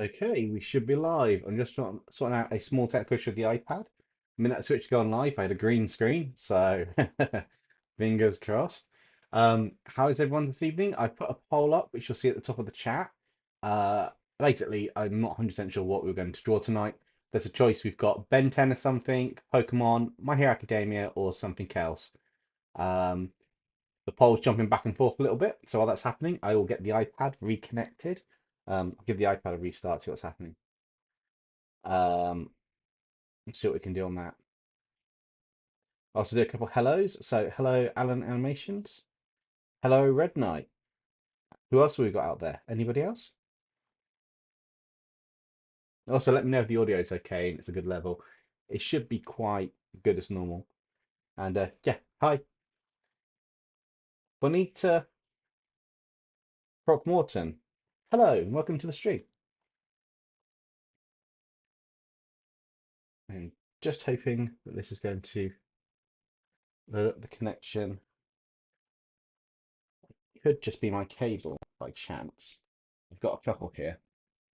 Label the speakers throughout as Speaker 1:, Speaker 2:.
Speaker 1: Okay, we should be live. I'm just sorting out a small technical issue with the iPad. The minute I switched to go on live, I had a green screen, so fingers crossed. How is everyone this evening? I put a poll up, which you'll see at the top of the chat. Uh, Basically, I'm not 100% sure what we're going to draw tonight. There's a choice. We've got Ben 10 or something, Pokemon, My Hero Academia, or something else. Um, the poll's jumping back and forth a little bit, so while that's happening, I will get the iPad reconnected. I'll give the iPad a restart, see what's happening. Let's see what we can do on that. I'll also do a couple of hellos. So, hello, Alan Animations. Hello, Red Knight. Who else have we got out there? Anybody else? Also, let me know if the audio is okay and it's a good level. It should be quite good as normal. And yeah, hi, Bonita Morton. Hello, and welcome to the stream. I'm just hoping that this is going to load up the connection. Could just be my cable by chance. I've got a couple here.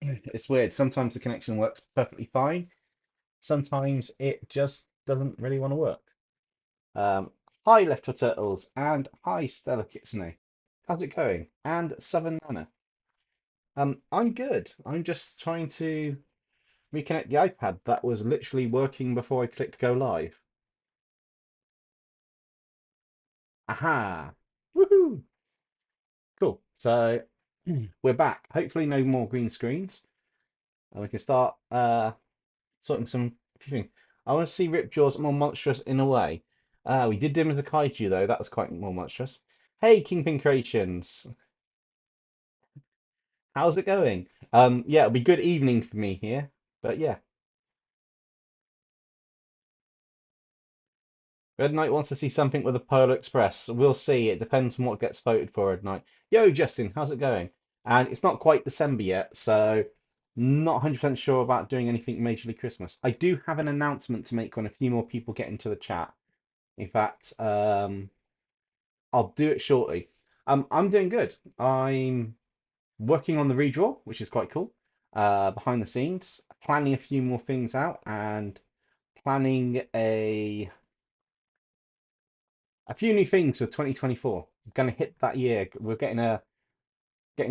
Speaker 1: It's weird. Sometimes the connection works perfectly fine. Sometimes it just doesn't really want to work. Hi, Left for Turtles, and hi, Stella Kitsune. How's it going? And Southern Nana. I'm good. I'm just trying to reconnect the iPad that was literally working before I clicked go live. Aha! Woohoo! Cool. So we're back. Hopefully, no more green screens, and we can start sorting some few things. I want to see Ripjaw's more monstrous in a way. We did do him as a kaiju though. That was quite more monstrous. Hey, Kingpin Creations. How's it going? Yeah, it'll be good evening for me here. But yeah, Red Knight wants to see something with the Polar Express. We'll see. It depends on what gets voted for, Red Knight. Yo, Justin, how's it going? And it's not quite December yet, so not 100% sure about doing anything majorly Christmas. I do have an announcement to make when a few more people get into the chat. In fact, I'll do it shortly. I'm doing good. I'm working on the redraw, which is quite cool. Behind the scenes, planning a few more things out and planning a few new things for 2024. Going to hit that year. We're getting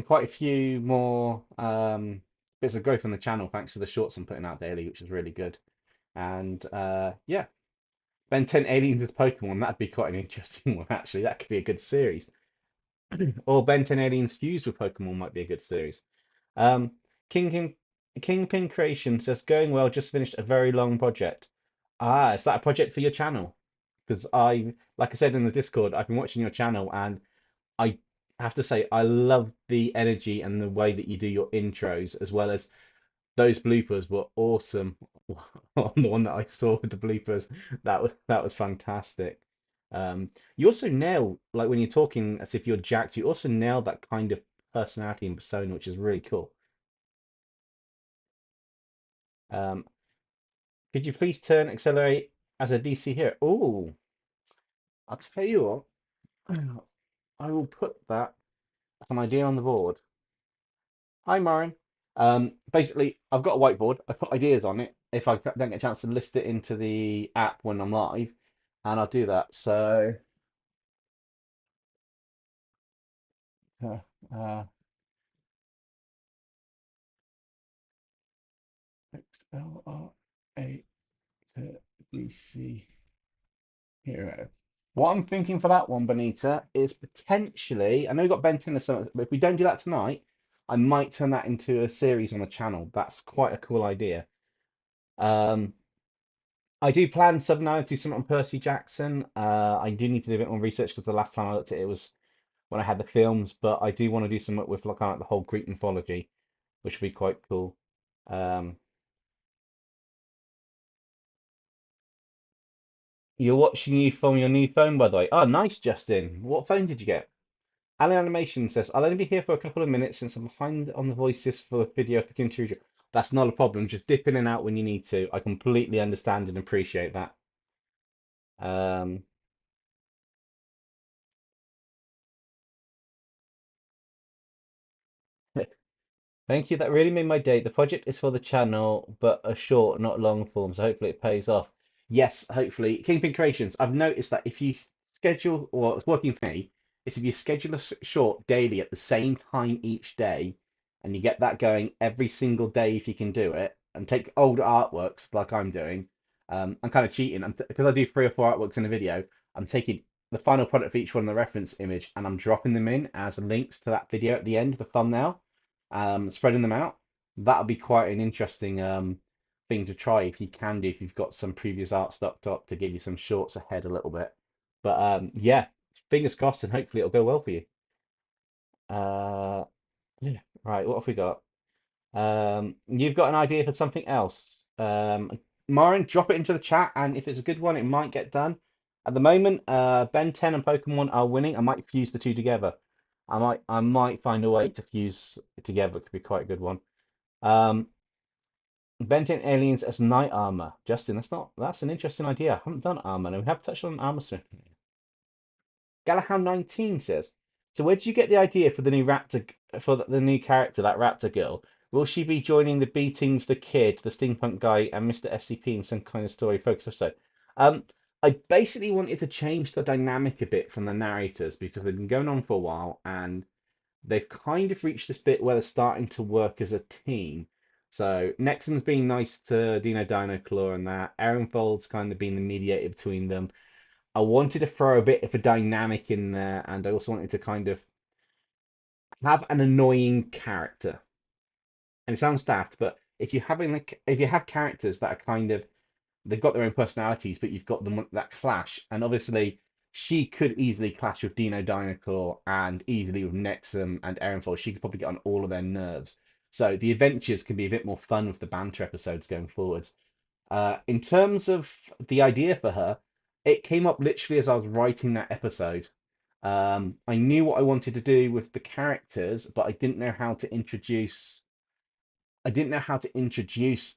Speaker 1: quite a few more bits of growth on the channel thanks to the shorts I'm putting out daily, which is really good. And yeah, Ben 10 Aliens as Pokemon. That'd be quite an interesting one actually. That could be a good series. Or Ben 10 Aliens fused with Pokemon might be a good series. Um, Kingpin Kingpin Creation says going well. Just finished a very long project. Ah, is that a project for your channel? Because like I said in the Discord, I've been watching your channel and I have to say I love the energy and the way that you do your intros, as well as those bloopers were awesome. On the one that I saw with the bloopers, that was fantastic. You also nail like when you're talking as if you're jacked, you also nail that kind of personality and persona, which is really cool. Um, could you please turn accelerate as a DC hero? Oh, I'll tell you what, I will put that as an idea on the board. Hi, Marin. Basically, I've got a whiteboard. I put ideas on it. If I don't get a chance to list it into the app when I'm live, and I'll do that. So, uh, uh, XLR8 to DC Hero. What I'm thinking for that one, Bonita, is potentially, I know we've got Ben 10 or something, but if we don't do that tonight, I might turn that into a series on the channel. That's quite a cool idea. Um, I do plan now to do something on Percy Jackson. I do need to do a bit more research because the last time I looked at it was when I had the films, but I do want to do something with like kind of the whole Greek mythology, which would be quite cool. Um, you're watching you from your new phone, by the way. Oh, nice, Justin. What phone did you get? Alan Animation says, I'll only be here for a couple of minutes since I'm behind on the voices for the video for Kintuja. That's not a problem. Just dip in and out when you need to. I completely understand and appreciate that. Um, Thank you. That really made my day. The project is for the channel, but a short, not long form. So hopefully it pays off. Yes, hopefully. Kingpin Creations. I've noticed that if you schedule, or it's working for me, is if you schedule a short daily at the same time each day, and you get that going every single day if you can do it, and take old artworks like I'm doing. I'm kind of cheating. Because I do 3 or 4 artworks in a video. I'm taking the final product for each one, the reference image, and I'm dropping them in as links to that video at the end, the thumbnail, spreading them out. That'll be quite an interesting thing to try if you can do, if you've got some previous art stocked up to give you some shorts ahead a little bit. But yeah, fingers crossed, and hopefully it'll go well for you. Uh, yeah, right, what have we got? You've got an idea for something else. Marin, drop it into the chat, and if it's a good one, it might get done. At the moment, Ben 10 and Pokemon are winning. I might fuse the two together. I might find a way to fuse it together. It could be quite a good one. Um, Ben 10 aliens as knight armor. Justin, that's an interesting idea. I haven't done armor, and we have touched on armor smith. Galahad 19 says, so where did you get the idea for the new Raptor, for the new character, that Raptor girl? Will she be joining the beating of the kid, the steampunk guy, and Mr. SCP in some kind of story focus episode? Um, I basically wanted to change the dynamic a bit from the narrators because they've been going on for a while and they've kind of reached this bit where they're starting to work as a team. So Nexum's being nice to Dino Claw and that. Aaronfold's kind of been the mediator between them. I wanted to throw a bit of a dynamic in there, and I also wanted to kind of have an annoying character. And it sounds daft, but if you have characters that are kind of they've got their own personalities, but you've got them that clash, and obviously she could easily clash with Dino Dinosaur and easily with Nexum and Aaronfold. She could probably get on all of their nerves. So the adventures can be a bit more fun with the banter episodes going forwards. In terms of the idea for her, it came up literally as I was writing that episode. I knew what I wanted to do with the characters, but I didn't know how to introduce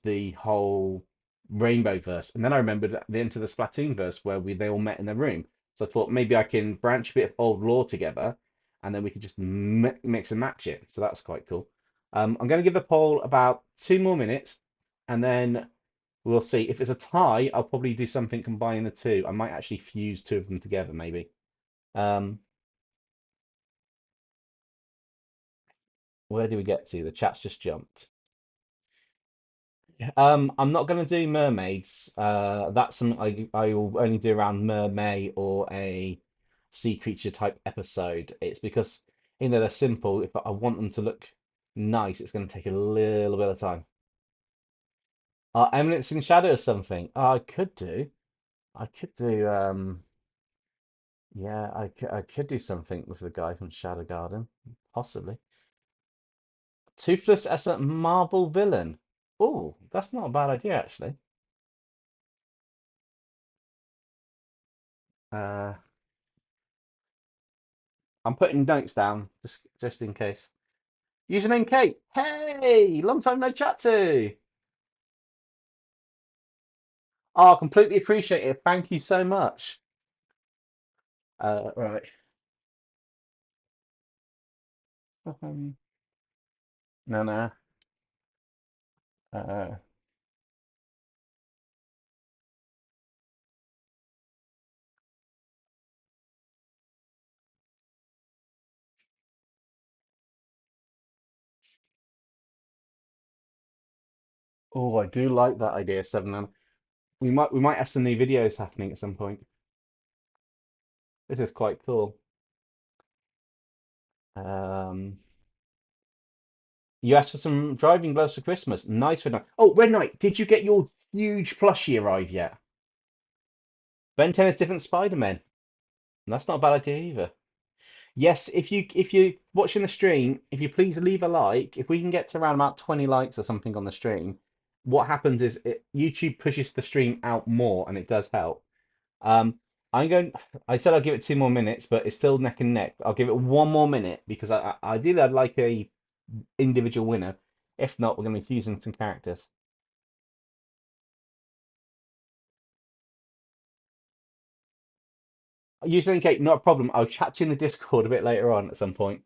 Speaker 1: the whole Rainbow verse. And then I remembered at the end of the Splatoon verse where they all met in the room. So I thought maybe I can branch a bit of old lore together, and then we could just mix and match it. So that's quite cool. I'm going to give the poll about 2 more minutes, and then we'll see. If it's a tie, I'll probably do something combining the two. I might actually fuse two of them together, maybe. Um, where do we get to? The chat's just jumped. I'm not going to do mermaids. That's something I will only do around mermaid or a sea creature type episode. It's because they're simple. If I want them to look nice, it's going to take a little bit of time. Eminence in Shadow or something. I could do. I could do. Yeah, I could do something with the guy from Shadow Garden, possibly. Toothless as a Marvel villain. Oh, that's not a bad idea actually. Uh, I'm putting notes down just in case. Username Kate. Hey, long time no chat to. Oh, completely appreciate it. Thank you so much. Right. No, no. Uh, oh, I do like that idea, Seven. And we might have some new videos happening at some point. This is quite cool. Um, you asked for some driving gloves for Christmas. Nice, Red Knight. Oh, Red Knight, did you get your huge plushie arrive yet? Ben 10 is different Spider-Man. That's not a bad idea either. Yes, if you watching the stream, if you please leave a like, if we can get to around about 20 likes or something on the stream, what happens is YouTube pushes the stream out more and it does help. Um, I'm going. I said I'll give it 2 more minutes, but it's still neck and neck. I'll give it 1 more minute because ideally I'd like a individual winner. If not, we're going to be fusing some characters. Username Kate, not a problem. I'll chat you in the Discord a bit later on at some point.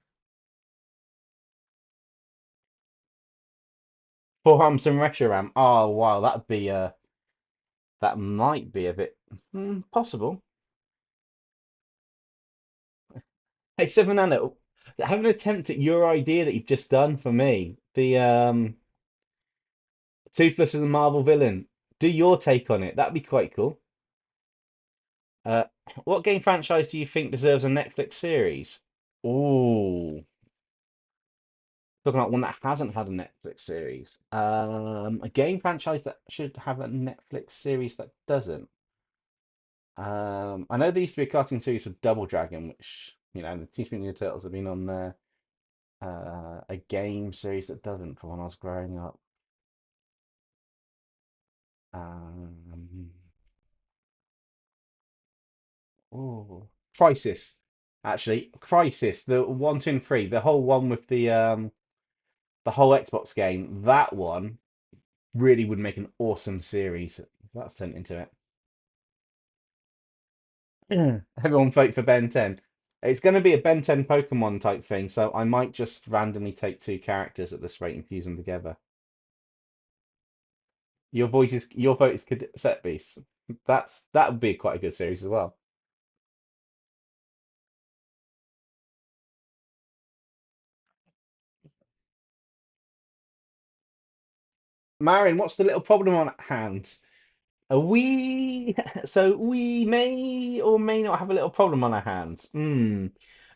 Speaker 1: Forearms and Reshiram. Oh wow, that'd be that might be a bit possible. Hey, Seven Nano, have an attempt at your idea that you've just done for me. The Toothless as a Marvel villain. Do your take on it. That'd be quite cool. Uh, what game franchise do you think deserves a Netflix series? Ooh, talking about one that hasn't had a Netflix series. A game franchise that should have a Netflix series that doesn't. I know there used to be a cartoon series for Double Dragon, which the Teenage Mutant Ninja Turtles have been on there. A game series that doesn't from when I was growing up. Um, oh, Crisis, actually, Crisis, the one, two, and three, the whole one with the whole Xbox game. That one really would make an awesome series. That's turned into it. Yeah. Everyone vote for Ben 10. It's going to be a Ben 10 Pokemon type thing, so I might just randomly take two characters at this rate and fuse them together. Your vote is Cassette Beast. That would be quite a good series as well. Marin, what's the little problem on hand? We so we may or may not have a little problem on our hands. Hmm.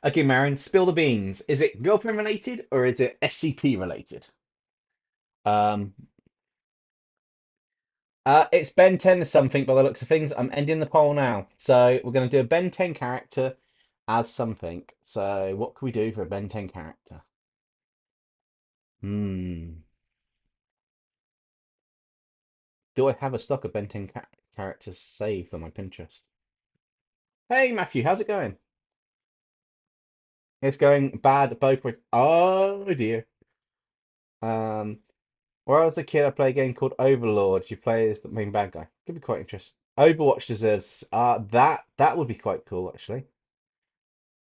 Speaker 1: Okay, Marin, spill the beans. Is it girlfriend related or is it SCP related? Um, it's Ben 10 or something by the looks of things. I'm ending the poll now. So we're going to do a Ben 10 character as something. So what can we do for a Ben 10 character? Hmm. Do I have a stock of Ben 10 characters saved on my Pinterest? Hey, Matthew, how's it going? It's going bad both ways. Oh dear. Um, when I was a kid, I played a game called Overlord. You play as the main bad guy. Could be quite interesting. Overwatch deserves that would be quite cool actually.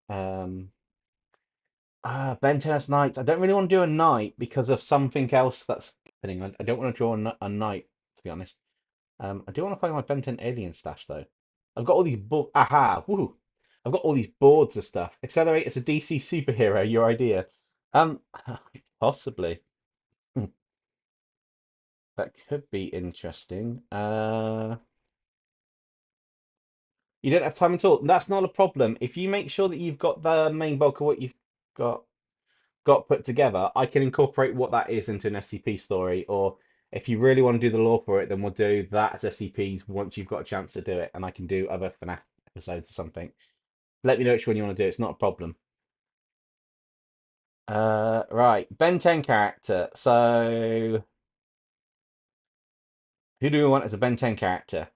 Speaker 1: Um, Ben Tennis Knights. I don't really want to do a knight because of something else that's happening. I don't want to draw a knight to be honest. I do want to find my Ben 10 alien stash though. I've got all these bo aha, woohoo. I've got all these boards of stuff. Accelerate as a DC superhero, your idea. Um, possibly. Hmm, that could be interesting. You don't have time at all. That's not a problem. If you make sure that you've got the main bulk of what you've got got put together, I can incorporate what that is into an SCP story. Or if you really want to do the lore for it, then we'll do that as SCPs once you've got a chance to do it, and I can do other FNAF episodes or something. Let me know which one you want to do. It's not a problem. Right, Ben 10 character. So, who do we want as a Ben 10 character?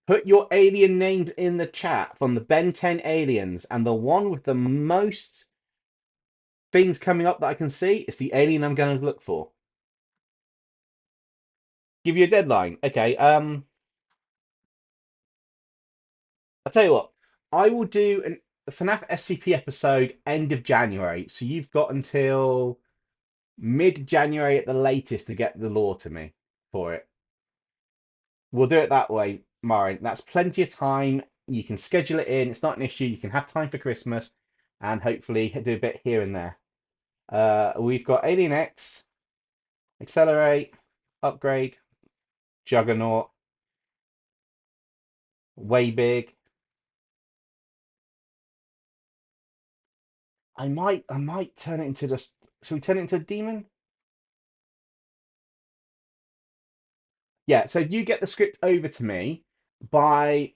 Speaker 1: Put your alien name in the chat from the Ben 10 aliens, and the one with the most things coming up that I can see is the alien I'm going to look for. Give you a deadline. Okay. I'll tell you what. I will do an a FNAF SCP episode end of January, so you've got until mid-January at the latest to get the lore to me for it. We'll do it that way, Marin. That's plenty of time. You can schedule it in. It's not an issue. You can have time for Christmas and hopefully do a bit here and there. We've got Alien X, Accelerate, Upgrade, Juggernaut, Way Big. I might turn it into just. Should we turn it into a demon? Yeah. So you get the script over to me by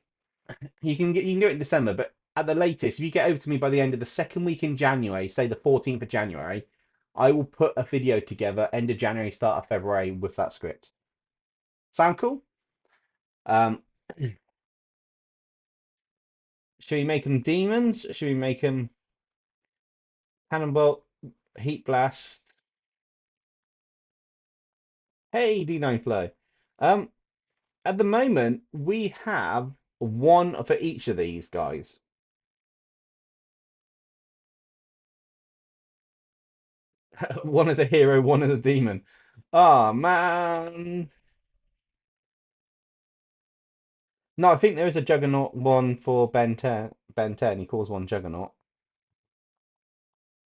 Speaker 1: you can do it in December, but at the latest, if you get over to me by the end of the second week in January, say the 14th of January, I will put a video together end of January, start of February with that script. Sound cool? Um, should we make them demons? Should we make them cannonball, heat blast? Hey, D9 flow. Um, at the moment, we have one for each of these guys. One as a hero, one as a demon. Oh man. No, I think there is a Juggernaut one for Ben 10. Ben 10. He calls one Juggernaut.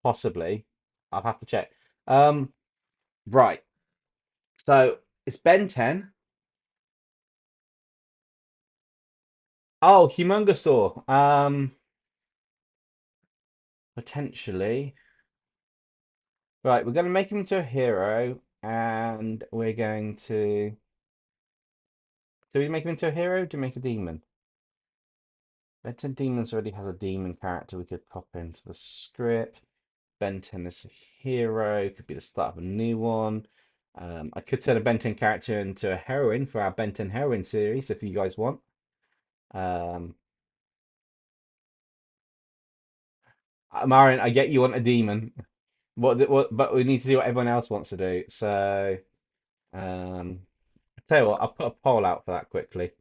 Speaker 1: Possibly. I'll have to check. Um, right. So it's Ben 10. Oh, Humongosaur. Potentially. Right, we're going to make him into a hero, and we're going to. Do we make him into a hero? Do we make a demon? Ben 10 Demons already has a demon character we could pop into the script. Ben 10 is a hero, could be the start of a new one. I could turn a Ben 10 character into a heroine for our Ben 10 heroine series if you guys want. Um, Marion, I get you want a demon. But we need to see what everyone else wants to do. So, um, tell you what, I'll put a poll out for that quickly.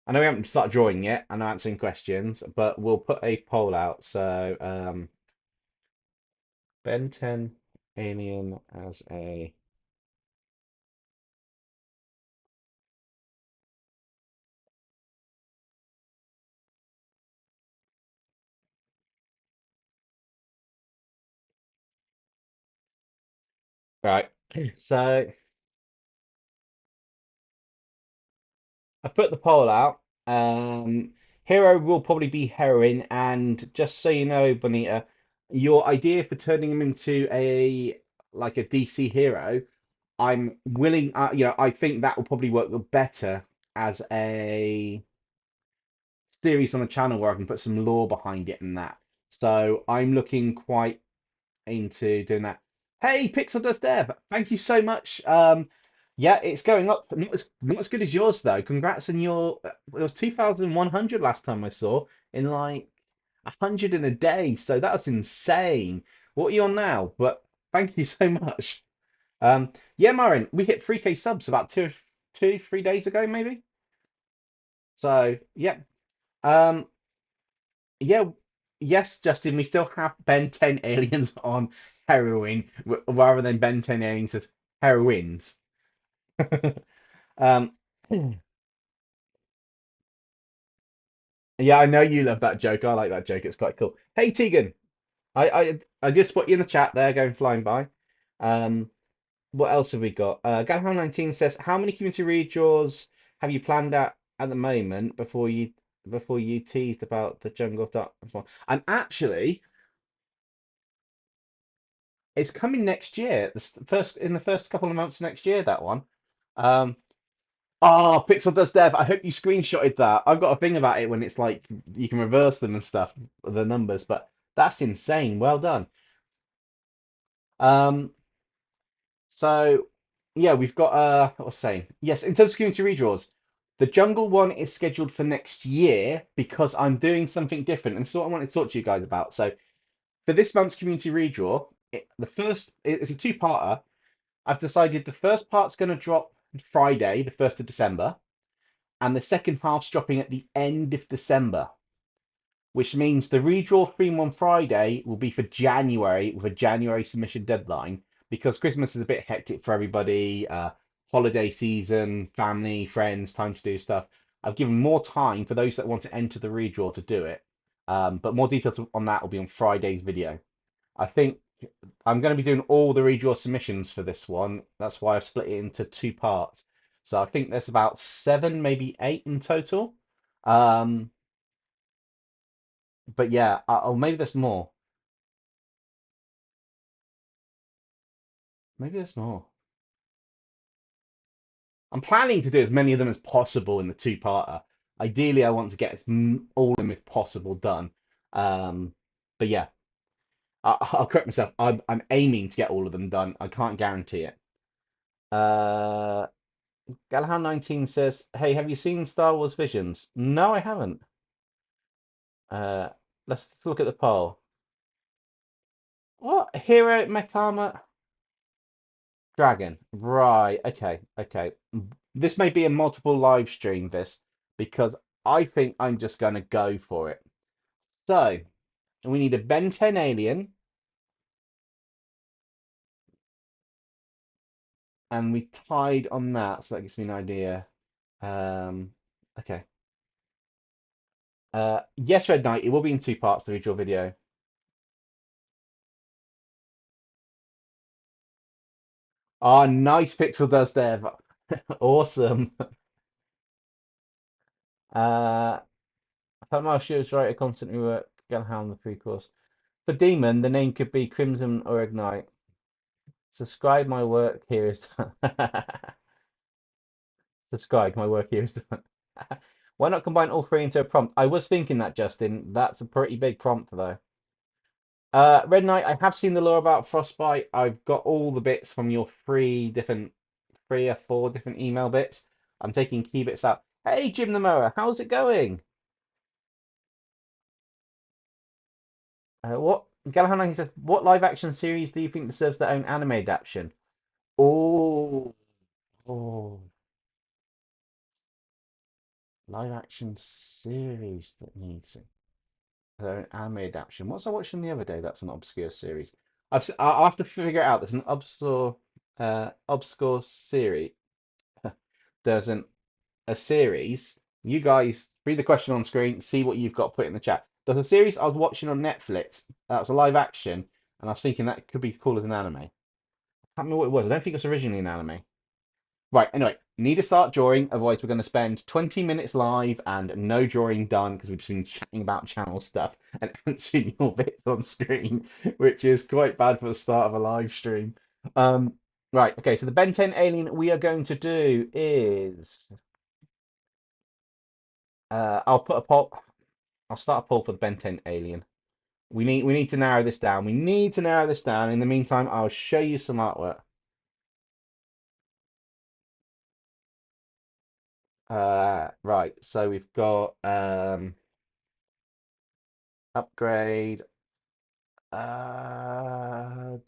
Speaker 1: I know we haven't started drawing yet and answering questions, but we'll put a poll out. So, Ben 10 Alien as a right. So I put the poll out. Hero will probably be heroine, and just so you know, Bonita, your idea for turning him into a like a DC hero, I'm willing. I think that will probably work better as a series on the channel where I can put some lore behind it and that. So I'm looking quite into doing that. Hey, Pixel Does Dev, thank you so much. Yeah, it's going up. Not as good as yours though. Congrats on your. It was 2,100 last time I saw in like 100 in a day. So that was insane. What are you on now? But thank you so much. Yeah, Marin, we hit 3K subs about 3 days ago, maybe. So yeah. Um, yeah, yes, Justin, we still have Ben 10 aliens on heroin rather than Ben 10 aliens as heroines. Um, yeah, I know you love that joke. I like that joke. It's quite cool. Hey, Tegan, I just put you in the chat there, going flying by. Um, what else have we got? Galhan19 says, how many community redraws have you planned out at the moment before you teased about the Jungle of Darkness one? I'm actually. It's coming next year. First in the first couple of months next year, that one. Um, Pixel Does Dev. I hope you screenshotted that. I've got a thing about it when it's like you can reverse them and stuff, the numbers, but that's insane. Well done. Um, so yeah, we've got what was I saying? Yes, in terms of community redraws, the jungle one is scheduled for next year because I'm doing something different, and so what I wanted to talk to you guys about. So for this month's community redraw, the first it's a two-parter. I've decided the first part's going to drop Friday, the 1st of December, and the second half's dropping at the end of December, which means the redraw theme on Friday will be for January with a January submission deadline because Christmas is a bit hectic for everybody, holiday season, family, friends, time to do stuff. I've given more time for those that want to enter the redraw to do it. But more details on that will be on Friday's video. I think I'm going to be doing all the redraw submissions for this one. That's why I've split it into two parts. So I think there's about seven, maybe eight in total. Um, but yeah, or maybe there's more. Maybe there's more. I'm planning to do as many of them as possible in the two-parter. Ideally, I want to get all of them if possible done. Um, but yeah, I'll correct myself. I'm aiming to get all of them done. I can't guarantee it. Uh, Galahan19 says, "Hey, have you seen Star Wars Visions?" No, I haven't. Uh, let's look at the poll. What? Hero Mech Armor Dragon. Right. Okay. Okay. This may be a multiple live stream, this, because I think I'm just going to go for it. So, we need a Ben 10 alien, and we tied on that, so that gives me an idea. Okay. Yes, Red Knight, it will be in two parts, the redraw video. Ah, nice pixel does there. Awesome. I thought my she was right. I constantly work Gallhound the free course. For Demon, the name could be Crimson or Ignite. Subscribe, my work here is done. Subscribe, my work here is done. Why not combine all three into a prompt? I was thinking that, Justin. That's a pretty big prompt, though. Red Knight, I have seen the lore about Frostbite. I've got all the bits from your three or four different email bits. I'm taking key bits out. Hey, Jim the Mower, how's it going? What Gallagher he says, what live action series do you think deserves their own anime adaptation? Oh, oh, live action series that needs their own anime adaptation. What's I watching the other day? That's an obscure series. I'll have to figure it out. There's an obscure series. There's a series. You guys read the question on screen, see what you've got, put it in the chat. There's a series I was watching on Netflix that was a live action, and I was thinking that could be cool as an anime. I can't remember what it was. I don't think it was originally an anime. Right, anyway, need to start drawing, otherwise we're going to spend 20 minutes live and no drawing done because we've just been chatting about channel stuff and answering your bits on screen, which is quite bad for the start of a live stream. Right, okay, so the Ben 10 alien we are going to do is I'll put a poll. I'll start a poll for the Ben 10 alien. We need to narrow this down. We need to narrow this down. In the meantime, I'll show you some artwork. Right, so we've got upgrade. One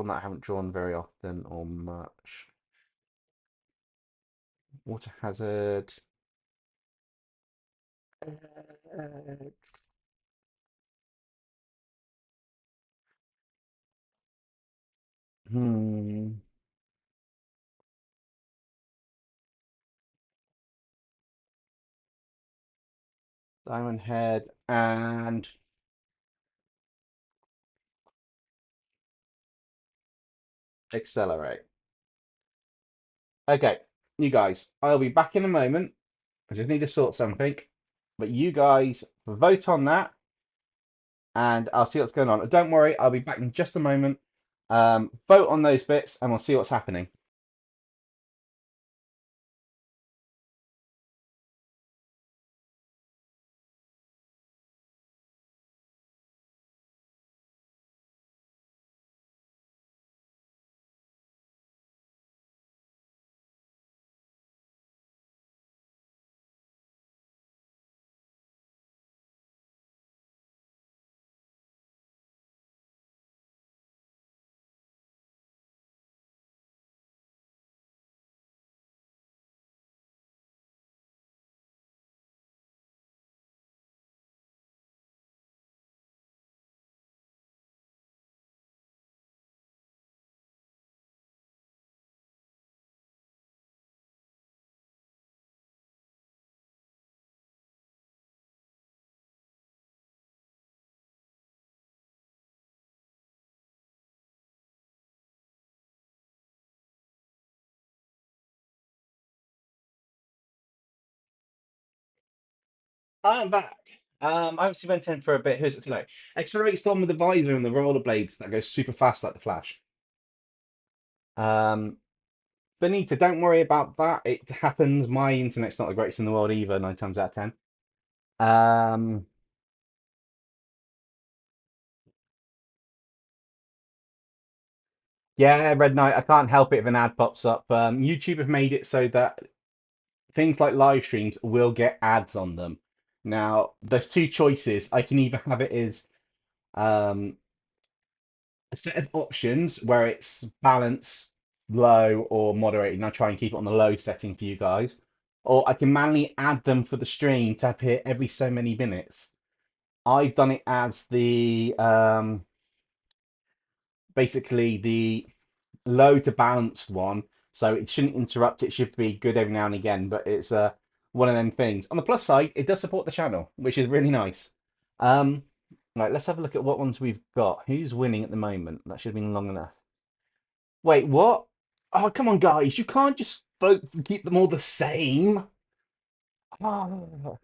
Speaker 1: that I haven't drawn very often or much. Water hazard. Uh, hmm. Diamond head and accelerate. Okay, you guys, I'll be back in a moment. I just need to sort something. But you guys vote on that and I'll see what's going on. Don't worry, I'll be back in just a moment. Vote on those bits and we'll see what's happening. I'm back. I haven't seen Ben 10 for a bit. Who's it tonight? Accelerates the one with the visor and the rollerblades that goes super fast like the Flash. Um, Benita, don't worry about that. It happens. My internet's not the greatest in the world either, 9 times out of 10. Um, yeah, Red Knight, I can't help it if an ad pops up. YouTube have made it so that things like live streams will get ads on them. Now, there's two choices. I can either have it as um, a set of options where it's balanced, low, or moderated, and I try and keep it on the low setting for you guys. Or I can manually add them for the stream to appear every so many minutes. I've done it as the basically the low to balanced one, so it shouldn't interrupt. It should be good every now and again, but it's one of them things. On the plus side, it does support the channel, which is really nice. Um, right, let's have a look at what ones we've got. Who's winning at the moment? That should have been long enough. Wait, what? Oh, come on, guys! You can't just vote to keep them all the same. Oh.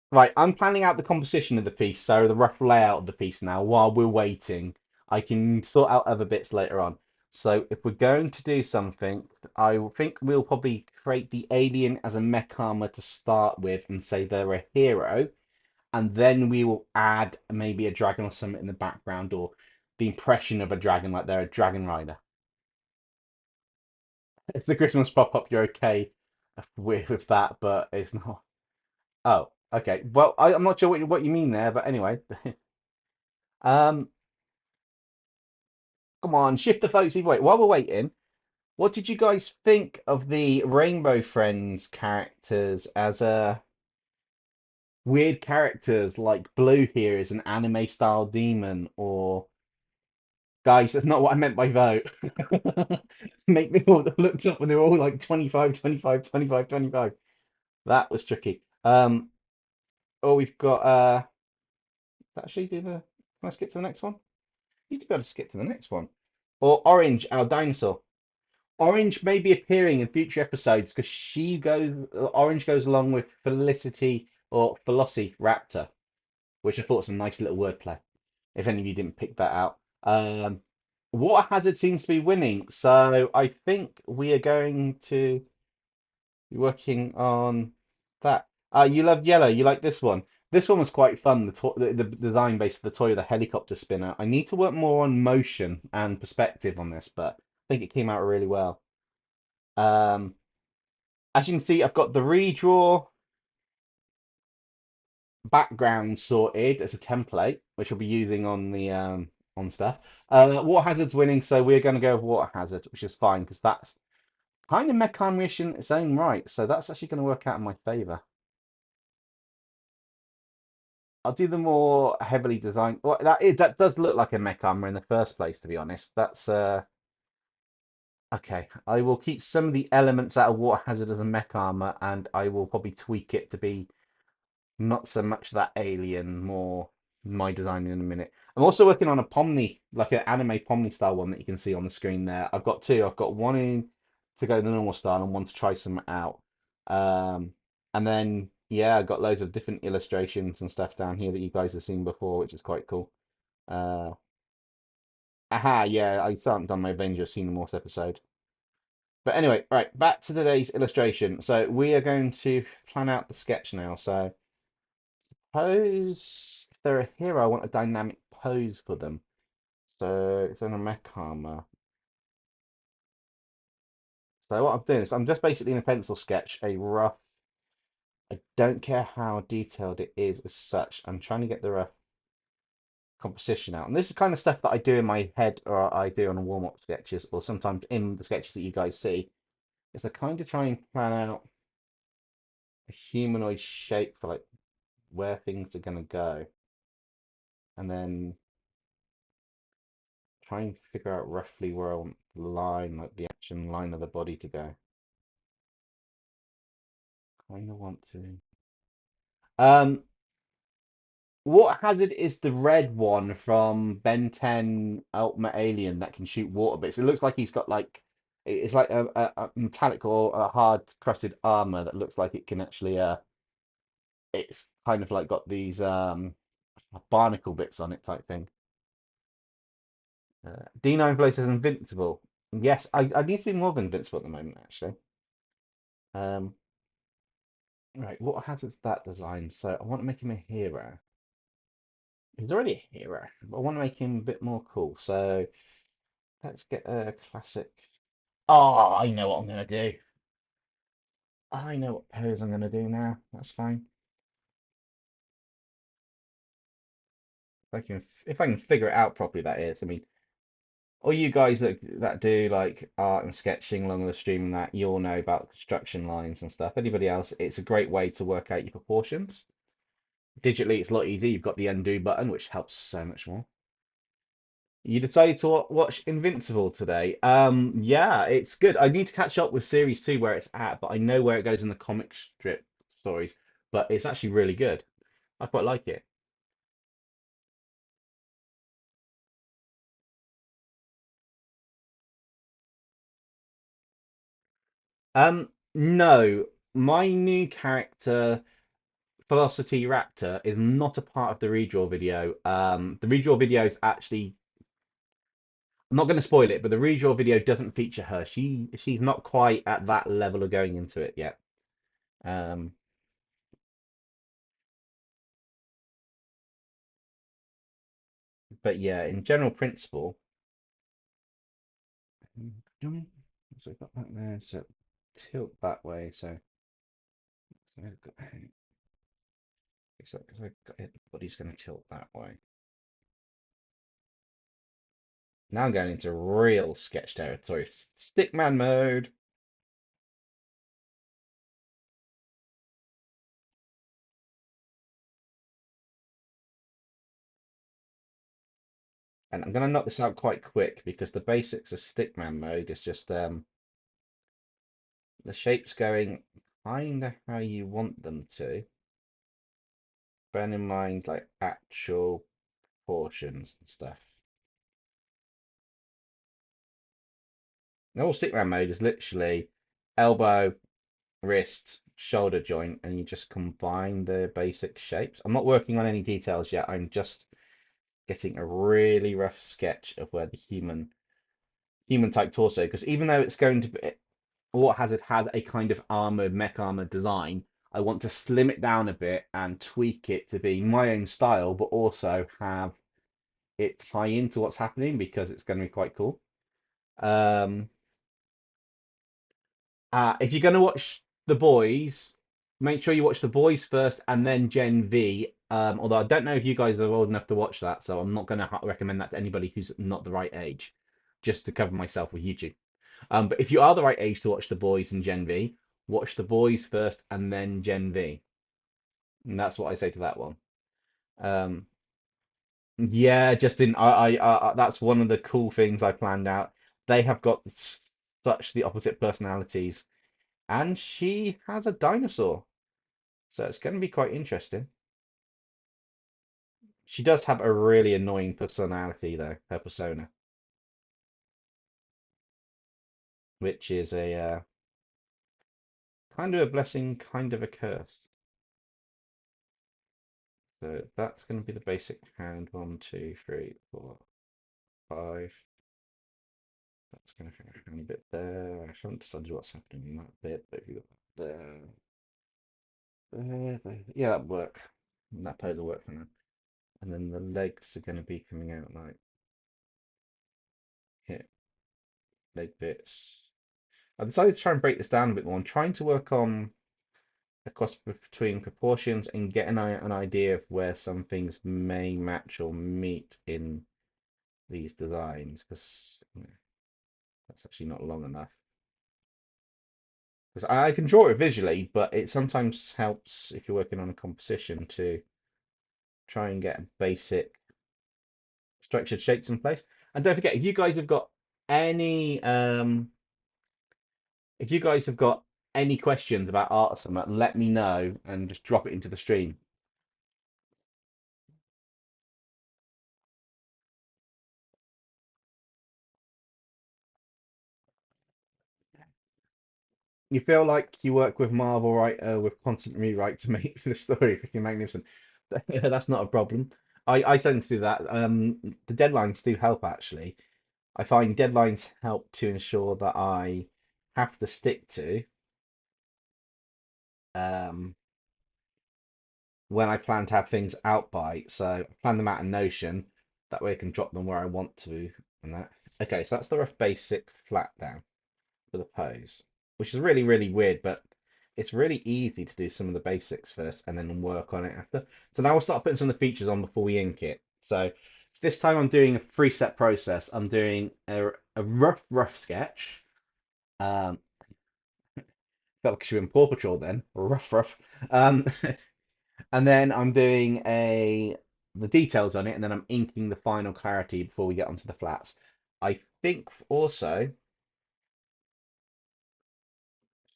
Speaker 1: Right, I'm planning out the composition of the piece, so the rough layout of the piece now while we're waiting. I can sort out other bits later on. So if we're going to do something, I think we'll probably create the alien as a mech armor to start with and say they're a hero, and then we will add maybe a dragon or something in the background or the impression of a dragon like they're a dragon rider. It's a Christmas pop-up, you're okay with that, but it's not. Oh, okay. Well, I'm not sure what you mean there, but anyway. Um, Come on, shift the focus. Wait, while we're waiting, what did you guys think of the Rainbow Friends characters as weird characters like Blue here is an anime style demon, or guys, that's not what I meant by vote. Make me all looked up and they were all like 25, 25, 25, 25. That was tricky. Oh, we've got actually do the can I skip to the next one? You need to be able to skip to the next one. Or Orange, our dinosaur. Orange may be appearing in future episodes because Orange goes along with Felicity or Velociraptor, which I thought was a nice little wordplay. If any of you didn't pick that out. Water Hazard seems to be winning, so I think we are going to be working on that. You love yellow. You like this one. This one was quite fun. The design base of the toy with the helicopter spinner. I need to work more on motion and perspective on this, but I think it came out really well. Um, as you can see, I've got the redraw background sorted as a template, which we'll be using on the on stuff. Water Hazard's winning, so we're going to go with Water Hazard, which is fine because that's kind of mech-armor-ish in its own right. So that's actually going to work out in my favor. I'll do the more heavily designed. Well, that does look like a mech armor in the first place, to be honest. That's okay. I will keep some of the elements out of Water Hazard as a mech armor, and I will probably tweak it to be not so much that alien, more my design in a minute. I'm also working on a Pomni, like an anime Pomni style one that you can see on the screen there. I've got two. I've got one in to go the normal style and one to try some out. And then yeah, I've got loads of different illustrations and stuff down here that you guys have seen before, which is quite cool. Uh, Aha, yeah, I still haven't done my Avengers Xenomorphs episode. But anyway, right, back to today's illustration. So we are going to plan out the sketch now. So pose, if they're a hero, I want a dynamic pose for them. So it's on a mech armor. So what I'm doing is I'm just basically in a pencil sketch, a rough, I don't care how detailed it is as such. I'm trying to get the rough composition out. And this is the kind of stuff that I do in my head or I do on warm-up sketches or sometimes in the sketches that you guys see. Is I kind of try and plan out a humanoid shape for like where things are going to go. And then try and figure out roughly where I want the line, like the action line of the body to go. Kind of want to. Um, Water Hazard is the red one from Ben 10 Ultimate Alien that can shoot water bits. It looks like he's got like it's like a metallic or a hard crusted armor that looks like it can actually it's kind of like got these barnacle bits on it type thing. D9 Float is invincible. Yes, I need to be more than invincible at the moment actually. Um, right, Water Hazard's that design, so I want to make him a hero. He's already a hero, but I want to make him a bit more cool. So let's get a classic. Oh, I know what I'm gonna do. I know what pose I'm gonna do now. That's fine. If I can figure it out properly, that is. I mean, all you guys that do like art and sketching along the stream and that, you all know about construction lines and stuff. Anybody else, it's a great way to work out your proportions. Digitally, it's a lot easier. You've got the undo button, which helps so much more. You decided to watch Invincible today. Yeah, it's good. I need to catch up with series two where it's at, but I know where it goes in the comic strip stories. But it's actually really good. I quite like it. No, my new character, Velocity Raptor, is not a part of the redraw video. The redraw video is actually, I'm not going to spoil it, but the redraw video doesn't feature her. She's not quite at that level of going into it yet. Um, but yeah, in general principle. So we've got that there. So tilt that way. So I've got, because I got it, the body's going to tilt that way. Now I'm going into real sketch territory. Stickman mode. And I'm going to knock this out quite quick because the basics of stickman mode is just the shapes going kind of how you want them to. Bear in mind like actual portions and stuff. All stickman mode is literally elbow, wrist, shoulder joint, and you just combine the basic shapes. I'm not working on any details yet. I'm just getting a really rough sketch of where the human type torso, because even though it's going to be, or has it had a kind of armored mech armored design, I want to slim it down a bit and tweak it to be my own style, but also have it tie into what's happening because it's going to be quite cool. Um, if you're going to watch The Boys, make sure you watch The Boys first and then Gen V. Although I don't know if you guys are old enough to watch that, so I'm not going to recommend that to anybody who's not the right age, just to cover myself with YouTube. But if you are the right age to watch The Boys and Gen V, watch The Boys first and then Gen V. And that's what I say to that one. Um, yeah, Justin, that's one of the cool things I planned out. They have got such the opposite personalities, and she has a dinosaur, so it's going to be quite interesting. She does have a really annoying personality, though, her persona, which is a kind of a blessing, kind of a curse. So that's going to be the basic hand. One, two, three, four, five. That's going to hang a bit there. I haven't decided what's happening in that bit, but if you got there, there, yeah, that work. That pose will work for now. And then the legs are going to be coming out like hip, leg bits. I decided to try and break this down a bit more. I'm trying to work on a cross between proportions and get an idea of where some things may match or meet in these designs, because that's actually not long enough. Because I can draw it visually, but it sometimes helps if you're working on a composition to try and get basic structured shapes in place. And don't forget, any if you guys have got any questions about art or something, let me know and just drop it into the stream. You feel like you work with Marvel, right? With constant rewrite to make the story freaking magnificent. Yeah, that's not a problem. I tend to do that. The deadlines do help actually. I find deadlines help to ensure that I have to stick to um, when I plan to have things out by. So I plan them out in Notion. That way I can drop them where I want to and that. Okay, so that's the rough basic flat down for the pose, which is really, really weird, but it's really easy to do some of the basics first and then work on it after. So now we'll start putting some of the features on before we ink it. So this time I'm doing a three-step process. I'm doing a rough sketch. Um, Felt like I should be in Paw Patrol then. Rough. Um, and then I'm doing a the details on it, and then I'm inking the final clarity before we get onto the flats. I think also,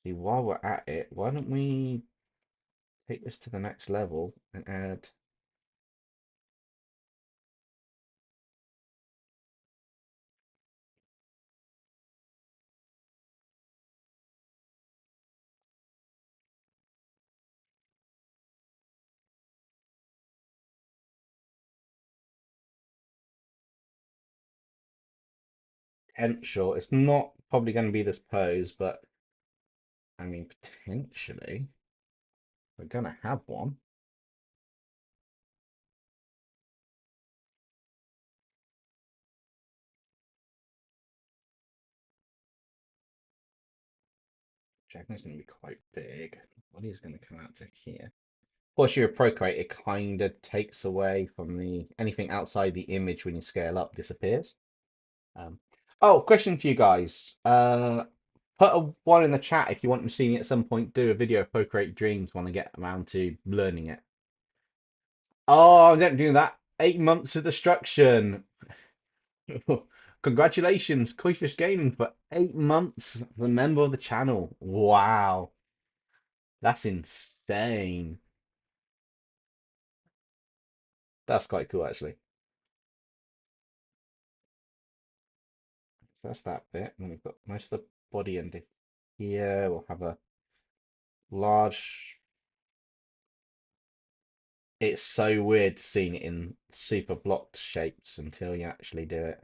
Speaker 1: see, while we're at it, why don't we take this to the next level and add potential. It's not probably going to be this pose, but I mean, potentially we're going to have one. Dragon's going to be quite big. Body's going to come out to here. Of course, you're a procreate, it kind of takes away from the anything outside the image when you scale up disappears. Um, oh, question for you guys. Put a one in the chat if you want to see me at some point do a video of Procreate Dreams when I get around to learning it. Oh, I don't do that. 8 months of destruction. Congratulations, Koi Gaming, for 8 months as a member of the channel. Wow, that's insane. That's quite cool, actually. So that's that bit. And then we've got most of the body under here. We'll have a large. It's so weird seeing it in super blocked shapes until you actually do it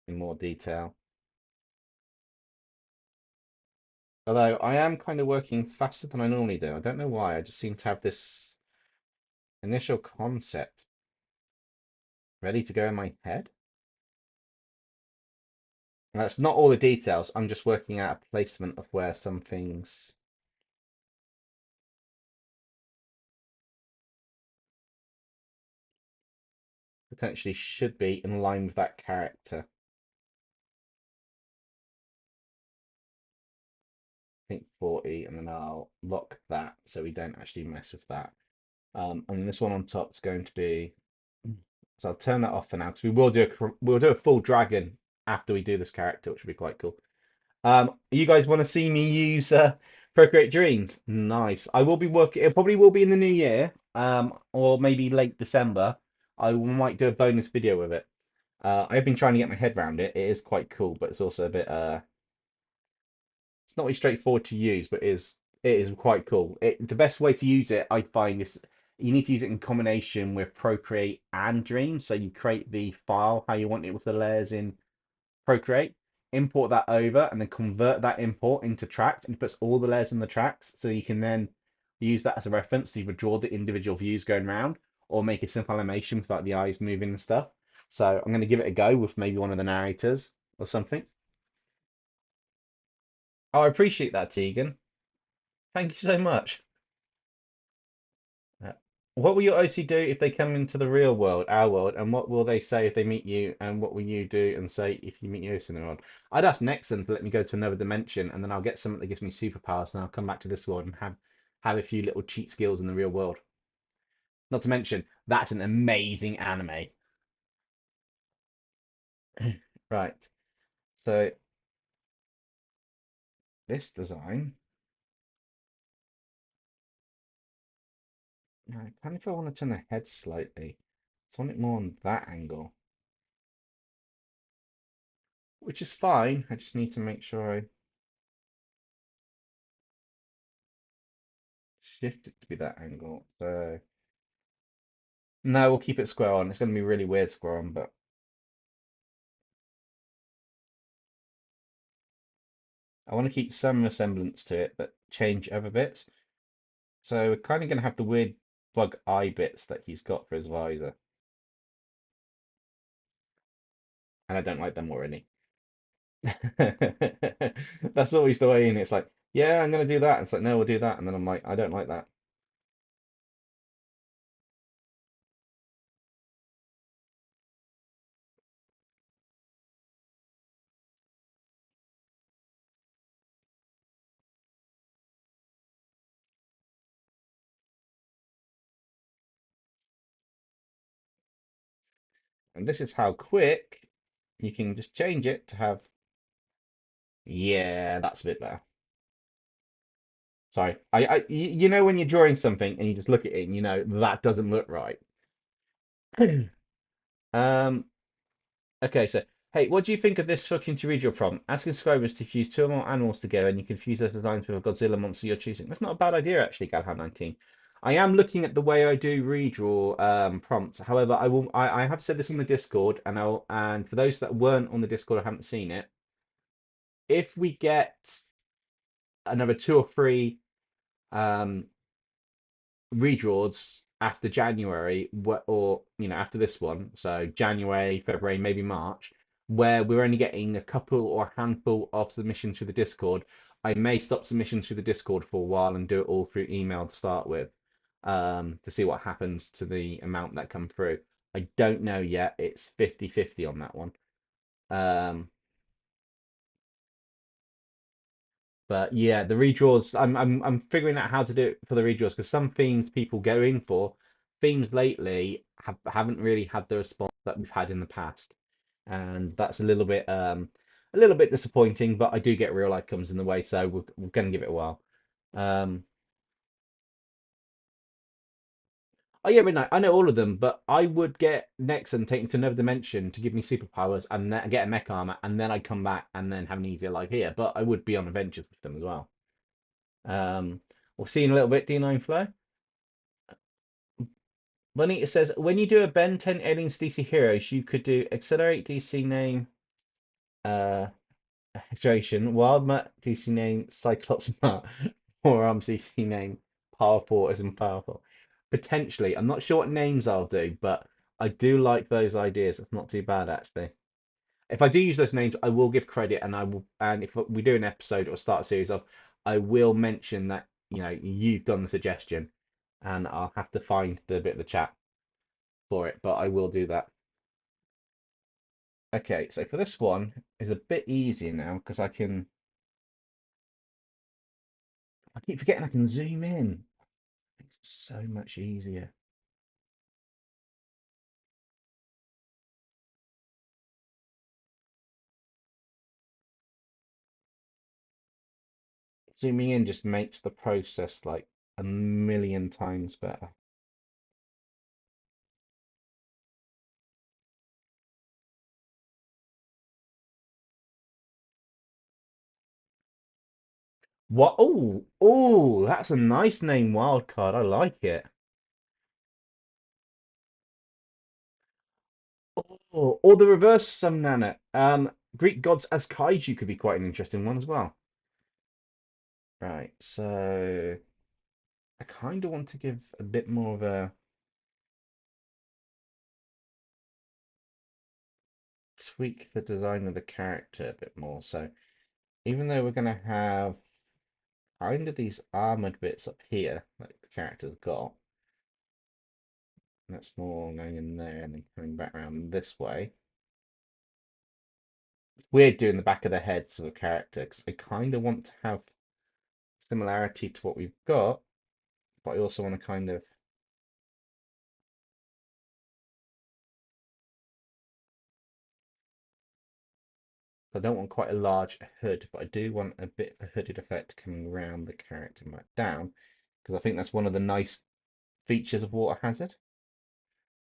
Speaker 1: in more detail. Although I am kind of working faster than I normally do. I don't know why. I just seem to have this initial concept ready to go in my head. And that's not all the details. I'm just working out a placement of where some things potentially should be in line with that character. I think 40, and then I'll lock that so we don't actually mess with that. And this one on top is going to be, so I'll turn that off for now because we'll do a full dragon after we do this character, which would be quite cool. You guys want to see me use Procreate Dreams? Nice. I will be working. It probably will be in the new year, or maybe late December. I might do a bonus video with it. I've been trying to get my head around it. It is quite cool, but it's also a bit it's not really straightforward to use, but it is quite cool. The best way to use it, I find, is you need to use it in combination with Procreate and Dream. So you create the file how you want it with the layers in Procreate, import that over, and then convert that import into tracked, and it puts all the layers in the tracks. So you can then use that as a reference to either draw the individual views going around or make a simple animation with like the eyes moving and stuff. So I'm going to give it a go with maybe one of the narrators or something. Oh, I appreciate that, Tegan. Thank you so much. Uh, What will your OC do if they come into the real world, our world, and what will they say if they meet you, and what will you do and say if you meet your OC in the world? I'd ask Nexon to let me go to another dimension, and then I'll get something that gives me superpowers, and I'll come back to this world and have a few little cheat skills in the real world. Not to mention, that's an amazing anime. Right. So this design, I kind of feel I want to turn the head slightly. So I want it more on that angle, which is fine. I just need to make sure I shift it to be that angle. So no, we'll keep it square on. It's going to be really weird square on, but I want to keep some resemblance to it, but change other bits. So we're kind of going to have the weird bug eye bits that he's got for his visor, and I don't like them already. That's always the way in. It's like, yeah, I'm going to do that. It's like, no, we'll do that, and then I'm like, I don't like that. And this is how quick you can just change it to have, yeah, that's a bit better. Sorry, you know when you're drawing something and you just look at it and you know that doesn't look right. Um, okay, so hey, what do you think of this fucking to read your prompt? Asking subscribers to fuse two or more animals together and you can fuse those designs with a Godzilla monster you're choosing. That's not a bad idea actually, Galhan19. I am looking at the way I do redraw prompts. However, I have said this on the Discord and for those that weren't on the Discord or haven't seen it, if we get another two or three um redraws after January, or after this one, so January, February, maybe March, where we're only getting a couple or a handful of submissions through the Discord, I may stop submissions through the Discord for a while and do it all through email to start with, to see what happens to the amount that come through. I don't know yet. It's 50-50 on that one. Um, But yeah, the redraws, I'm figuring out how to do it for the redraws because some themes people go in for, themes lately haven't really had the response that we've had in the past. And that's a little bit disappointing, but I do get real life comes in the way, so we're gonna give it a while. Um oh yeah, but no, I know all of them, but I would get Nexon taken to another dimension to give me superpowers and then get a mech armor, and then I'd come back and then have an easier life here. But I would be on adventures with them as well. Um, we'll see in a little bit, D9 Flow. Bonita says, when you do a Ben 10 Aliens DC Heroes, you could do Accelerate DC name uh Acceleration, Wild Mutt DC name Cyclops Mutt, Forearms DC name Powerful as in powerful. Potentially. I'm not sure what names I'll do, but I do like those ideas. It's not too bad actually. If I do use those names, I will give credit and if we do an episode or start a series of, I will mention that, you've done the suggestion and I'll have to find the bit of the chat for it, but I will do that. Okay, so for this one is a bit easier now because I keep forgetting I can zoom in. It's so much easier. Zooming in just makes the process like a million times better. What? Oh, that's a nice name, Wildcard. I like it. Oh, or the reverse Sumnana. Greek gods as kaiju could be quite an interesting one as well. Right, so I kind of want to give a bit more of a tweak the design of the character a bit more. So even though we're going to have kind of these armored bits up here, like the character's got, that's more going in there and then coming back around this way. It's weird doing the back of the heads of a character because I kind of want to have similarity to what we've got, but I also want to kind of. I don't want quite a large hood, but I do want a bit of a hooded effect coming around the character and back down, because I think that's one of the nice features of Water Hazard.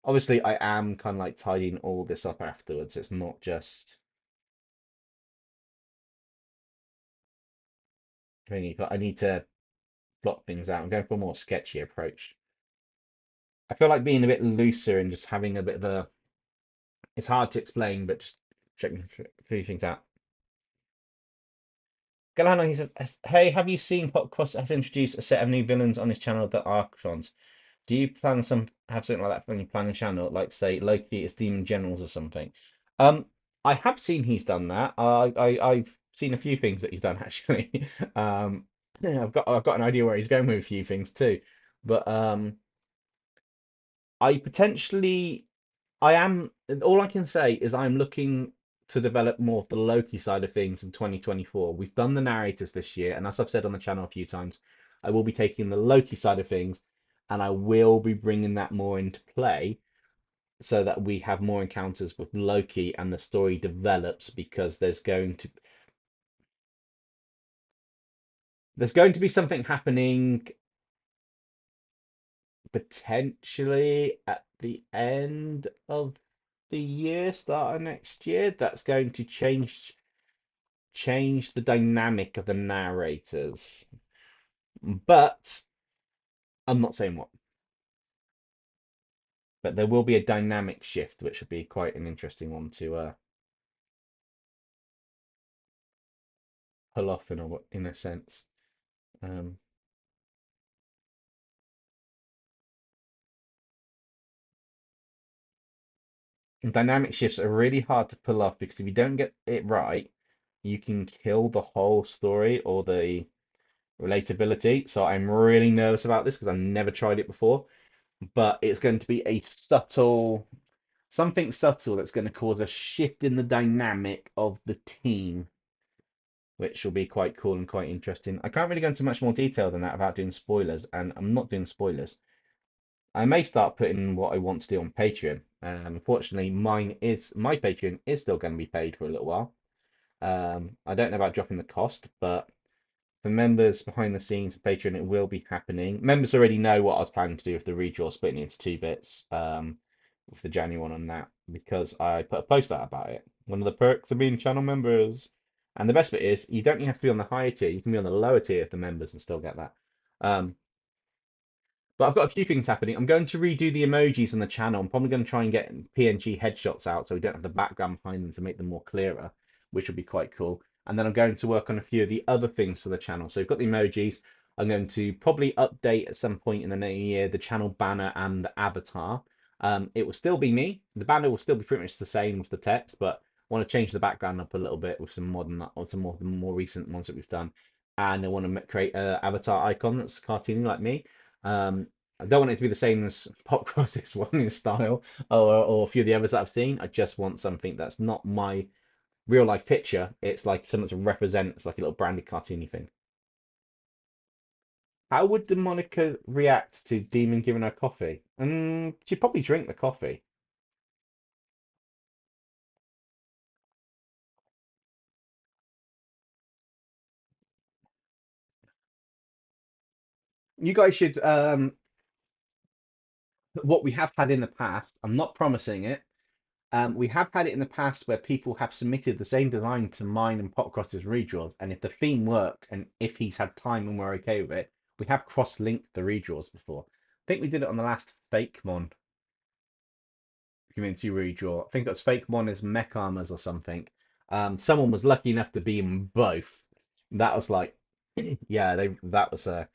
Speaker 1: Obviously, I am kind of like tidying all this up afterwards. It's not just thingy, but I need to plot things out. I'm going for a more sketchy approach. I feel like being a bit looser and just having a bit of a. It's hard to explain, but just checking a few things out. Galano, he says, "Hey, have you seen Popcross has introduced a set of new villains on his channel that are Archons? Do you plan have something like that when you plan a channel, like say Loki is Demon Generals or something?" Um, I have seen he's done that. I've seen a few things that he's done actually. Yeah, I've got an idea where he's going with a few things too, but I potentially I am all I can say is I'm looking to develop more of the Loki side of things in 2024. We've done the narrators this year, and as I've said on the channel a few times, I will be taking the Loki side of things and I will be bringing that more into play. so that we have more encounters with Loki and the story develops because there's going to be something happening potentially at the end of the year, start of next year, that's going to change the dynamic of the narrators. But I'm not saying what. But there will be a dynamic shift, which would be quite an interesting one to pull off in a sense. Um, and dynamic shifts are really hard to pull off because if you don't get it right, you can kill the whole story or the relatability. So I'm really nervous about this because I've never tried it before. But it's going to be something subtle that's going to cause a shift in the dynamic of the team, which will be quite cool and quite interesting. I can't really go into much more detail than that about doing spoilers, and I'm not doing spoilers. I may start putting what I want to do on Patreon. Unfortunately, my Patreon is still going to be paid for a little while. I don't know about dropping the cost, but for members behind the scenes of Patreon, it will be happening. Members already know what I was planning to do with the redraw, splitting it into two bits, with the January one on that, because I put a post out about it. One of the perks of being channel members. And the best bit is you don't have to be on the higher tier, you can be on the lower tier of the members and still get that. Um, but I've got a few things happening. I'm going to redo the emojis on the channel. I'm probably going to try and get PNG headshots out so we don't have the background behind them to make them more clearer, which would be quite cool. And then I'm going to work on a few of the other things for the channel. So we've got the emojis. I'm going to probably update at some point in the new year the channel banner and the avatar. It will still be me. The banner will still be pretty much the same with the text, but I want to change the background up a little bit with some modern or some more recent ones that we've done. And I want to create an avatar icon that's cartoony like me. I don't want it to be the same as Pop Cross's one in style or a few of the others that I've seen. I just want something that's not my real life picture. It's like something to represent. It's like a little branded cartoony thing. How would Demonica react to Demon giving her coffee? She'd probably drink the coffee. You guys should what we have had in the past. I'm not promising it. We have had it in the past where people have submitted the same design to mine and Popcross's redraws, and if the theme worked and if he's had time and we're okay with it, we have cross-linked the redraws before. I think we did it on the last Fakemon community redraw. I think it was Fakemon as Mech Armors or something. Someone was lucky enough to be in both. That was like, yeah, that was oh,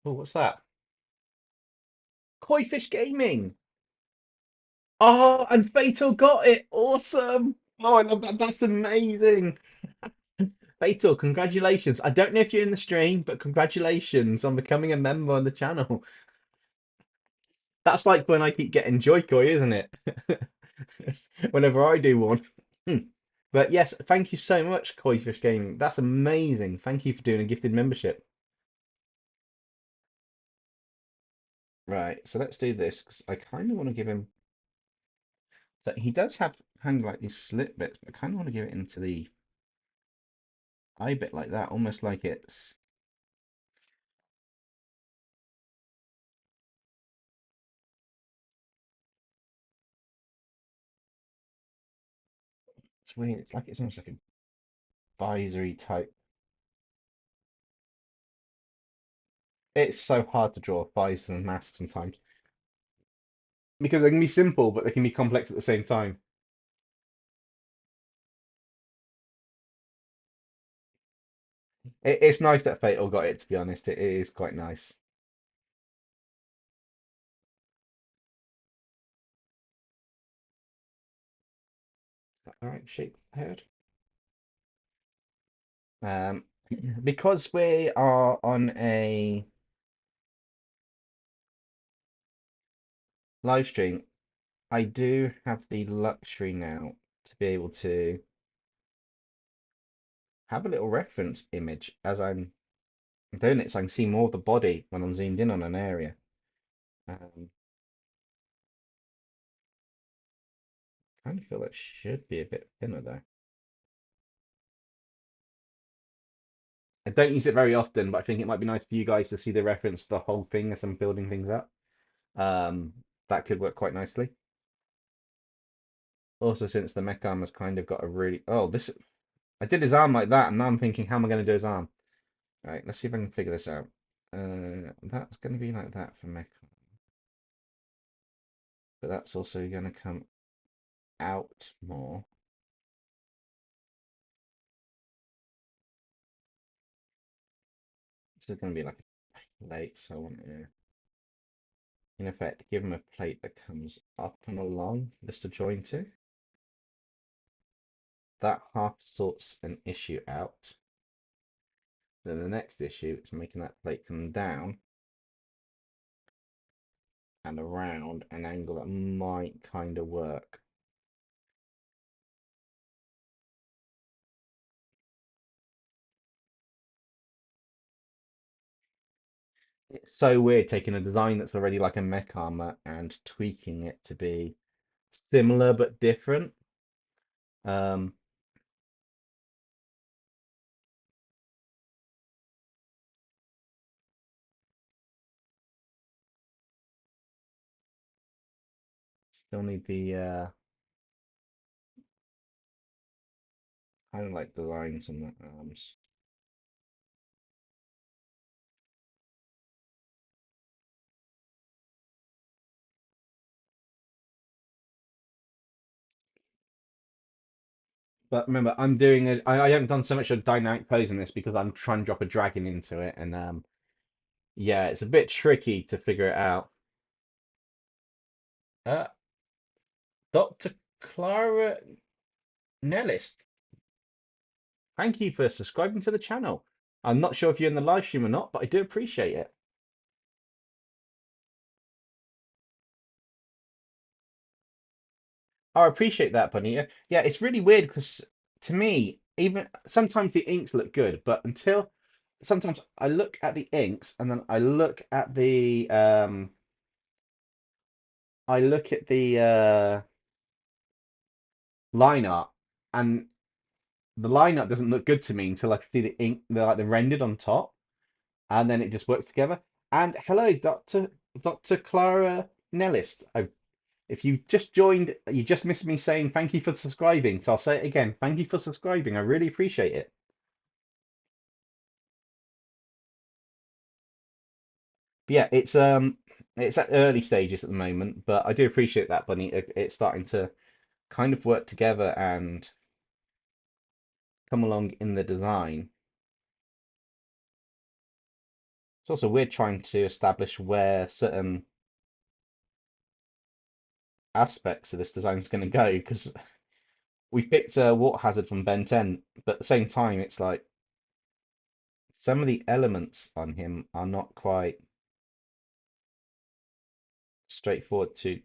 Speaker 1: what's that? Koi Fish Gaming. Oh, and Fatal got it. Awesome. Oh, I love that. That's amazing. Fatal, congratulations. I don't know if you're in the stream, but congratulations on becoming a member on the channel. That's like when I keep getting Joy-Coi, isn't it? Whenever I do one. But yes, thank you so much, Koi Fish Gaming. That's amazing. Thank you for doing a gifted membership. Right, so let's do this because I kind of want to give him. So he does have kind of like these slit bits, but I kind of want to give it into the eye bit like that, almost like it's weird. It's like it's almost like a visory type. It's so hard to draw visors and masks sometimes because they can be simple, but they can be complex at the same time. It's nice that Fatal got it, to be honest. It is quite nice. All right, shape head. Um, because we are on a live stream, I do have the luxury now to be able to have a little reference image as I'm doing it, so I can see more of the body when I'm zoomed in on an area. Um, kind of feel that should be a bit thinner though. I don't use it very often, but I think it might be nice for you guys to see the reference to the whole thing as I'm building things up. Um, that could work quite nicely. Also, since the mech armor's kind of got a really this I did his arm like that, and now I'm thinking, how am I going to do his arm? All right, let's see if I can figure this out. That's going to be like that for mech, but that's also going to come out more. This is going to be like a plate, so I want to, in effect, give him a plate that comes up and along this to join to. That half sorts an issue out. Then the next issue is making that plate come down and around an angle that might kind of work. It's so weird taking a design that's already like a mech armor and tweaking it to be similar but different. Um, Still need the kind of like designs on the arms. But remember, I'm doing I haven't done so much of dynamic pose in this because I'm trying to drop a dragon into it, and yeah, it's a bit tricky to figure it out. Uh, Dr. Clara Nellis, thank you for subscribing to the channel. I'm not sure if you're in the live stream or not, but I do appreciate it. I appreciate that, Bunny. Yeah, it's really weird because to me, even sometimes the inks look good, but until sometimes I look at the inks and then I look at the line art, and the line art doesn't look good to me until I can see the ink, the rendered on top, and then it just works together. And hello, Dr. Clara Nellis. If you just joined, you just missed me saying thank you for subscribing. So I'll say it again. Thank you for subscribing. I really appreciate it. But yeah, it's at early stages at the moment, but I do appreciate that, Bunny. It's starting to kind of work together and come along in the design. It's also weird trying to establish where certain aspects of this design is going to go because we picked a water hazard from Ben 10, but at the same time, it's like some of the elements on him are not quite straightforward to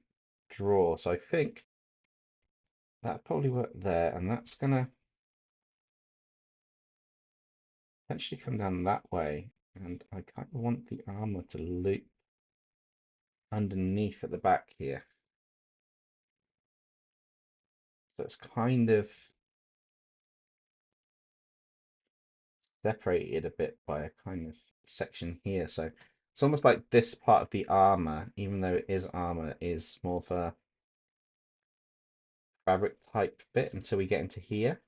Speaker 1: draw. So I think that probably worked there, and that's gonna potentially come down that way. And I kind of want the armor to loop underneath at the back here. So it's kind of separated a bit by a kind of section here. So it's almost like this part of the armor, even though it is armor, is more of a fabric type bit until we get into here,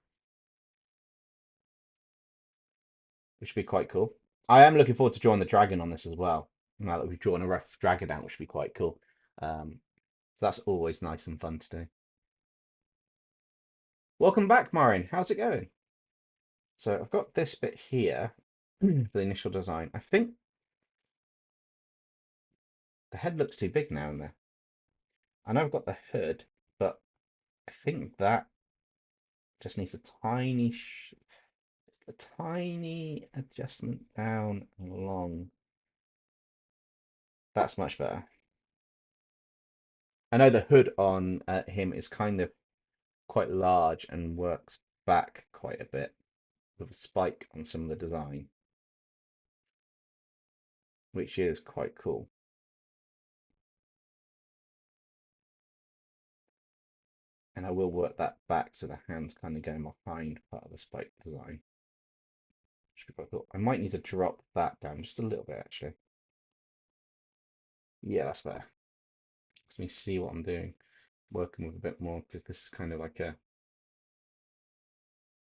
Speaker 1: which would be quite cool. I am looking forward to drawing the dragon on this as well. Now that we've drawn a rough dragon out, which would be quite cool. So that's always nice and fun to do. Welcome back, Marin. How's it going? So I've got this bit here for the initial design. I think the head looks too big now in there. I know I've got the hood, but I think that just needs a just a tiny adjustment down and along. That's much better. I know the hood on him is kind of quite large and works back quite a bit with a spike on some of the design, which is quite cool. And I will work that back so the hand's kind of going behind part of the spike design. Should be quite cool. I might need to drop that down just a little bit, actually. Yeah, that's better. Let me see what I'm doing. Working with a bit more, because this is kind of like a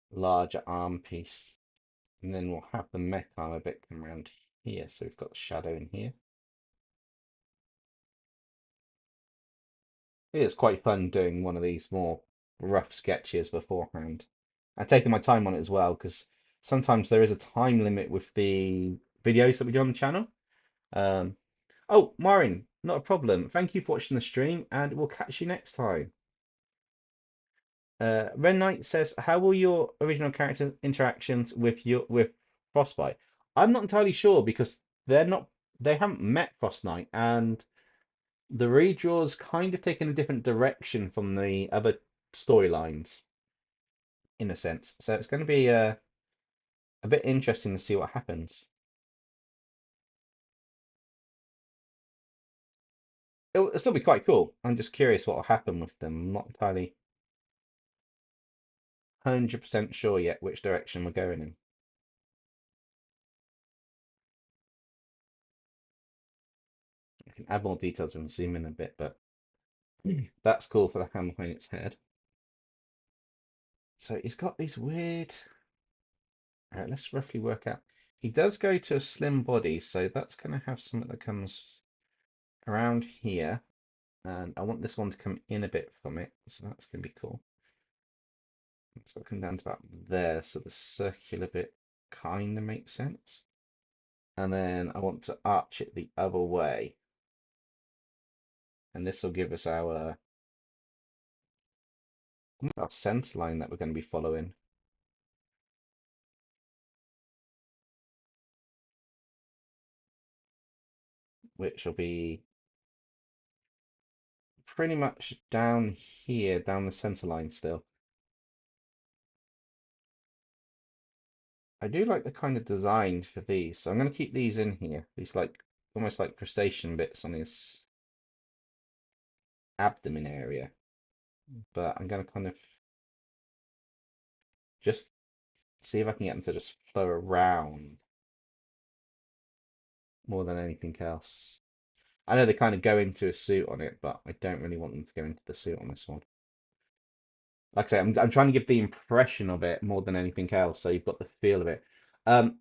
Speaker 1: larger arm piece. And then we'll have the mech arm a bit come around here. So we've got the shadow in here. It is quite fun doing one of these more rough sketches beforehand. And taking my time on it as well, because sometimes there is a time limit with the videos that we do on the channel. Um, oh, Maureen, not a problem. Thank you for watching the stream, and we'll catch you next time. Ren Knight says, "How will your original character interactions with Frostbite?" I'm not entirely sure because they haven't met Frost Knight, and the redraw's kind of taken a different direction from the other storylines in a sense. So it's going to be a bit interesting to see what happens. It'll still be quite cool. I'm just curious what will happen with them. I'm not entirely 100% sure yet which direction we're going in. I can add more details when we zoom in a bit, but that's cool for the hand behind its head. So he's got these weird. All right, let's roughly work out. He does go to a slim body, so that's going to have something that comes around here. And I want this one to come in a bit from it, so that's going to be cool. It's got to come down to about there, so the circular bit kind of makes sense. And then I want to arch it the other way. And this will give us our center line that we're going to be following. Which will be pretty much down here, down the center line still. I do like the kind of design for these, so I'm going to keep these in here. These like almost like crustacean bits on his abdomen area. But I'm going to kind of just see if I can get them to just flow around more than anything else. I know they kind of go into a suit on it, but I don't really want them to go into the suit on this one. Like I say, I'm trying to give the impression of it more than anything else, so you've got the feel of it. Um,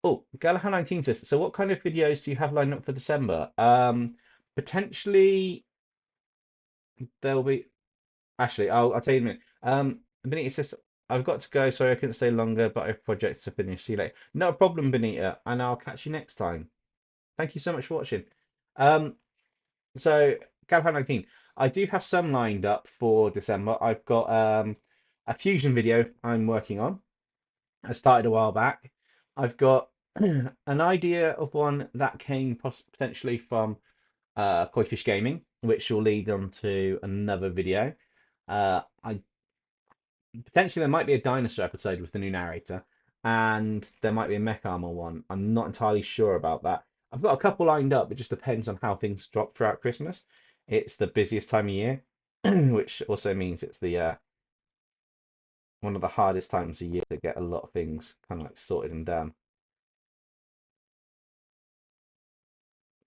Speaker 1: oh, Galahan19 says, so what kind of videos do you have lined up for December? Potentially there'll be. Actually, I'll tell you in a minute. Benita says, I've got to go. Sorry, I couldn't stay longer, but I have projects to finish. See you later. No problem, Benita, and I'll catch you next time. Thank you so much for watching. Um, so Galhan 19, I do have some lined up for December. I've got a fusion video I'm working on. I started a while back. I've got an idea of one that came potentially from Koi Fish Gaming, which will lead on to another video. I potentially there might be a dinosaur episode with the new narrator, and there might be a mech armor one. I'm not entirely sure about that. I've got a couple lined up. It just depends on how things drop throughout Christmas. It's the busiest time of year, which also means it's the one of the hardest times of year to get a lot of things kind of like sorted and done.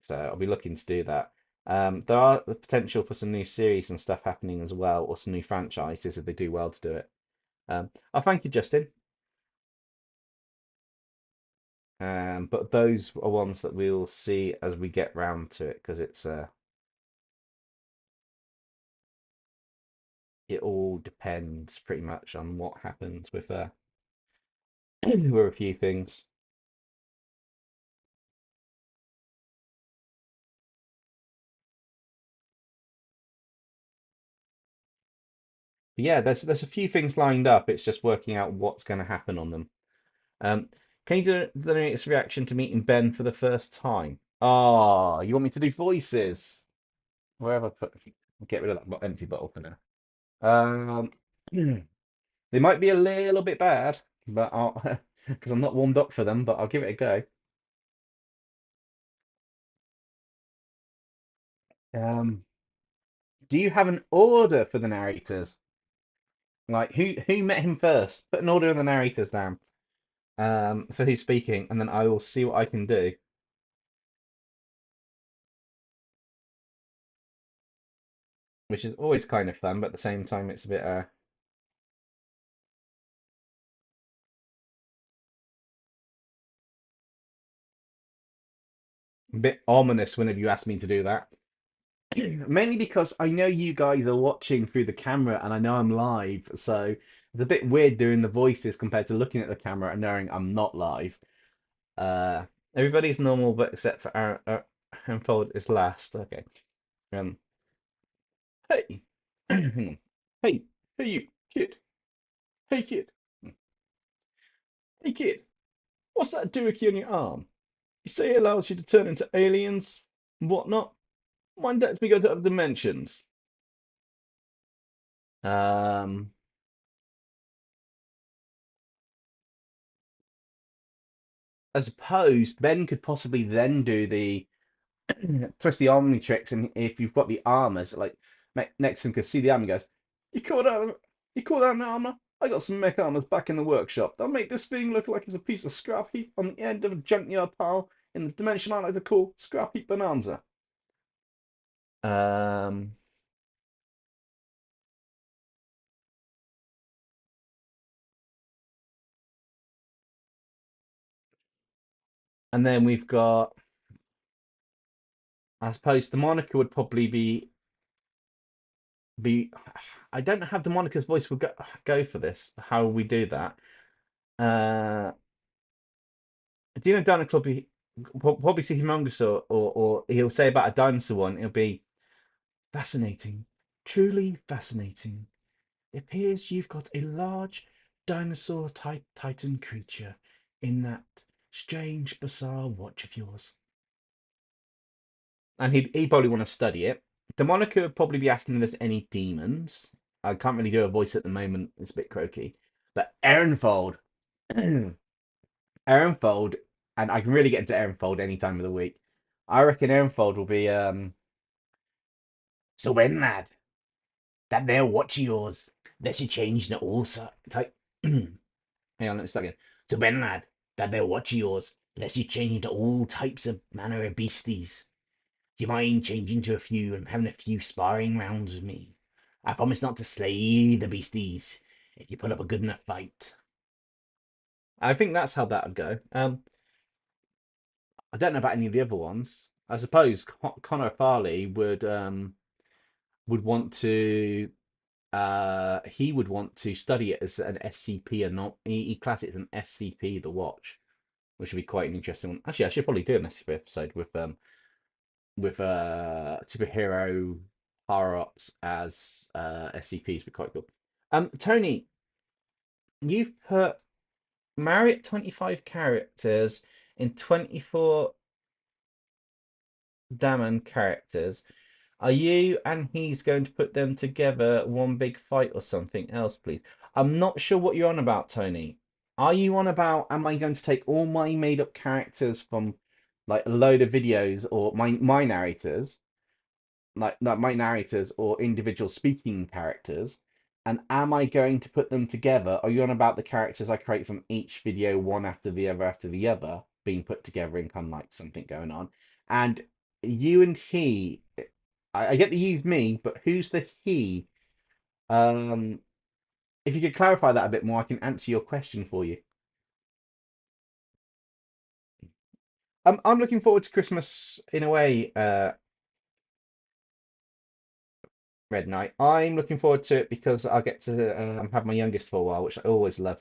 Speaker 1: So I'll be looking to do that. There are the potential for some new series and stuff happening as well, or some new franchises if they do well to do it. Oh, thank you, Justin. But those are ones that we'll see as we get round to it, because it all depends pretty much on what happens with with a few things. But yeah, there's a few things lined up. It's just working out what's going to happen on them. Um, can you do the latest reaction to meeting Ben for the first time? Oh, you want me to do voices? Where have I put? Get rid of that empty bottle for now. Um, they might be a little bit bad, but I'll because I'm not warmed up for them, but I'll give it a go. Um, Do you have an order for the narrators? Like who met him first? Put an order of the narrators down. For who's speaking, and then I will see what I can do. Which is always kind of fun, but at the same time, it's a bit ominous whenever you ask me to do that. Mainly because I know you guys are watching through the camera, and I know I'm live, so it's a bit weird doing the voices compared to looking at the camera and knowing I'm not live. Uh, Everybody's normal, but except for Aaron, Fold is last. Okay. Um. Hey. Hey. Hey, you kid. Hey, kid. Hey, kid. What's that doohickey on your arm? You say it allows you to turn into aliens and whatnot. Mine lets me go to other dimensions. Um, I suppose Ben could possibly then do the twist the army tricks, and if you've got the armors, like next to him could see the armor, he goes, you call that an armor? I got some mech armors back in the workshop. They'll make this thing look like it's a piece of scrap heap on the end of a junkyard pile in the dimension I like to call Scrap Heap Bonanza. Um, and then we've got, I suppose the moniker would probably be I don't know how Demonica's voice would go for this. How we do that? Uh, do you know Dinosaur probably see humongous or he'll say about a dinosaur one. It'll be fascinating, truly fascinating. It appears you've got a large dinosaur type titan creature in that strange, bizarre watch of yours. And he'd probably want to study it. Demonica would probably be asking if there's any demons. I can't really do a voice at the moment, it's a bit croaky. But Aaronfold, Aaronfold, and I can really get into Aaronfold any time of the week. I reckon Aaronfold will be so when lad, that there watch of yours, lets you change the all type. Hang on, let me start again. So when lad, that there watch of yours, lets you change into all types of manner of beasties. Do you mind changing to a few and having a few sparring rounds with me? I promise not to slay the beasties if you put up a good enough fight. I think that's how that would go. I don't know about any of the other ones. I suppose Connor Farley would want to he would want to study it as an SCP and not he class it as an SCP the watch, which would be quite an interesting one. Actually, I should probably do an SCP episode with superhero power ups as SCPs would be quite cool. Tony, you've put Marriott 25 characters in 24 Damon characters. Are you and he's going to put them together one big fight or something else, please? I'm not sure what you're on about, Tony. Are you on about am I going to take all my made up characters from like a load of videos or my narrators like my narrators or individual speaking characters, and am I going to put them together? Are you on about the characters I create from each video, one after the other, being put together in kind of like something going on? And you and he, I get the use me, but who's the he? Um, if you could clarify that a bit more, I can answer your question for you. I'm looking forward to Christmas in a way, Red Knight. I'm looking forward to it because I get to have my youngest for a while, which I always love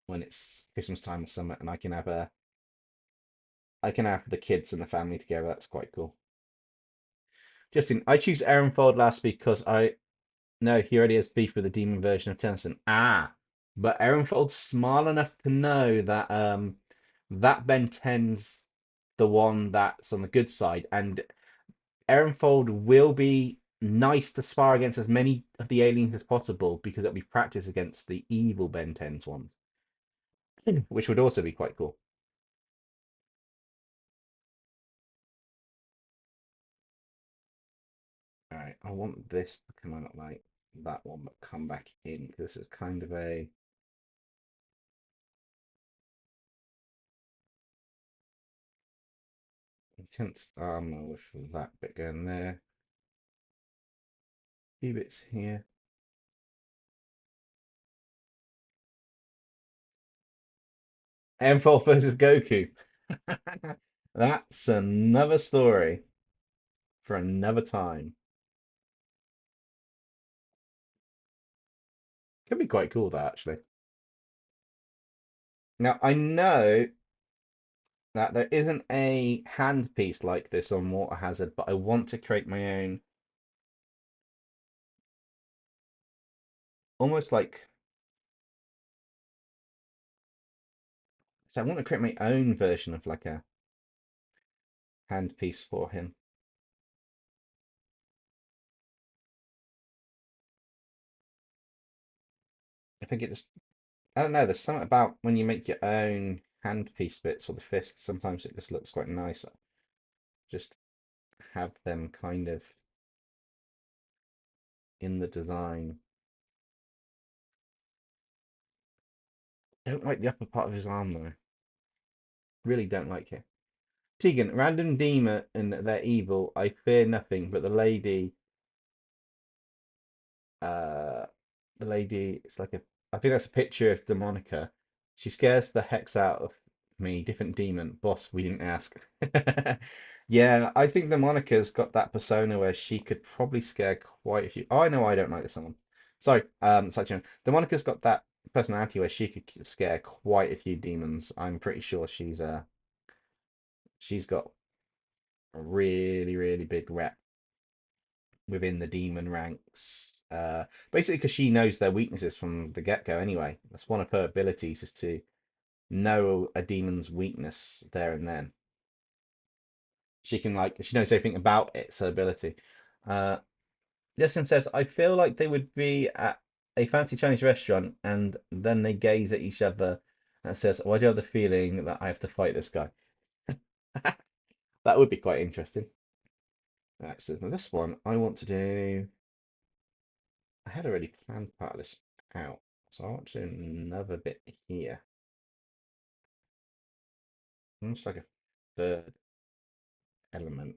Speaker 1: when it's Christmas time or summer, and I can have the kids and the family together. That's quite cool. Justin, I choose Aaron Ford last because I know he already has beef with the demon version of Tennyson. Ah, but Aaron Ford's smart enough to know that that Ben 10's the one that's on the good side, and Aaronfold will be nice to spar against as many of the aliens as possible because it'll be practice against the evil Ben 10's ones, which would also be quite cool. All right. I want this to come out like that one, but come back in. This is kind of a intense armor with that bit going there. Few bits here. M4 versus Goku. That's another story for another time. Could be quite cool, that actually. Now, I know that there isn't a handpiece like this on Water Hazard, but I want to create my own, almost like, so I want to create my own version of like a handpiece for him. I think it just, I don't know, there's something about when you make your own handpiece bits for the fist, sometimes it just looks quite nice. Just have them kind of in the design. Don't like the upper part of his arm though. Really don't like it. Tegan, random demon and they're evil. I fear nothing, but uh, the lady, it's like a, I think that's a picture of Demonica. She scares the hex out of me. Different demon. Boss, we didn't ask. Yeah, I think Demonica's got that persona where she could probably scare quite a few. Oh, I know I don't like this one. Sorry, such a Demonica's got that personality where she could scare quite a few demons. I'm pretty sure she's got a really, really big rep within the demon ranks. Basically, because she knows their weaknesses from the get-go anyway. That's one of her abilities is to know a demon's weakness there and then. She can like she knows everything about its ability. Uh, Justin says, I feel like they would be at a fancy Chinese restaurant and then they gaze at each other and says, "Why do you have the feeling that I have to fight this guy?" That would be quite interesting. Right, so for this one, I want to do. I had already planned part of this out, so I want to do another bit here. Almost like a third element.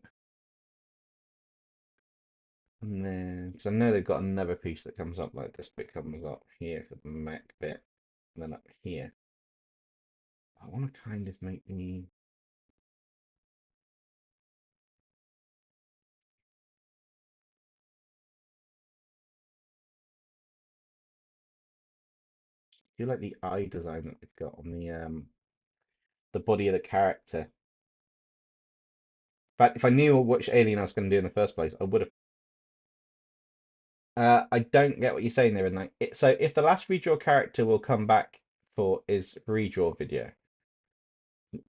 Speaker 1: And then, because I know they've got another piece that comes up, like this bit comes up here for the Mech bit, and then up here. I want to kind of make the. I feel like the eye design that they've got on the body of the character. In fact, if I knew which alien I was going to do in the first place, I would have. I don't get what you're saying there, and so if the last redraw character will come back for is redraw video.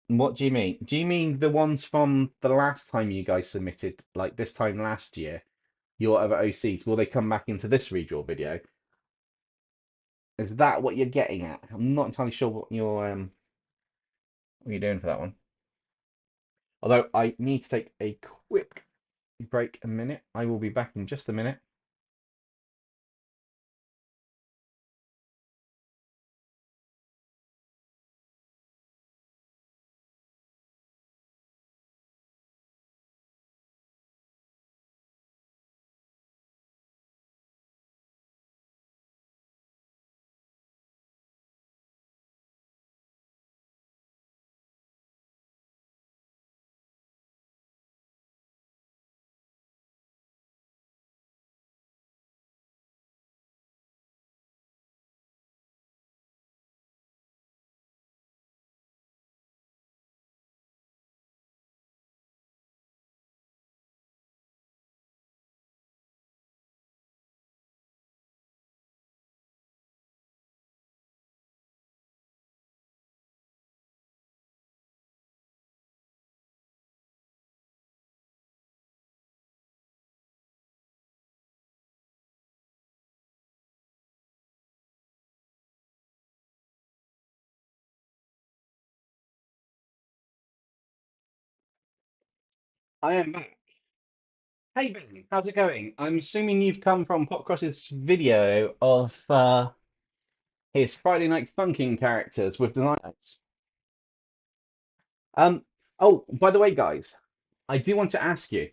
Speaker 1: What do you mean? Do you mean the ones from the last time you guys submitted, like this time last year, your other OCs? Will they come back into this redraw video? Is that what you're getting at? I'm not entirely sure what you're doing for that one. Although I need to take a quick break a minute. I will be back in just a minute. I am back. Hey Ben, how's it going? I'm assuming you've come from Popcross's video of his Friday Night Funkin' characters with design notes. Um, oh, by the way, guys, I do want to ask you,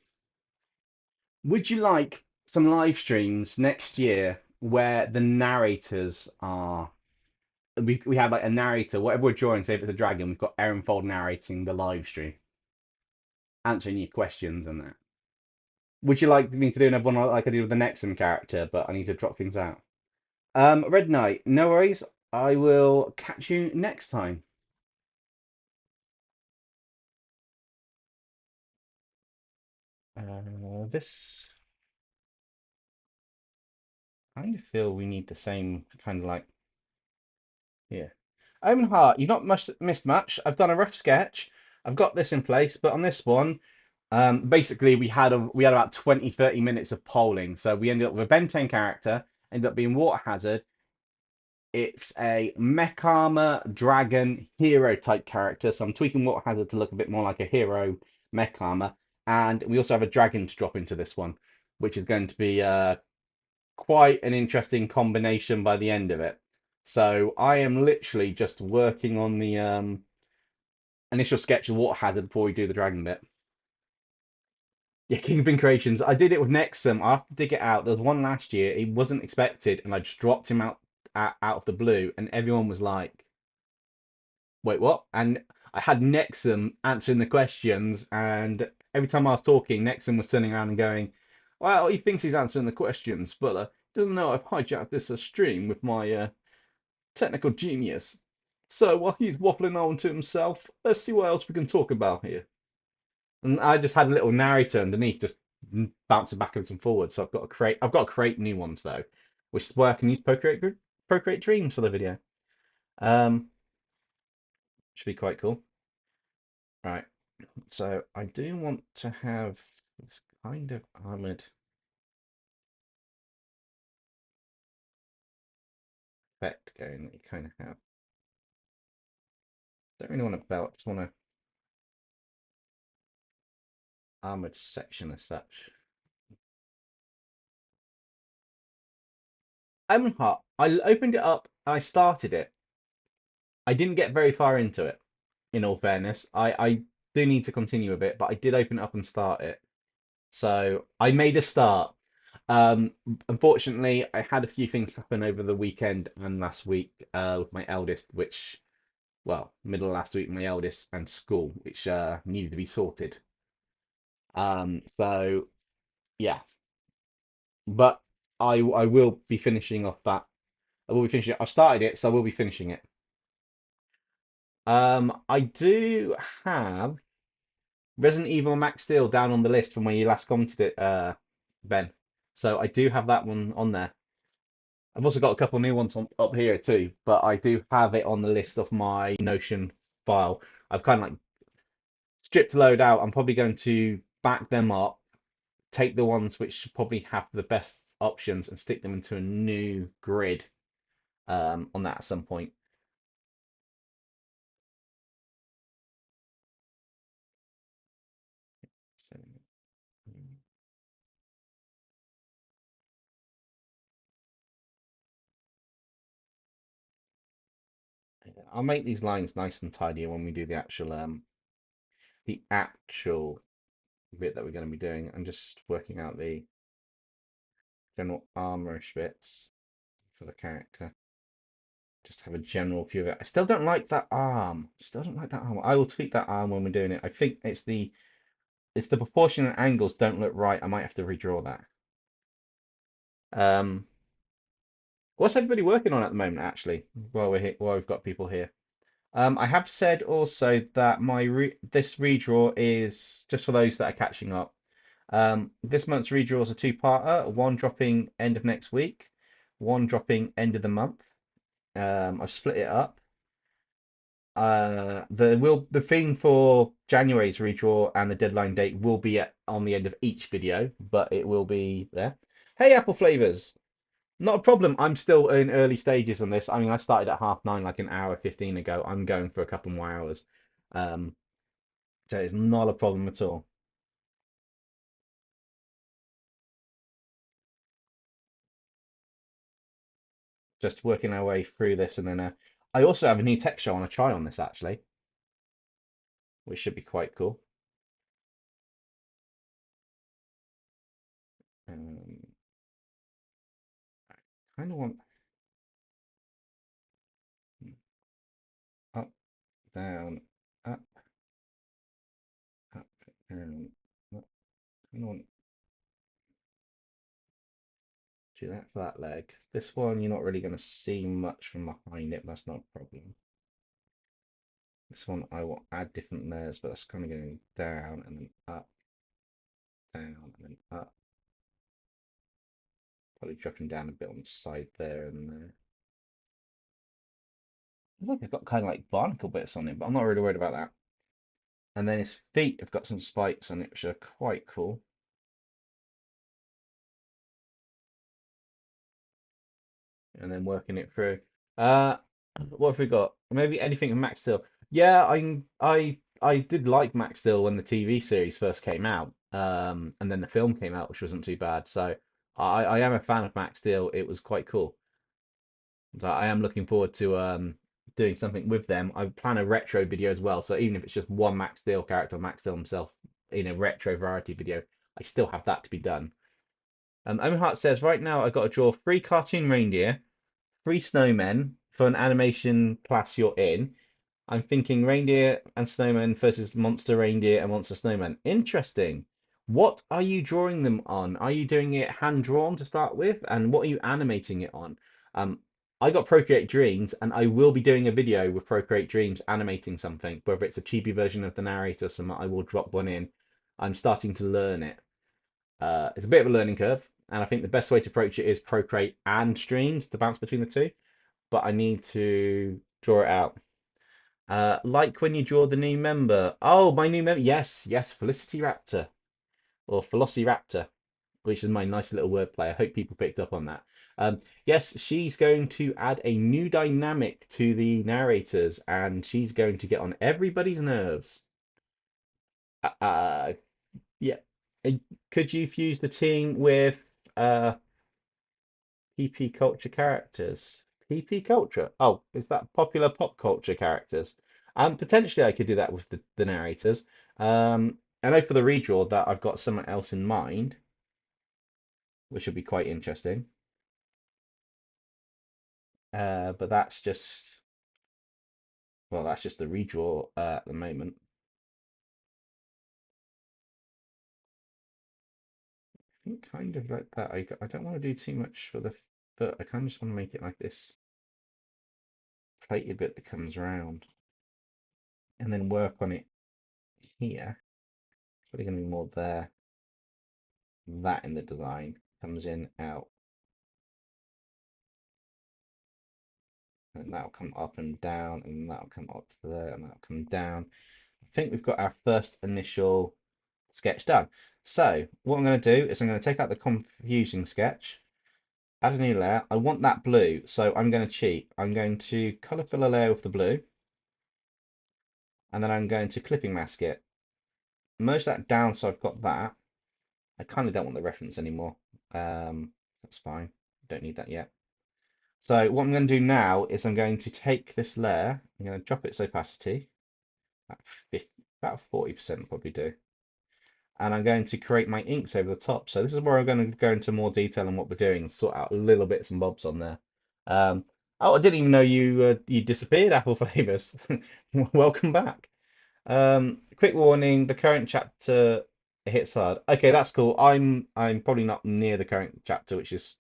Speaker 1: would you like some live streams next year where the narrators are we have like a narrator, whatever we're drawing, say if it's a dragon, we've got Aaron Fold narrating the live stream, answering your questions and that. Would you like me to do another one like I did with the Nexon character, but I need to drop things out? Red Knight, no worries. I will catch you next time. This I kind of feel we need the same kind of like yeah. Omen Heart, you've not missed much. I've done a rough sketch. I've got this in place, but on this one, basically we had about 20, 30 minutes of polling. So we ended up with a Ben 10 character, ended up being Water Hazard. It's a mech armor dragon hero type character, so I'm tweaking Water Hazard to look a bit more like a hero mech armor. And we also have a dragon to drop into this one, which is going to be quite an interesting combination by the end of it. So I am literally just working on the initial sketch of Water Hazard before we do the dragon bit. Yeah, Kingpin Creations. I did it with Nexum. I have to dig it out. There was one last year. It wasn't expected, and I just dropped him out of the blue, and everyone was like, "Wait, what?" And I had Nexum answering the questions, and every time I was talking, Nexum was turning around and going, "Well, he thinks he's answering the questions, but doesn't know I've hijacked this stream with my technical genius. So while he's waffling on to himself, let's see what else we can talk about here." And I just had a little narrator underneath, just bouncing backwards and forwards. So I've got to create new ones though, which is where I can use Procreate Dreams for the video. Um, should be quite cool. Right. So I do want to have this kind of armored effect going that you kind of have. Don't really want a belt, just want a armored section as such. Ironheart, I opened it up, I started it. I didn't get very far into it, in all fairness. I do need to continue a bit, but I did open it up and start it. So I made a start. Um, Unfortunately, I had a few things happen over the weekend and last week with my eldest, which, well, middle of last week, my eldest and school, which needed to be sorted. So yeah, but I will be finishing off that. I will be finishing it. I've started it, so I will be finishing it. I do have Resident Evil Max Steel down on the list from when you last commented it, Ben. So I do have that one on there. I've also got a couple new ones up here too, but I do have it on the list of my Notion file. I've kind of like stripped a load out. I'm probably going to back them up, take the ones which probably have the best options and stick them into a new grid on that at some point. So, yeah, I'll make these lines nice and tidy when we do the actual bit that we're going to be doing. I'm just working out the general armorish bits for the character. Just have a general view of it. I still don't like that arm. Still don't like that arm. I will tweak that arm when we're doing it. I think it's the proportion and angles don't look right. I might have to redraw that. Um, what's everybody working on at the moment, actually, while we're here, while we've got people here? I have said also that this redraw is just for those that are catching up. This month's redraw is a two-parter, one dropping end of next week, one dropping end of the month. I've split it up. The thing for January's redraw and the deadline date will be on the end of each video, but it will be there. Hey, Apple Flavors, not a problem. I'm still in early stages on this. I mean, I started at 9:30, like an hour 15 ago. I'm going for a couple more hours. Um, so it's not a problem at all. just working our way through this, and then I also have a new texture I want to try on this actually, which should be quite cool. Um, I kind of want up, down, up, up, down. Up. I want do that for that leg. This one you're not really going to see much from behind it, but that's not a problem. This one I will add different layers, but that's kind of going down and then up, down and then up. Probably dropping down a bit on the side there and there. I think I've got kind of like barnacle bits on it, but I'm not really worried about that. And then his feet have got some spikes on it, which are quite cool. And then working it through. Uh, what have we got? Maybe anything from Max Steel. Yeah, I did like Max Steel when the TV series first came out. And then the film came out, which wasn't too bad. So I am a fan of Max Steel. It was quite cool. So I am looking forward to doing something with them. I plan a retro video as well. So even if it's just one Max Steel character, Max Steel himself in a retro variety video, I still have that to be done. Omenheart says, right now I've got to draw 3 cartoon reindeer, 3 snowmen for an animation class you're in. I'm thinking reindeer and snowman versus monster reindeer and monster snowman. Interesting. What are you drawing them on? Are you doing it hand drawn to start with? And what are you animating it on? I got Procreate Dreams, and I will be doing a video with Procreate Dreams animating something, whether it's a chibi version of the narrator or something, I will drop one in. I'm starting to learn it. It's a bit of a learning curve, and I think the best way to approach it is Procreate and Streams to bounce between the two. But I need to draw it out. Like when you draw the new member. Oh, my new member. Yes, yes, Felicity Raptor or Velociraptor, which is my nice little wordplay. I hope people picked up on that. Yes, she's going to add a new dynamic to the narrators, and she's going to get on everybody's nerves. Uh, yeah. Uh, Could you fuse the team with PP culture characters? PP culture? Oh, is that popular pop culture characters? Potentially I could do that with the narrators. I know for the redraw that I've got someone else in mind, which would be quite interesting. But that's just, well, that's just the redraw at the moment. I think kind of like that. I don't want to do too much for the foot. I kind of just want to make it like this plated bit that comes around and then work on it here. Probably going to be more there. That in the design comes in, out, and that'll come up and down, and that'll come up to there, and that'll come down. I think we've got our first initial sketch done. So what I'm going to do is I'm going to take out the confusing sketch, add a new layer. I want that blue, so I'm going to cheat. I'm going to color fill a layer with the blue, and then I'm going to clipping mask it. Merge that down so I've got that. I kind of don't want the reference anymore. That's fine. Don't need that yet. So what I'm going to do now is I'm going to take this layer, I'm going to drop its opacity, about 50, about 40% probably do, and I'm going to create my inks over the top. So this is where I'm going to go into more detail on what we're doing and sort out little bits and bobs on there. Um, oh, I didn't even know you disappeared, Apple Flavors. Welcome back. Quick warning: the current chapter hits hard. Okay, that's cool. I'm probably not near the current chapter, which is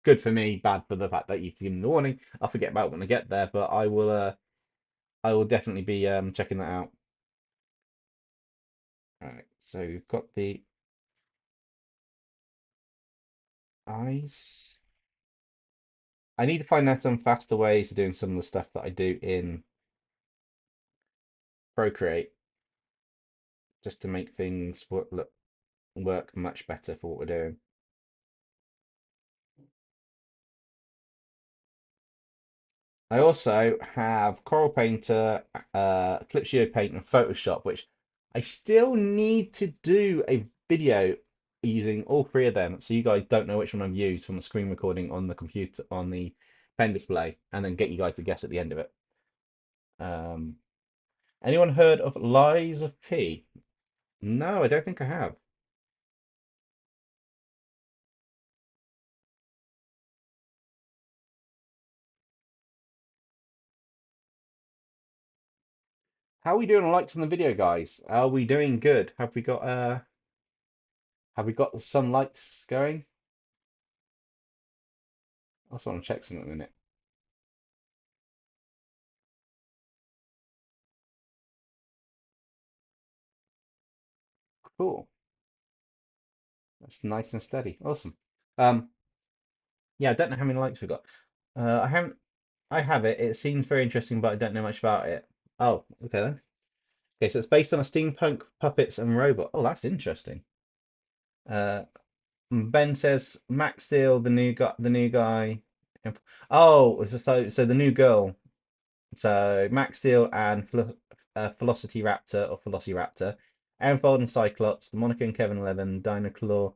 Speaker 1: good for me, bad for the fact that you've given the warning. I'll forget about when I get there, but I will definitely be checking that out. All right, so we've got the eyes. I need to find out some faster ways of doing some of the stuff that I do in Procreate, just to make things work much better for what we're doing. I also have Coral Painter, Clip Studio Paint, and Photoshop, which I still need to do a video using all three of them, so you guys don't know which one I've used from a screen recording on the computer on the pen display, and then get you guys to guess at the end of it. Um, anyone heard of Lies of P? No, I don't think I have. How are we doing on likes on the video, guys? Are we doing good? Have we got some likes going? I also want to check something in a minute. Cool. That's nice and steady. Awesome. Um, yeah, I don't know how many likes we got. I haven't. I have it. It seems very interesting, but I don't know much about it. Oh, okay then. Okay, so it's based on a steampunk puppets and robot. Oh, that's interesting. Uh, Ben says Max Steel, the new guy. Oh, so the new girl. So Max Steel and Velocity or Velociraptor, Aaronfold and Cyclops, the Monica and Kevin 11, Dynaclaw,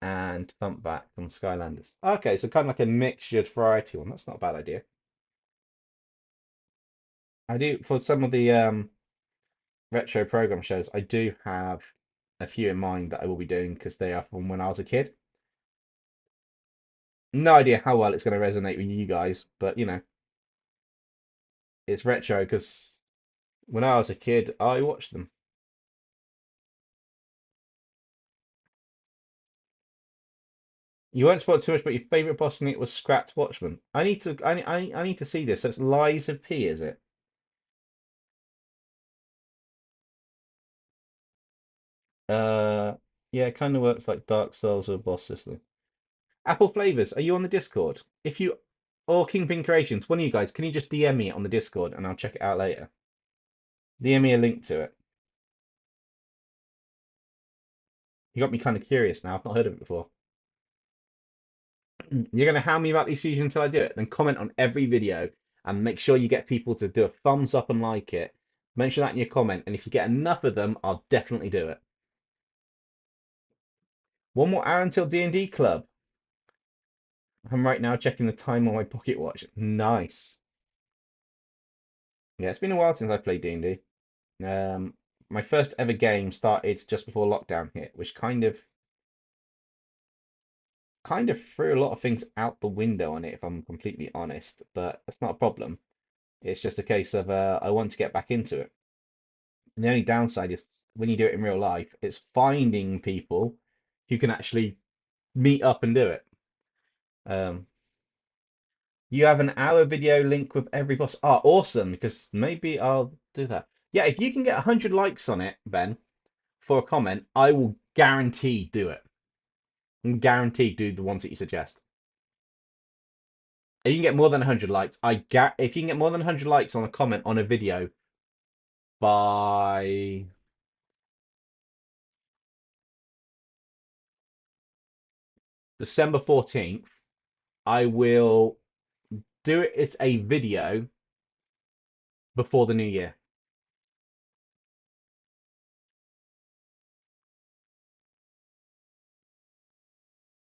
Speaker 1: and Thumpback from Skylanders. Okay, so kind of like a mixtured variety one. That's not a bad idea. I do for some of the retro program shows. I do have a few in mind that I will be doing because they are from when I was a kid. No idea how well it's going to resonate with you guys, but it's retro because when I was a kid, I watched them. You won't spoil too much, but your favorite boss in it was Scrapped Watchman. I need to see this. So it's Lies of P, is it? Uh, yeah, it kind of works like Dark Souls with boss system. Apple Flavors, are you on the Discord? If you or Kingpin Creations, one of you guys, can you just DM me on the Discord and I'll check it out later? DM me a link to it. You got me kind of curious now. I've not heard of it before. You're going to hound me about these seasons until I do it. Then comment on every video and make sure you get people to do a thumbs up and like it. Mention that in your comment. And if you get enough of them, I'll definitely do it. One more hour until D&D Club. I'm right now checking the time on my pocket watch. Nice. Yeah, it's been a while since I played D&D. My first ever game started just before lockdown hit, which kind of threw a lot of things out the window on it, if I'm completely honest. But that's not a problem. It's just a case of I want to get back into it. And the only downside is when you do it in real life, it's finding people who can actually meet up and do it. Um, you have an hour video link with every boss. Oh, awesome! Because maybe I'll do that. Yeah, if you can get 100 likes on it, Ben, for a comment, I will guarantee do it. And guarantee do the ones that you suggest. If you can get more than 100 likes, if you can get more than 100 likes on a comment on a video by December 14th, I will do it as a video before the new year.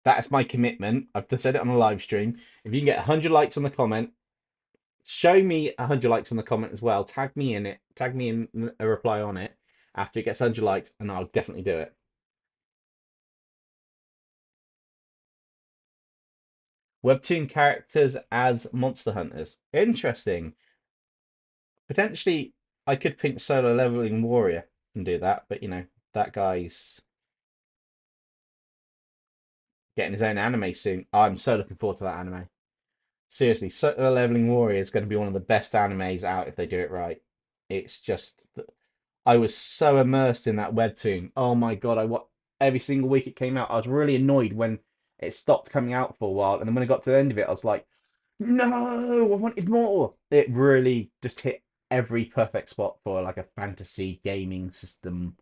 Speaker 1: That's my commitment. I've said it on a live stream. If you can get 100 likes on the comment, show me 100 likes on the comment as well. Tag me in it. Tag me in a reply on it after it gets 100 likes, and I'll definitely do it. Webtoon characters as monster hunters. Interesting. Potentially, I could pink solo leveling warrior and do that, but that guy's getting his own anime soon. I'm so looking forward to that anime. Seriously, solo leveling warrior is going to be one of the best animes out if they do it right. It's just, I was so immersed in that webtoon. Oh my God, I what every single week it came out. I was really annoyed when it stopped coming out for a while, and then when I got to the end of it, I was like, no, I wanted more. It really just hit every perfect spot for like a fantasy gaming system.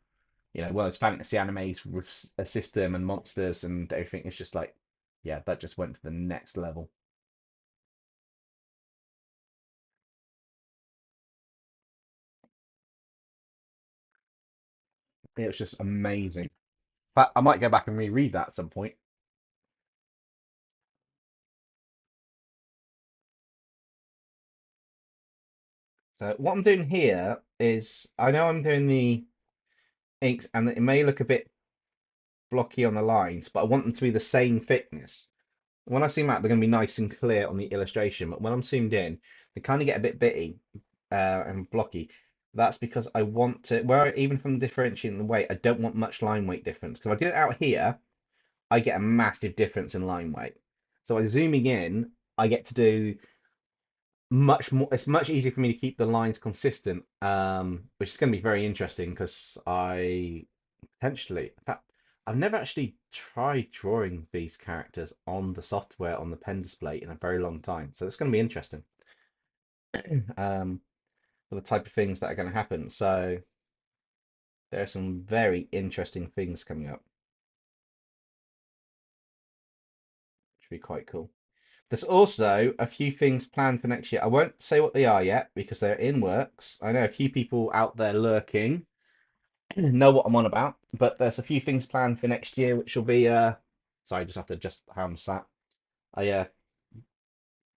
Speaker 1: Well, it's fantasy animes with a system and monsters and everything. It's just like, yeah, that just went to the next level. It was just amazing. But I might go back and reread that at some point. So what I'm doing here is I know I'm doing the inks and it may look a bit blocky on the lines, but I want them to be the same thickness. When I zoom out, they're going to be nice and clear on the illustration, but when I'm zoomed in, they kind of get a bit bitty and blocky. That's because I want to, even from differentiating the weight, I don't want much line weight difference. Because if I did it out here, I get a massive difference in line weight. So by zooming in, I get to do much more. It's much easier for me to keep the lines consistent, which is going to be very interesting because I potentially, in fact, I've never actually tried drawing these characters on the software on the pen display in a very long time. So it's going to be interesting um, for the type of things that are going to happen. So there are some very interesting things coming up, which will be quite cool. There's also a few things planned for next year. I won't say what they are yet because they're in works. I know a few people out there lurking know what I'm on about, but there's a few things planned for next year, which will be sorry, I just have to adjust how I'm sat. I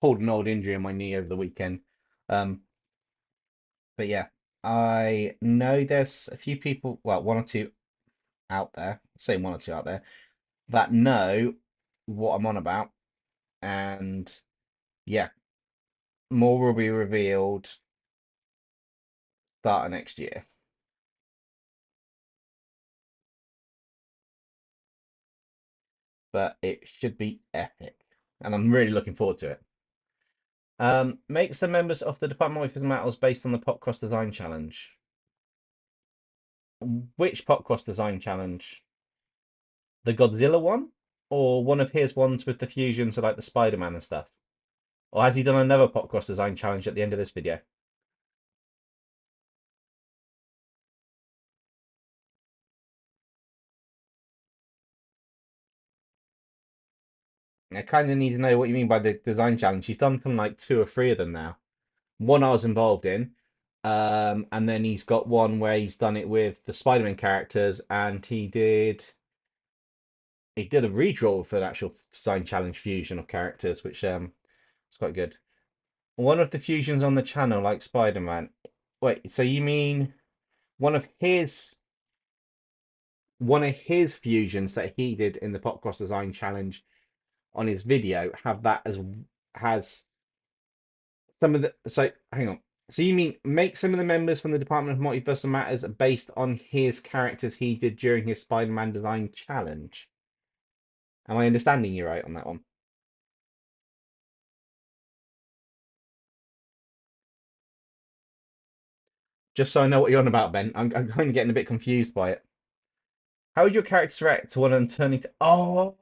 Speaker 1: pulled an old injury on my knee over the weekend. Um, but yeah, I know there's a few people, well, one or two out there, say one or two out there, that know what I'm on about. And yeah, more will be revealed start of next year. But it should be epic. And I'm really looking forward to it. Makes the members of the Department of Metals based on the Pop Cross Design Challenge. Which Pop Cross Design Challenge? The Godzilla one? Or one of his ones with the fusions of like the Spider-Man and stuff? Or has he done another Pop Cross Design Challenge at the end of this video? I kind of need to know what you mean by the design challenge. He's done from like two or three of them now. One I was involved in, and then he's got one where he's done it with the Spider-Man characters, and he did a redraw for an actual design challenge fusion of characters, which is quite good. One of the fusions on the channel, like Spider-Man. Wait, so you mean one of his one of his fusions that he did in the Pop Cross Design Challenge on his video have that as has some of the so hang on. So you mean make some of the members from the Department of Multiversal Matters based on his characters he did during his Spider-Man Design Challenge? Am I understanding you right on that one? Just so I know what you're on about, Ben. I'm kind of getting a bit confused by it. How would your character react to one of them turning to? Oh,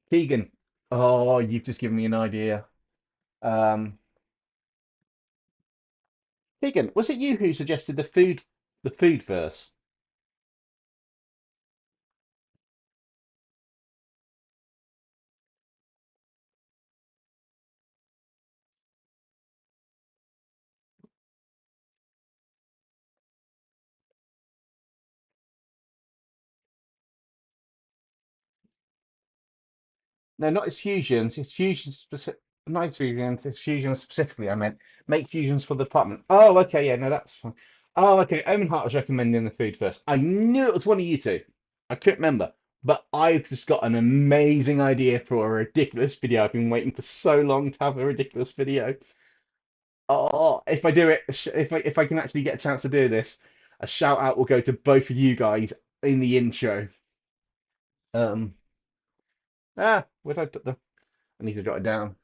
Speaker 1: Keegan. Oh, you've just given me an idea. Um, Keegan, was it you who suggested the food verse? No, not its fusions. It's fusions specific. Not its fusions. It's fusions specifically. I meant make fusions for the department. Oh, okay. Yeah, no, that's fine. Oh, okay. Owen Hart was recommending the food first. I knew it was one of you two. I couldn't remember, but I've just got an amazing idea for a ridiculous video. I've been waiting for so long to have a ridiculous video. Oh, if I do it, if I can actually get a chance to do this, a shout out will go to both of you guys in the intro. Um, where did I put the? I need to jot it down.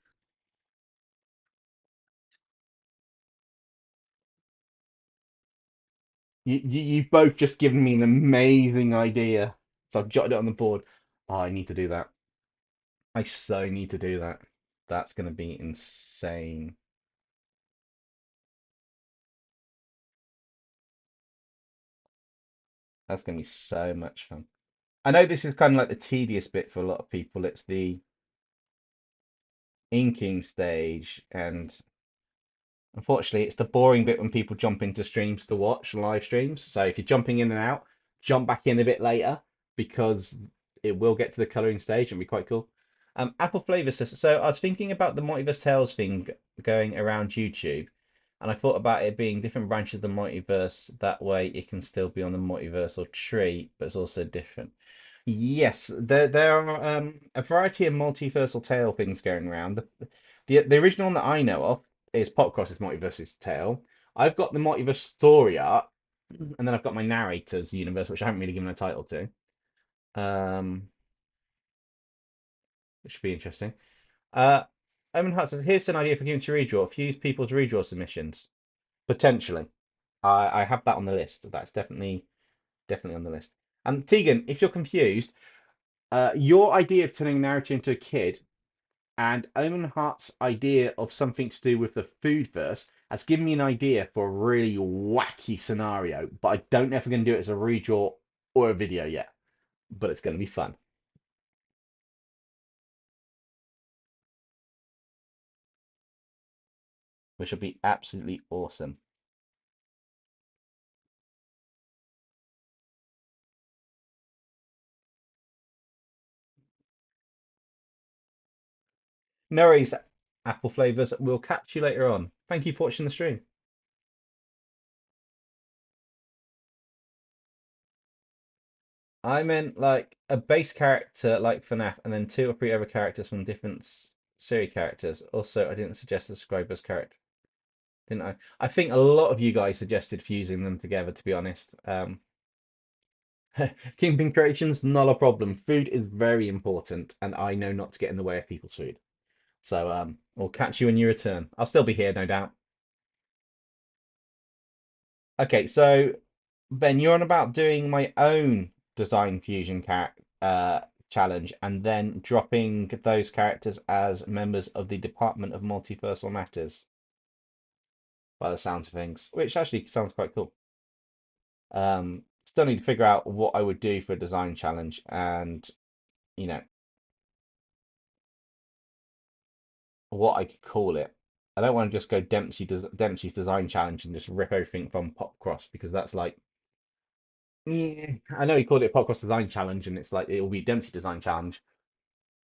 Speaker 1: You've both just given me an amazing idea, so I've jotted it on the board. Oh, I need to do that. I so need to do that. That's gonna be insane. That's gonna be so much fun. I know this is kind of like the tedious bit for a lot of people. It's the inking stage, and Unfortunately, it's the boring bit when people jump into streams to watch live streams. So if you're jumping in and out, jump back in a bit later because it will get to the coloring stage and be quite cool. Apple Flavor says, so I was thinking about the Multiverse Tales thing going around YouTube, and I thought about it being different branches of the multiverse. That way it can still be on the multiversal tree, but it's also different. Yes, there are a variety of multiversal tale things going around. The original one that I know of is Popcross's Multiverse's Tale. I've got the Multiverse story art, and then I've got my narrator's universe, which I haven't really given a title to. Which should be interesting. Uh, Omen Hart says, here's an idea for Game to Redraw. Fuse people's redraw submissions. Potentially. I have that on the list. That's definitely on the list. And Tegan, if you're confused, your idea of turning a narrator into a kid and Omen Hart's idea of something to do with the food verse has given me an idea for a really wacky scenario, but I don't know if we're going to do it as a redraw or a video yet, but it's going to be fun, which will be absolutely awesome. No worries, Apple Flavors. We'll catch you later on. Thank you for watching the stream. I meant like a base character like FNAF and then two or three other characters from different series characters. Also, I didn't suggest the Scriber's character, didn't I? I think a lot of you guys suggested fusing them together, to be honest. Kingpin creations, not a problem. Food is very important, and I know not to get in the way of people's food. So we'll catch you when you return. I'll still be here, no doubt. Okay, so Ben, you're on about doing my own design fusion challenge and then dropping those characters as members of the Department of Multiversal Matters, by the sounds of things, which actually sounds quite cool. Still need to figure out what I would do for a design challenge and, you know, what I could call it. I don't want to just go Dempsey's design challenge and just rip everything from Popcross because that's like, I know he called it a Popcross design challenge and it's like it will be Dempsey design challenge,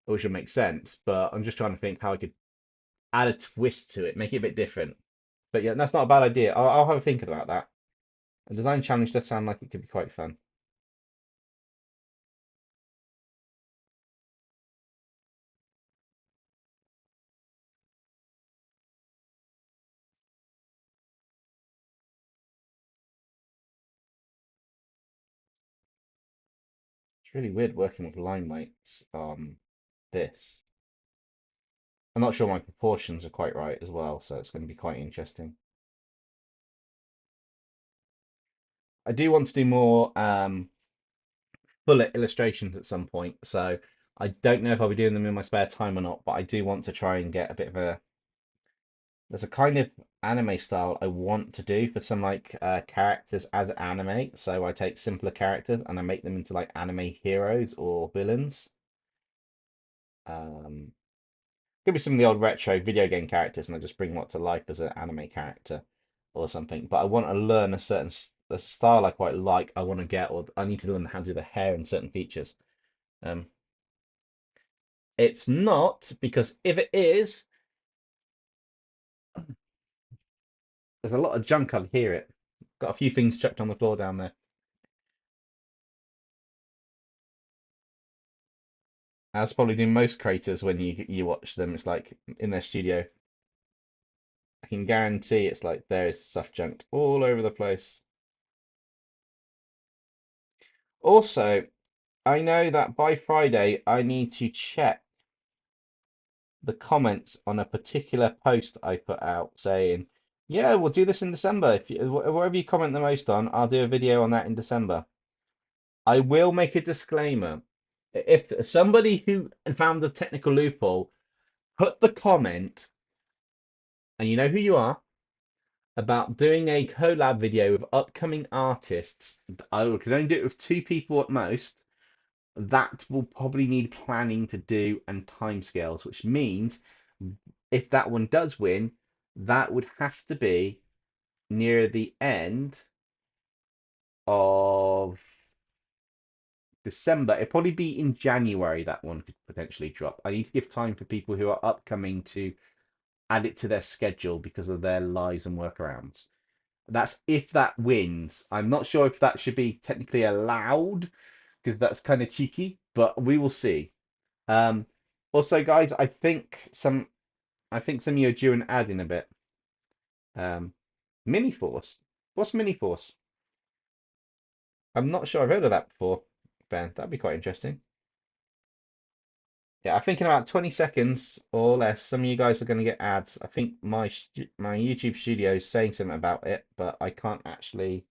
Speaker 1: which would make sense. But I'm just trying to think how I could add a twist to it, make it a bit different. But yeah, that's not a bad idea. I'll have a think about that. A design challenge does sound like it could be quite fun. It's really weird working with line weights on this. I'm not sure my proportions are quite right as well, so it's going to be quite interesting. I do want to do more bullet illustrations at some point, so I don't know if I'll be doing them in my spare time or not, but I do want to try and get a bit of a there's a kind of anime style I want to do for some like characters as anime. So I take simpler characters and I make them into like anime heroes or villains. Um, could be some of the old retro video game characters, and I just bring what to life as an anime character or something. But I want to learn a certain a style I quite like. I want to get, or I need to learn how to do the hair and certain features. Um, it's not because if it is, there's a lot of junk. I hear it. Got a few things chucked on the floor down there. As probably do most creators when you watch them. It's like in their studio. I can guarantee it's like there is stuff junked all over the place. Also, I know that by Friday I need to check the comments on a particular post I put out saying, "Yeah, we'll do this in December. If you, whatever you comment the most on, I'll do a video on that in December." I will make a disclaimer. If somebody who found the technical loophole put the comment, and you know who you are, about doing a collab video with upcoming artists, I could only do it with two people at most. That will probably need planning to do and timescales, which means if that one does win, that would have to be near the end of December. It'd probably be in January that one could potentially drop. I need to give time for people who are upcoming to add it to their schedule because of their lives and workarounds. That's if that wins. I'm not sure if that should be technically allowed because that's kind of cheeky, but we will see. Um, Also, guys, I think some of you are due an ad in a bit. Um, Mini Force. What's Mini Force? I'm not sure I've heard of that before, Ben. That'd be quite interesting. Yeah, I think in about 20 seconds or less, some of you guys are going to get ads. I think my YouTube studio is saying something about it, but I can't actually.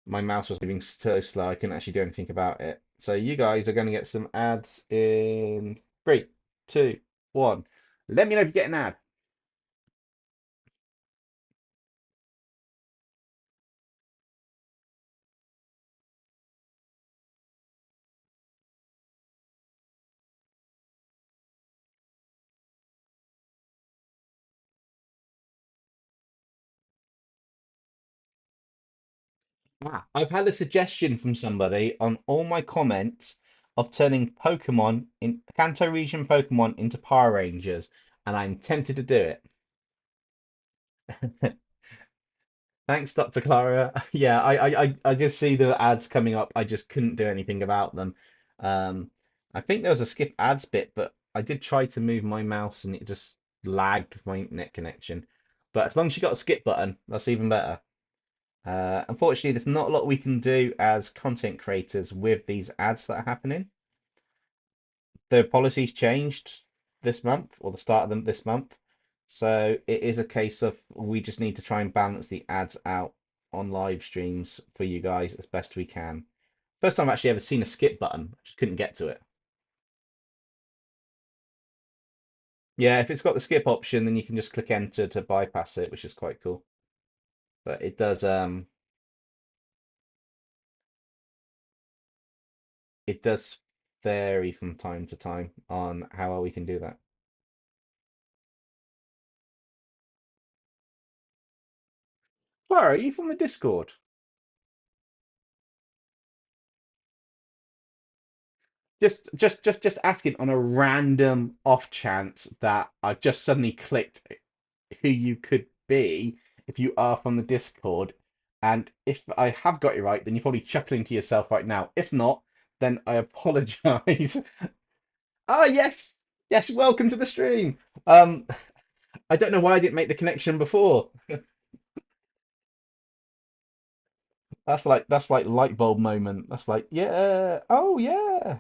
Speaker 1: My mouse was moving so slow, I couldn't actually do anything about it. So you guys are going to get some ads in three, two, one. Let me know if you get an ad. I've had a suggestion from somebody on all my comments of turning Pokemon in Kanto region Pokemon into Power Rangers, and I'm tempted to do it. Thanks, Dr. Clara. Yeah, I did see the ads coming up. I just couldn't do anything about them. Um, I think there was a skip ads bit, but I did try to move my mouse and it just lagged with my internet connection. But as long as you got a skip button, that's even better. Unfortunately, there's not a lot we can do as content creators with these ads that are happening. The policies changed this month, or the start of them this month. So it is a case of we just need to try and balance the ads out on live streams for you guys as best we can. First time I've actually ever seen a skip button. I just couldn't get to it. Yeah, if it's got the skip option, then you can just click enter to bypass it, which is quite cool. But it does vary from time to time on how well we can do that. Clara, are you from the Discord? Just asking on a random off chance that I've just suddenly clicked who you could be if you are from the Discord. And if I have got you right, then you're probably chuckling to yourself right now. If not, then I apologize. Ah, yes, yes, welcome to the stream. Um, I don't know why I didn't make the connection before. That's like light bulb moment. That's like, yeah, oh yeah.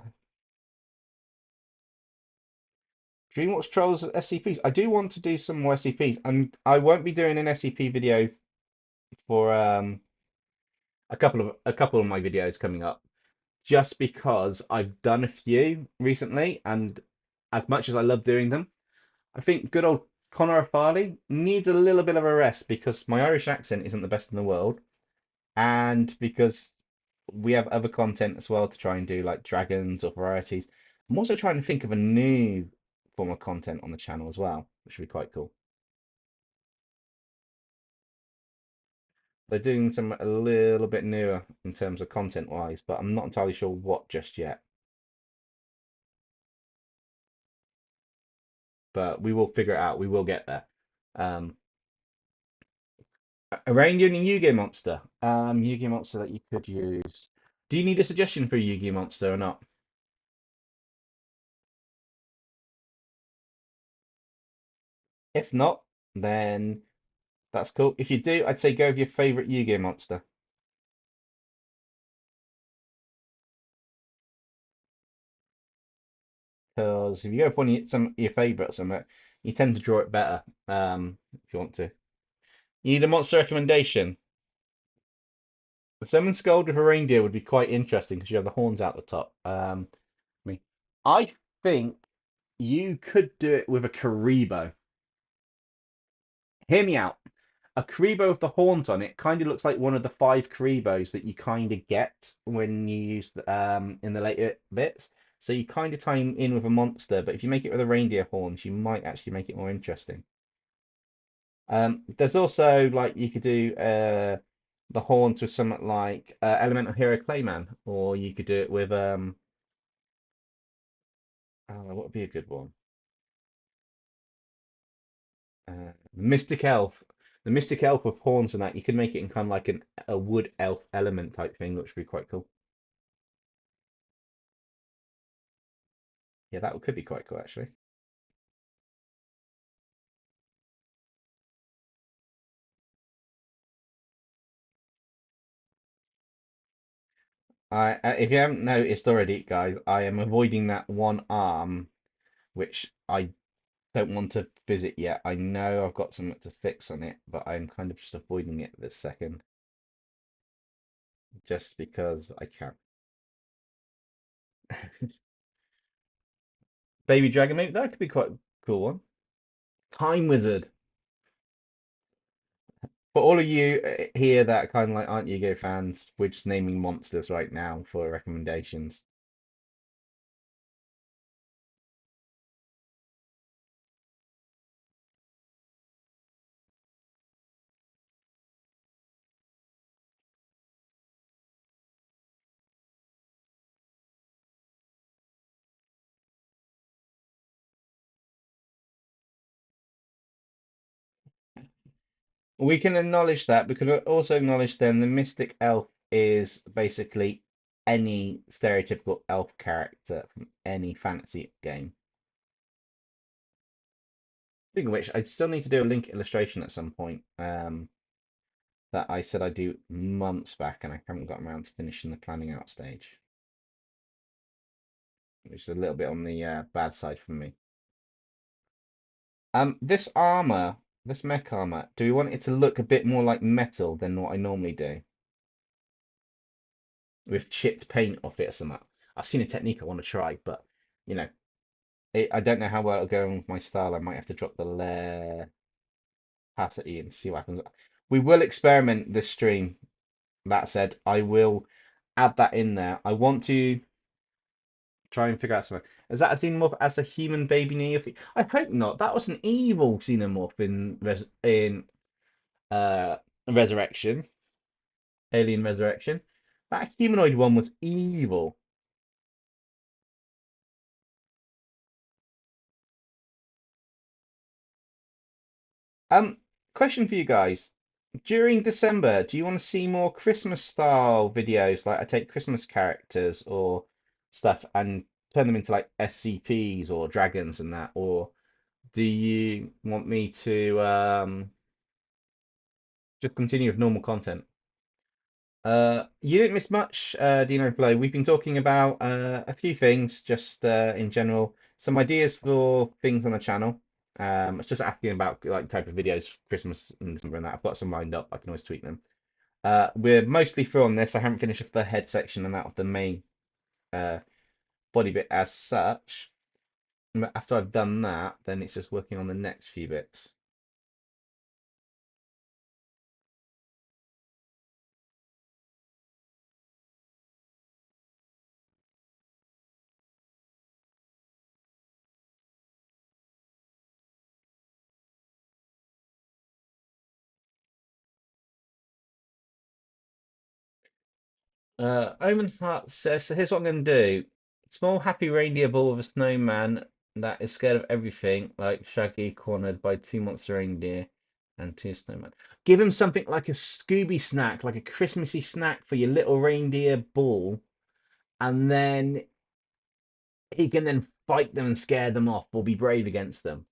Speaker 1: DreamWatch Trolls SCPs. I do want to do some more SCPs, and I won't be doing an SCP video for a couple of my videos coming up, just because I've done a few recently, and as much as I love doing them, I think good old Connor Farley needs a little bit of a rest because my Irish accent isn't the best in the world, and because we have other content as well to try and do, like dragons or varieties. I'm also trying to think of a new form of content on the channel as well, which would be quite cool. They're doing some a little bit newer in terms of content wise, but I'm not entirely sure what just yet. But we will figure it out. We will get there. Um, a reindeer and a Yu-Gi-Oh monster. Yu-Gi-Oh monster that you could use. Do you need a suggestion for a Yu-Gi-Oh monster or not? If not, then that's cool. If you do, I'd say go with your favorite Yu-Gi-Oh monster. Because if you go for some of your favorites, you tend to draw it better. If you want to. You need a monster recommendation. The Summon Scold with a reindeer would be quite interesting because you have the horns out the top. I mean, I think you could do it with a Karibo. Hear me out. A Karibo with the horns on it kind of looks like one of the five Karibos that you kind of get when you use in the later bits. So you kind of tie him in with a monster, but if you make it with a reindeer horns, you might actually make it more interesting. There's also like you could do the horns with something like Elemental Hero Clayman, or you could do it with what would be a good one? Mystic Elf. The Mystic Elf with horns and that, you could make it in kind of like a wood elf element type thing, which would be quite cool. Yeah, that could be quite cool actually. If you haven't noticed already, guys, I am avoiding that one arm, which I don't want to visit yet. I know I've got something to fix on it, but I'm kind of just avoiding it this second, just because I can. Baby Dragon, maybe that could be quite a cool one. Time Wizard. For all of you here that kind of like aren't Yu-Gi-Oh fans, we're just naming monsters right now for recommendations. We can acknowledge that. We could also acknowledge then the Mystic Elf is basically any stereotypical elf character from any fantasy game. Speaking of which, I still need to do a link illustration at some point. That I said I'd do months back, and I haven't got around to finishing the planning out stage, which is a little bit on the bad side for me. This armor, this mech armor, do we want it to look a bit more like metal than what I normally do? With chipped paint off it or something. I've seen a technique I want to try, but you know, I don't know how well it'll go with my style. I might have to drop the layer opacity and see what happens. We will experiment this stream. That said, I will add that in there. I want to try and figure out something. Is that a xenomorph as a human baby Neophyte? I hope not. That was an evil xenomorph in uh Resurrection, Alien Resurrection. That humanoid one was evil. Um, Question for you guys. During December, do you want to see more Christmas style videos? Like I take Christmas characters or stuff and turn them into like SCPs or dragons and that, or do you want me to just continue with normal content? You didn't miss much, Dino Flow. We've been talking about a few things, just in general, some ideas for things on the channel. I was just asking about like type of videos, Christmas and December and that. I've got some lined up. I can always tweak them. We're mostly through on this. I haven't finished off the head section and out of the main uh, body bit as such. But after I've done that, then it's just working on the next few bits. Omen Hart says, so here's what I'm going to do. Small happy reindeer ball with a snowman that is scared of everything, like Shaggy cornered by two monster reindeer and two snowmen. Give him something like a Scooby snack, like a Christmassy snack for your little reindeer ball, and then he can then fight them and scare them off or be brave against them.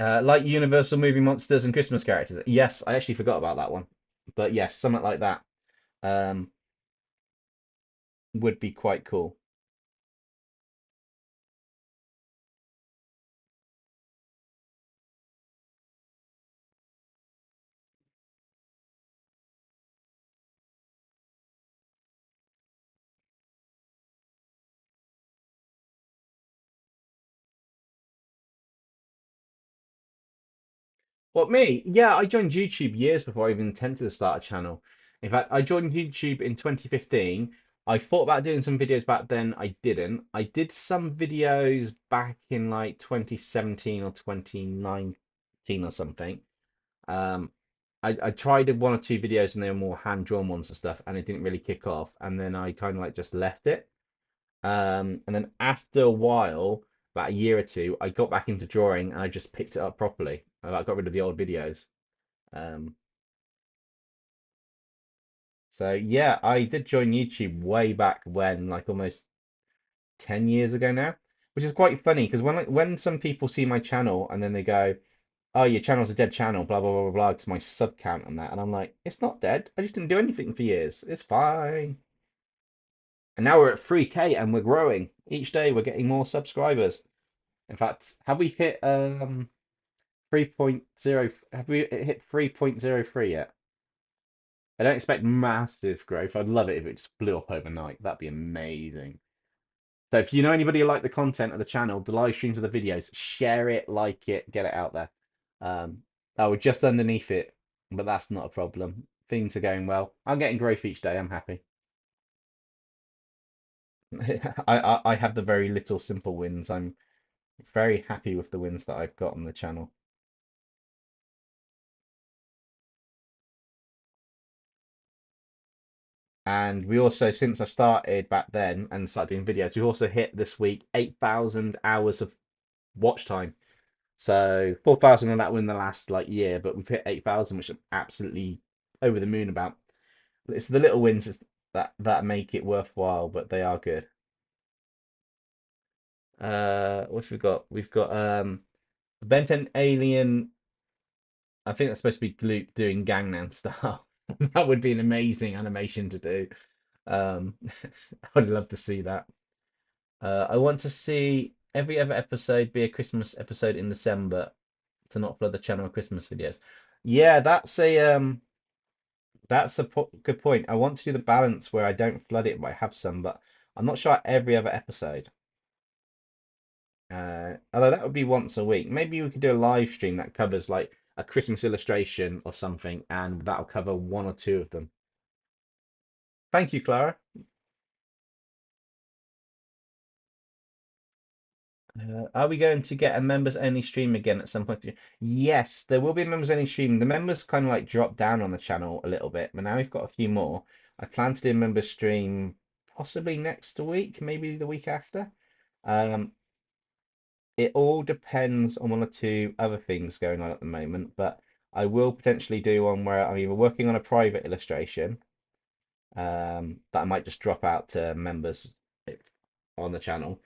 Speaker 1: Like Universal movie monsters and Christmas characters. Yes, I actually forgot about that one. But yes, something like that um, would be quite cool. What, me? Yeah, I joined YouTube years before I even attempted to start a channel. In fact, I joined YouTube in 2015. I thought about doing some videos back then. I didn't. I did some videos back in like 2017 or 2019 or something. Um, I tried one or two videos and they were more hand-drawn ones and stuff, and it didn't really kick off. And then I kind of like just left it. And then after a while, about a year or two, I got back into drawing and I just picked it up properly. I got rid of the old videos. Um, so yeah, I did join YouTube way back when, like almost 10 years ago now, which is quite funny because when some people see my channel and then they go, "Oh, your channel's a dead channel," blah blah blah blah blah, it's my sub count and that, and I'm like, "It's not dead. I just didn't do anything for years. It's fine." And now we're at 3K and we're growing. Each day we're getting more subscribers. In fact, have we hit 3.0? Have we hit 3.03 yet? I don't expect massive growth. I'd love it if it just blew up overnight. That'd be amazing. So if you know anybody who like the content of the channel, the live streams of the videos, share it, like it, get it out there. Um, we're just underneath it, but that's not a problem. Things are going well. I'm getting growth each day. I'm happy. I have the very little simple wins. I'm very happy with the wins that I've got on the channel. And we also, since I started back then and started doing videos, we also hit this week 8,000 hours of watch time. So 4,000 of that were in the last like year, but we've hit 8,000, which I'm absolutely over the moon about. It's the little wins that make it worthwhile, but they are good. What have we got? We've got Benten Alien. I think that's supposed to be Gloop doing Gangnam Style. That would be an amazing animation to do. Um, I'd love to see that. I want to see every other episode be a Christmas episode in December to not flood the channel with Christmas videos. Yeah, that's a good point. I want to do the balance where I don't flood it, but I have some, but I'm not sure every other episode. Although that would be once a week. Maybe we could do a live stream that covers like a Christmas illustration or something, and that'll cover one or two of them. Thank you, Clara. Are we going to get a members only stream again at some point? Yes, there will be a members only stream. The members kind of like dropped down on the channel a little bit, but now we've got a few more. I plan to do a members stream possibly next week, maybe the week after. Um, it all depends on one or two other things going on at the moment, but I will potentially do one where I'm either working on a private illustration that I might just drop out to members on the channel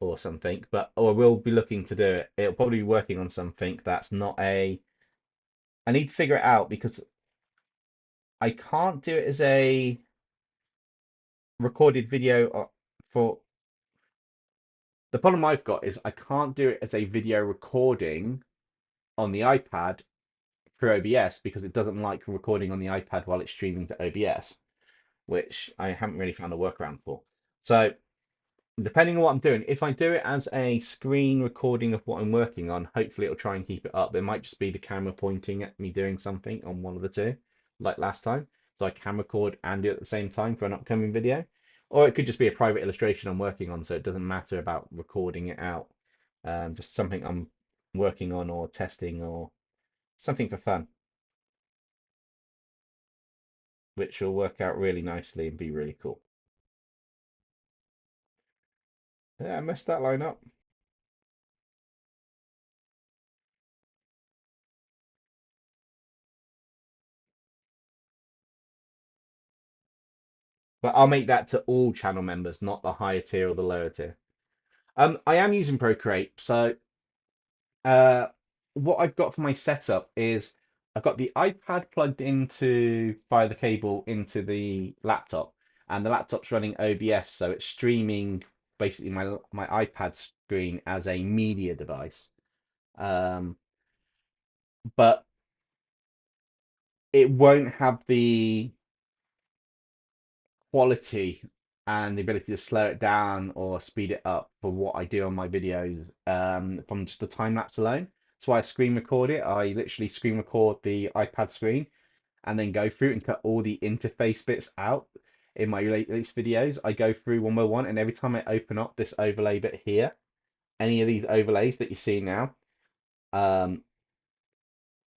Speaker 1: or something. But or we'll be looking to do it. It'll probably be working on something that's not a. I need to figure it out because I can't do it as a recorded video for. The problem I've got is I can't do it as a video recording on the iPad through OBS because it doesn't like recording on the iPad while it's streaming to OBS, which I haven't really found a workaround for. So depending on what I'm doing, if I do it as a screen recording of what I'm working on, hopefully it'll try and keep it up. It might just be the camera pointing at me doing something on one of the two, like last time. So I can record and do it at the same time for an upcoming video. Or it could just be a private illustration I'm working on, so it doesn't matter about recording it out. Just something I'm working on or testing or something for fun, which will work out really nicely and be really cool. Yeah, I messed that line up. But I'll make that to all channel members, not the higher tier or the lower tier. I am using Procreate, so uh, what I've got for my setup is I've got the iPad plugged into via the cable into the laptop, and the laptop's running OBS, so it's streaming basically my iPad screen as a media device. Um, but it won't have the quality and the ability to slow it down or speed it up for what I do on my videos from just the time lapse alone. That's why I screen record it. I literally screen record the iPad screen and then go through and cut all the interface bits out. in my release videos, I go through one by one, and every time I open up this overlay bit here, any of these overlays that you see now, um,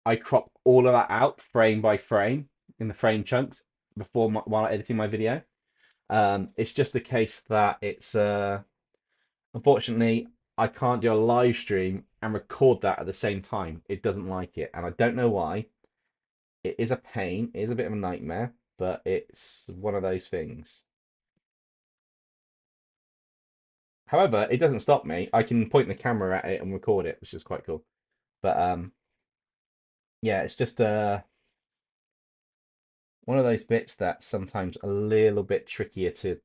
Speaker 1: I crop all of that out frame by frame in the frame chunks while editing my video. It's just the case that it's unfortunately I can't do a live stream and record that at the same time. It doesn't like it, and I don't know why. It is a pain, it is a bit of a nightmare, but it's one of those things. However, it doesn't stop me. I can point the camera at it and record it, which is quite cool. But yeah, it's just one of those bits that's sometimes a little bit trickier to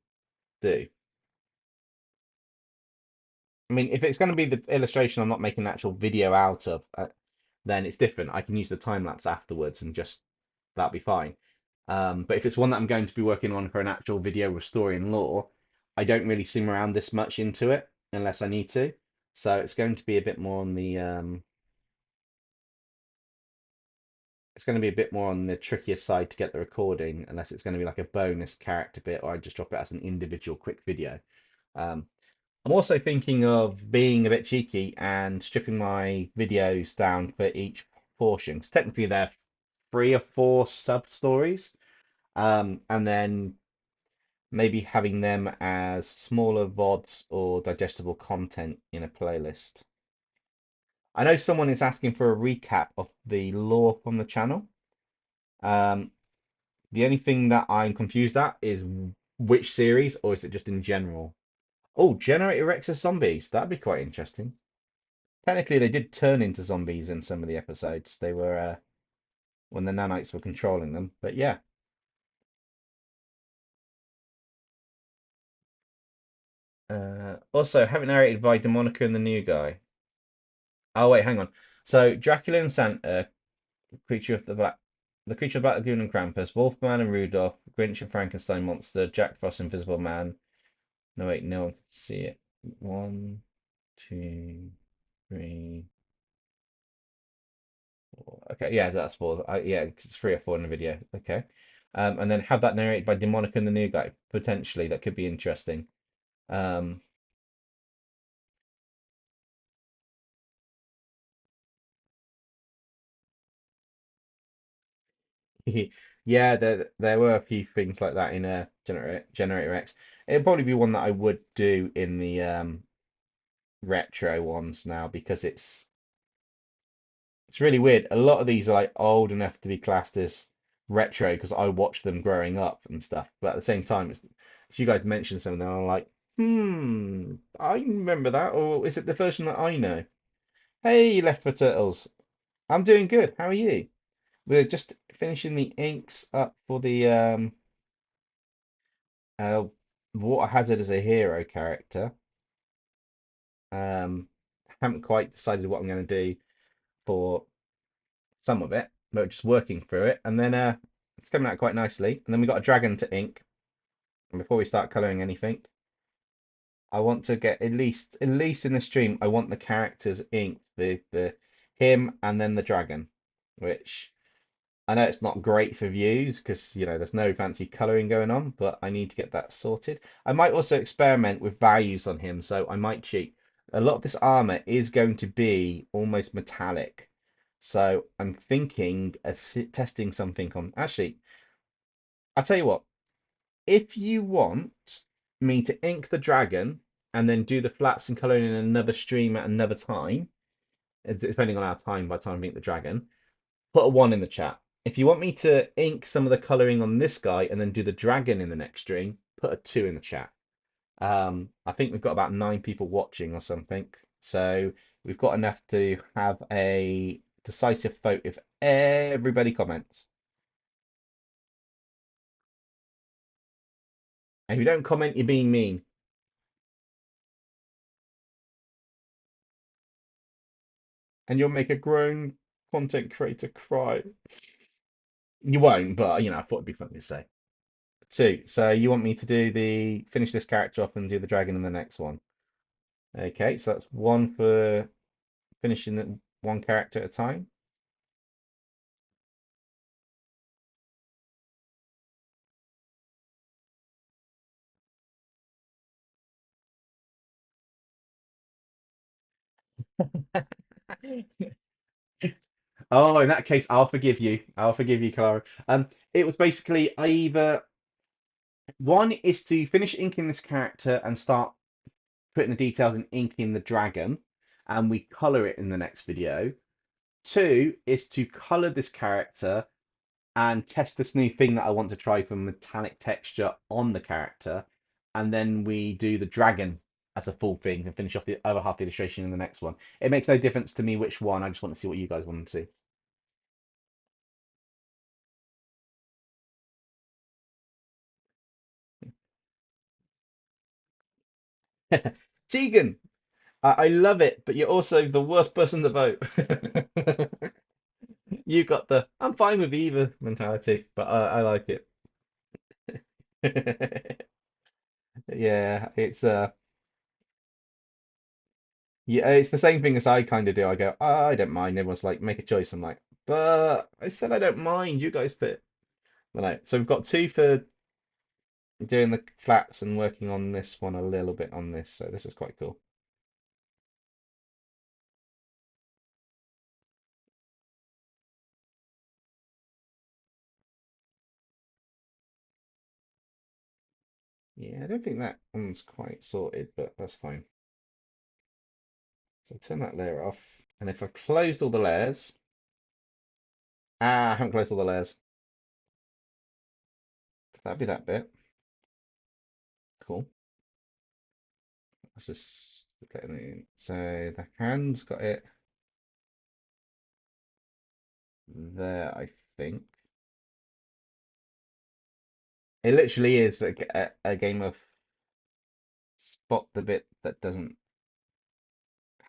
Speaker 1: do. I mean, if it's going to be the illustration I'm not making an actual video out of, then it's different. I can use the time lapse afterwards and just that'll be fine. But if it's one that I'm going to be working on for an actual video with story and lore, I don't really sim around this much into it unless I need to. So it's going to be a bit more on the it's going to be a bit more on the trickier side to get the recording, unless it's going to be like a bonus character bit, or I just drop it as an individual quick video. Um, I'm also thinking of being a bit cheeky and stripping my videos down for each portion. 'Cause technically they're 3 or 4 sub stories, and then maybe having them as smaller VODs or digestible content in a playlist. I know someone is asking for a recap of the lore from the channel. Um, the only thing that I'm confused at is which series, or is it just in general? Oh, Generator Rex as zombies. That'd be quite interesting. Technically, they did turn into zombies in some of the episodes. They were when the nanites were controlling them. But yeah. Also, have it narrated by Demonica and the new guy. Oh wait, hang on. So Dracula and Santa, the creature of the Black Lagoon and Krampus, Wolfman and Rudolph, Grinch and Frankenstein monster, Jack Frost, Invisible Man. No wait, no one can see it. 1, 2, 3, 4. Okay, yeah, that's 4. Yeah, 'cause it's 3 or 4 in the video. Okay. And then have that narrated by Demonica and the new guy. Potentially, that could be interesting. Um, yeah, there were a few things like that in Generator X. It'd probably be one that I would do in the retro ones now because it's really weird. A lot of these are like old enough to be classed as retro because I watched them growing up and stuff. But at the same time, if you guys mention some of them, I'm like, I remember that. Or is it the version that I know? Hey, Left for Turtles. I'm doing good. How are you? We're just finishing the inks up for the uh, Water Hazard as a hero character. Haven't quite decided what I'm going to do for some of it, but just working through it. And then it's coming out quite nicely. And then we got a dragon to ink. And before we start coloring anything, I want to get at least in the stream, I want the characters inked, the him and then the dragon, which I know it's not great for views because there's no fancy coloring going on, but I need to get that sorted. I might also experiment with values on him, so I might cheat. A lot of this armor is going to be almost metallic, so I'm thinking of testing something on. Actually, I'll tell you what. If you want me to ink the dragon and then do the flats and coloring in another stream at another time, depending on our time by the time we ink the dragon, put a 1 in the chat. If you want me to ink some of the coloring on this guy and then do the dragon in the next stream, put a 2 in the chat. I think we've got about 9 people watching or something. So we've got enough to have a decisive vote if everybody comments. And if you don't comment, you're being mean. And you'll make a grown content creator cry. You won't, but I thought it'd be funny to say. 2. So you want me to do finish this character off and do the dragon in the next one. Okay, so that's 1 for finishing the one character at a time. Oh, in that case, I'll forgive you. I'll forgive you, Clara. It was basically I either one is to finish inking this character and start putting the details and inking the dragon, and we color it in the next video. Two is to color this character and test this new thing that I want to try for metallic texture on the character, and then we do the dragon as a full thing and finish off the other half of the illustration in the next one. It makes no difference to me which one. I just want to see what you guys want to see. Tegan, I love it, but you're also the worst person to vote. You got the I'm fine with either mentality, but I like it. Yeah, yeah, it's the same thing as I kind of do. I go, "Oh, I don't mind." Everyone's like, make a choice. I'm like, but I said I don't mind. You guys pick. But no. So we've got two for doing the flats and working on this one a little bit on this. So this is quite cool. Yeah, I don't think that one's quite sorted, but that's fine. So turn that layer off. And if I've closed all the layers, I haven't closed all the layers. So that'd be that bit. Cool. Let's just get it in. So the hand's got it there, I think. It literally is a game of spot the bit that doesn't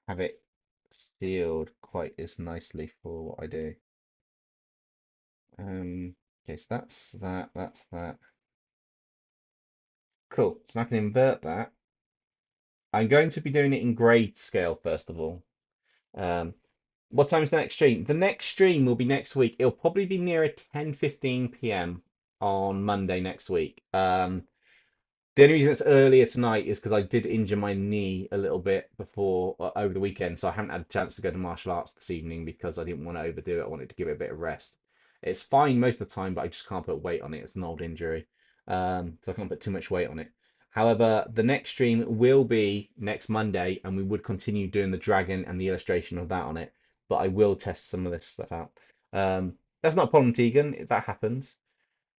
Speaker 1: have it sealed quite as nicely for what I do. Okay, so that's that. Cool. So I can invert that. I'm going to be doing it in grade scale first of all. Um, what time is the next stream? The next stream will be next week. It'll probably be nearer 10:15 p.m. on Monday next week. The only reason it's earlier tonight is because I did injure my knee a little bit before over the weekend, so I haven't had a chance to go to martial arts this evening because I didn't want to overdo it. I wanted to give it a bit of rest. It's fine most of the time, but I just can't put weight on it. It's an old injury, so I can't put too much weight on it. However, the next stream will be next Monday, and we would continue doing the dragon and the illustration of that on it. But I will test some of this stuff out. That's not a problem, Tegan, if that happens.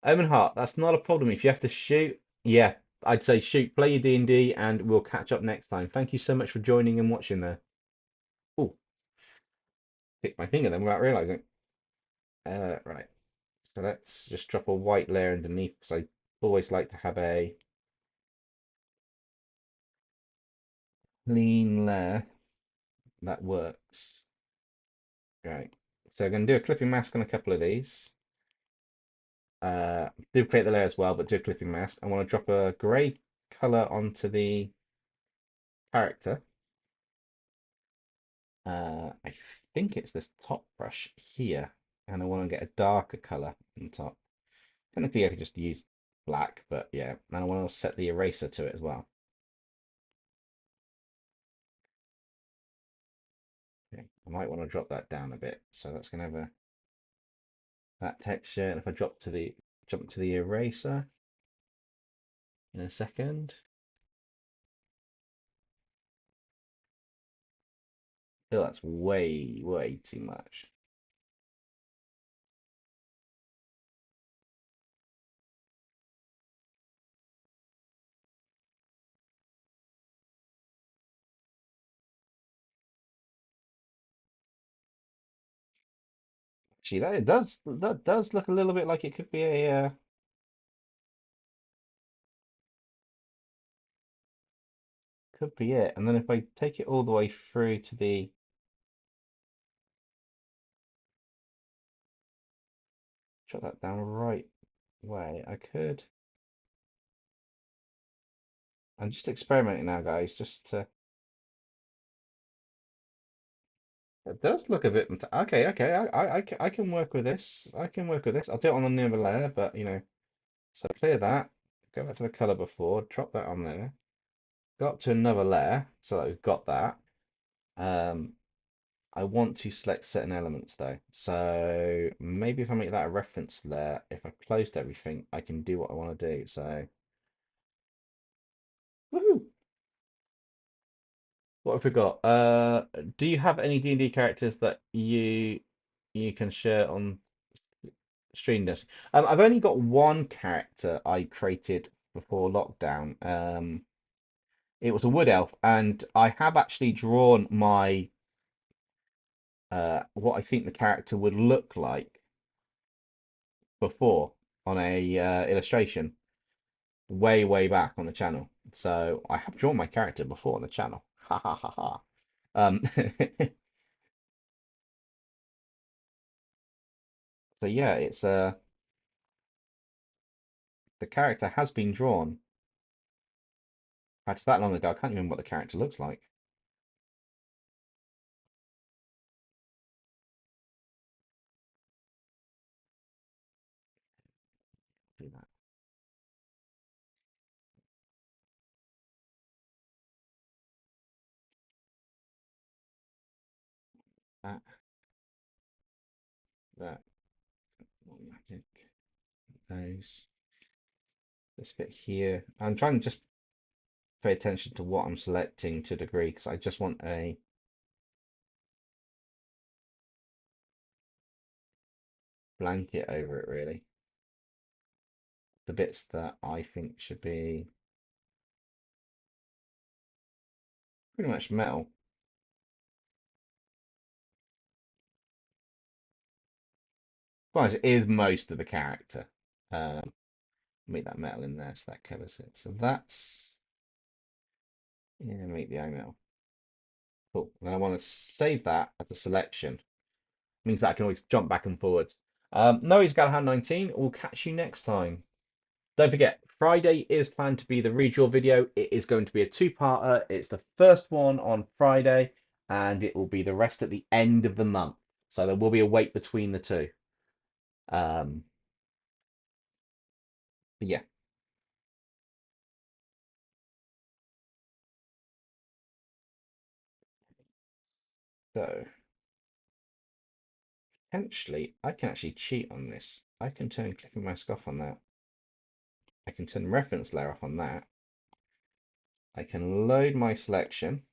Speaker 1: Omen Heart, that's not a problem. If you have to shoot, yeah, I'd say shoot, play your D&D, and we'll catch up next time. Thank you so much for joining and watching there. Oh, hit my finger then without realizing. Right. So let's just drop a white layer underneath because I always like to have a clean layer that works. Right. So I'm going to do a clipping mask on a couple of these. Duplicate the layer as well, but do a clipping mask. I want to drop a grey color onto the character. I think it's this top brush here, and I want to get a darker color on top. Technically, I could just use black, but yeah, and I want to set the eraser to it as well. Okay, I might want to drop that down a bit, so that's going to have that texture. And if I jump to the eraser in a second, oh, that's way too much. Actually, that does look a little bit like it could be could be it. And then if I take it all the way through to the drop that down right way, I could. I'm just experimenting now, guys, just to. It does look a bit. Okay. I can work with this. I can work with this. I'll do it on another layer, but you know. So clear that. Go back to the color before. Drop that on there. Go up to another layer so that we've got that. I want to select certain elements though. So maybe if I make that a reference layer, if I've closed everything, I can do what I want to do. So, woohoo! What have we got? Do you have any D&D characters that you can share on stream this? I've only got one character I created before lockdown. It was a wood elf, and I have actually drawn my what I think the character would look like before on a illustration way back on the channel. So I have drawn my character before on the channel. Ha ha ha ha. Um, so yeah, it's the character has been drawn. That's that long ago. I can't remember what the character looks like. Do that. That. That. Automatic. Those. This bit here. I'm trying to just pay attention to what I'm selecting to a degree because I just want a blanket over it really. The bits that I think should be pretty much metal. Well, it is most of the character. Um, make that metal in there so that covers it. So that's, yeah, make the eye metal. Cool. Then I want to save that as a selection. Means that I can always jump back and forwards. Noah's Gallagher 19. We'll catch you next time. Don't forget, Friday is planned to be the redraw video. It is going to be a two-parter. It's the first one on Friday, and it will be the rest at the end of the month. So there will be a wait between the two. Um, but yeah, so potentially I can actually cheat on this. I can turn click and mask off on that. I can turn reference layer off on that. I can load my selection.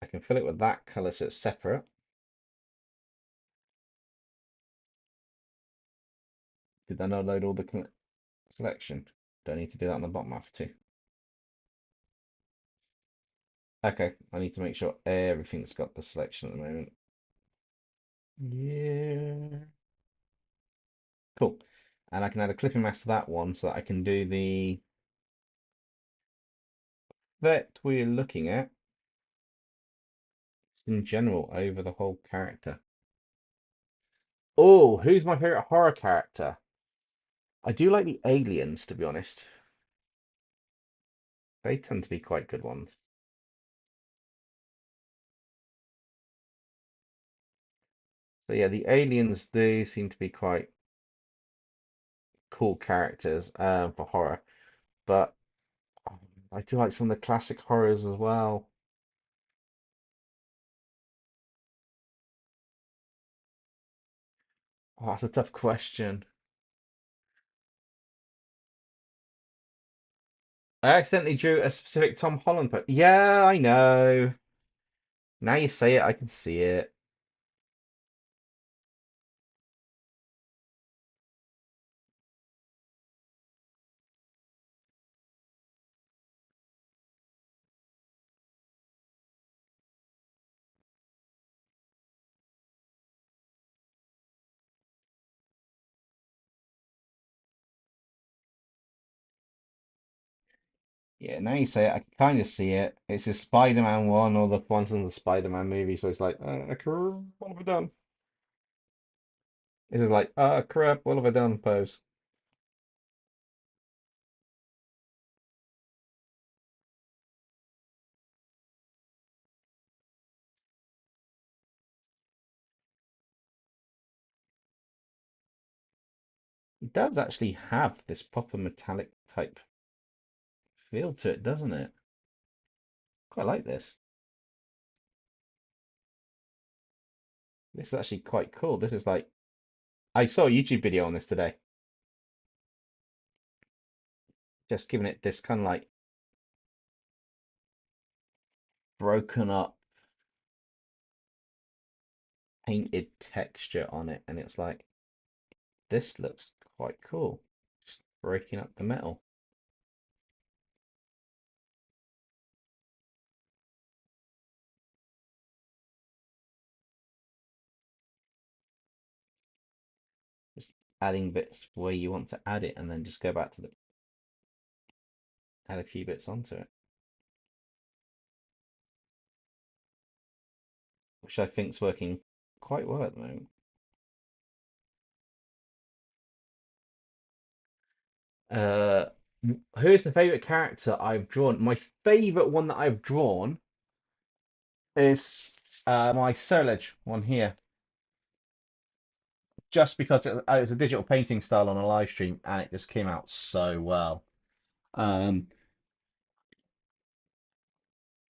Speaker 1: I can fill it with that color so it's separate. Did that not load all the selection? Don't need to do that on the bottom half too. Okay, I need to make sure everything's got the selection at the moment. Yeah. Cool. And I can add a clipping mask to that one so that I can do the effect we're looking at in general over the whole character. Oh, who's my favorite horror character? I do like the aliens, to be honest. They tend to be quite good ones. So yeah, the aliens do seem to be quite cool characters for horror, but I do like some of the classic horrors as well. Oh, that's a tough question. I accidentally drew a specific Tom Holland post. Yeah, I know. Now you say it, I can see it. Yeah, now you say it, I can kind of see it. It's a Spider-Man one or the ones in the Spider-Man movie, so it's like, what have I done? This is like, crap, what have I done? Pose. It does actually have this proper metallic type feel to it, doesn't it? Quite like this. This is actually quite cool. This is like I saw a YouTube video on this today, just giving it this kind of like broken up painted texture on it, and it's like this looks quite cool. Just breaking up the metal. Just adding bits where you want to add it, and then just go back to the add a few bits onto it, which I think is working quite well at the moment. Uh, who's the favorite character I've drawn? My favorite one that I've drawn is my Solage one here, just because it was a digital painting style on a live stream, and it just came out so well. Um,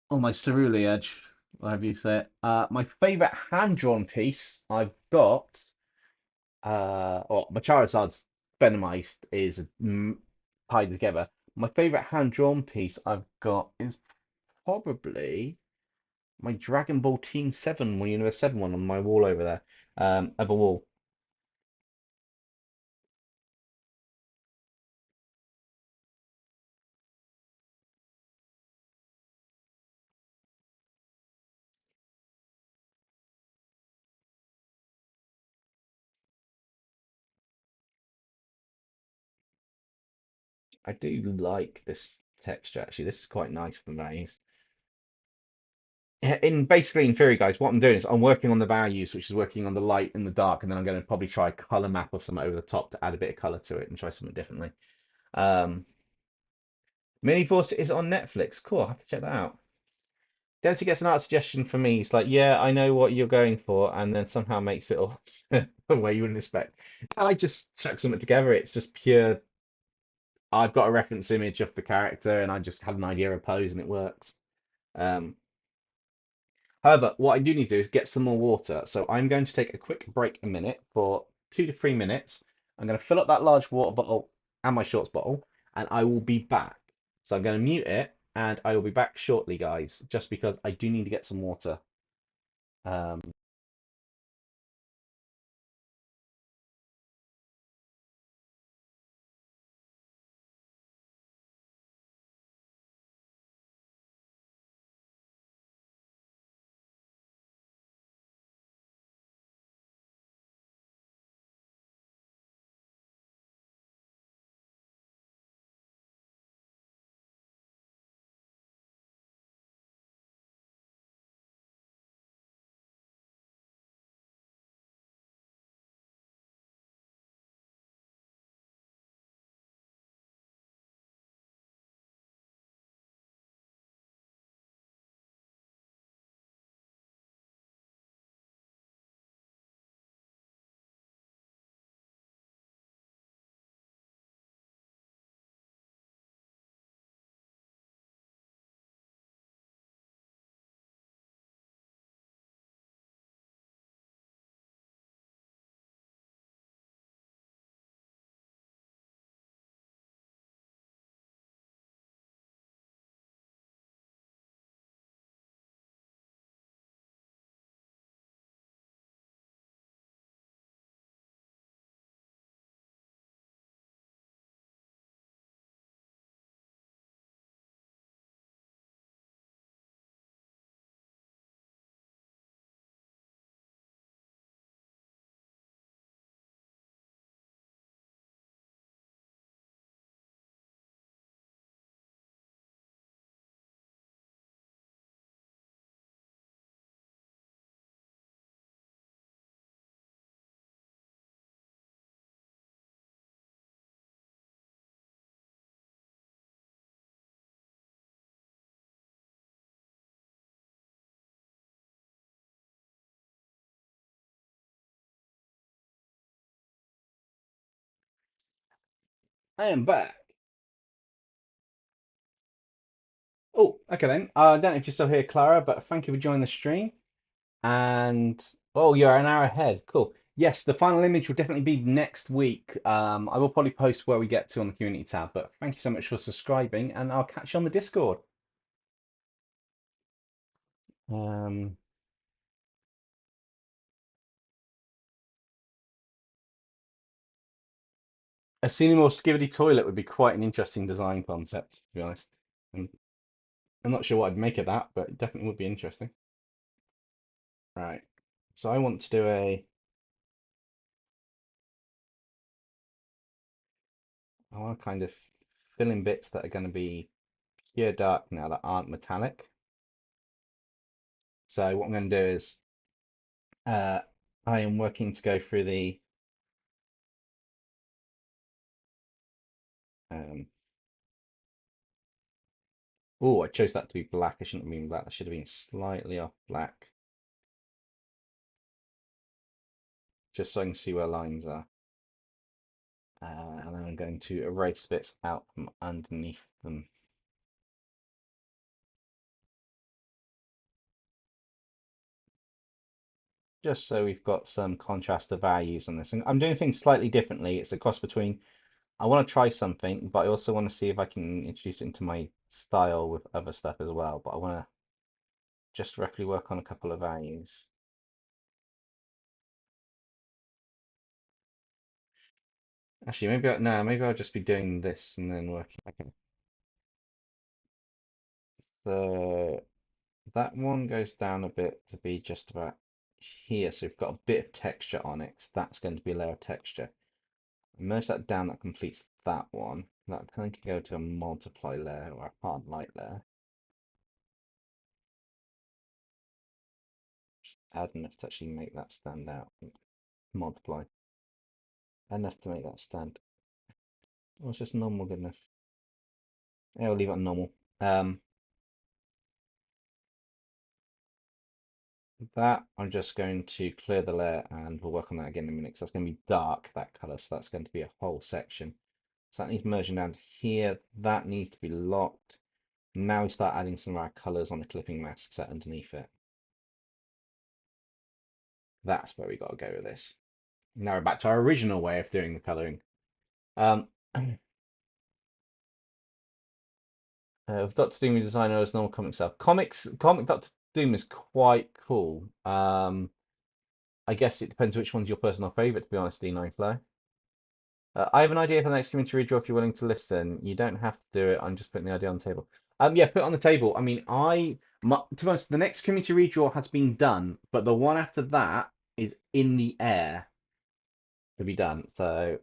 Speaker 1: Almost cerulean edge, whatever you say it. My favorite hand-drawn piece I've got, or my Charizard's Venomized is tied together. My favorite hand-drawn piece I've got is probably my Dragon Ball Team 7 one, Universe 7 one on my wall over there. Other wall. I do like this texture actually. This is quite nice than that is. In basically in theory, guys, what I'm doing is I'm working on the values, which is working on the light and the dark, and then I'm going to probably try a color map or something over the top to add a bit of color to it and try something differently. Um, Mini Force is on Netflix. Cool, I'll have to check that out. Dempsey gets an art suggestion from me. He's like, yeah, I know what you're going for, and then somehow makes it all the way you wouldn't expect. I just chuck something together. It's just pure. I've got a reference image of the character, and I just had an idea of pose, and it works. Um, However, what I do need to do is get some more water. So I'm going to take a quick break a minute for 2 to 3 minutes. I'm going to fill up that large water bottle and my shorts bottle, and I will be back. So I'm going to mute it, and I will be back shortly, guys, just because I do need to get some water. Um, I am back. Oh, okay then. I don't know if you're still here, Clara, but thank you for joining the stream. And Oh, you're an hour ahead. Cool. Yes, the final image will definitely be next week. I will probably post where we get to on the community tab, but thank you so much for subscribing, and I'll catch you on the Discord. Um, a cinema or skivvy toilet would be quite an interesting design concept, to be honest. And I'm not sure what I'd make of that, but it definitely would be interesting. Right. So I want to do I want to kind of fill in bits that are going to be pure dark now that aren't metallic. So what I'm going to do is uh, I am working to go through the um, oh, I chose that to be black. I shouldn't have been black. That should have been slightly off black, just so I can see where lines are. And then I'm going to erase bits out from underneath them. Just so we've got some contrast to values on this. And I'm doing things slightly differently. It's a cross between I want to try something, but I also want to see if I can introduce it into my style with other stuff as well. But I want to just roughly work on a couple of values. Actually, no, maybe I'll just be doing this and then working. Okay. So that one goes down a bit to be just about here. So we've got a bit of texture on it. So that's going to be a layer of texture. Merge that down, that completes that one. That then can go to a multiply layer or a hard light layer. Just add enough to actually make that stand out. Multiply. Enough to make that stand. Oh, it's just normal good enough. Yeah, we'll leave it on normal. That I'm just going to clear the layer and we'll work on that again in a minute because that's going to be dark, that color. So that's going to be a whole section. So that needs merging down to here. That needs to be locked. Now we start adding some of our colors on the clipping mask set underneath it. That's where we got to go with this. Now we're back to our original way of doing the coloring. Um, with Doctor Doom, we design as normal comic stuff. Comic Doctor Doom is quite cool. I guess it depends which one's your personal favorite, to be honest, D9Flow. I have an idea for the next community redraw if you're willing to listen. You don't have to do it. I'm just putting the idea on the table. Yeah, put it on the table. I mean, to be honest, the next community redraw has been done, but the one after that is in the air to be done. So,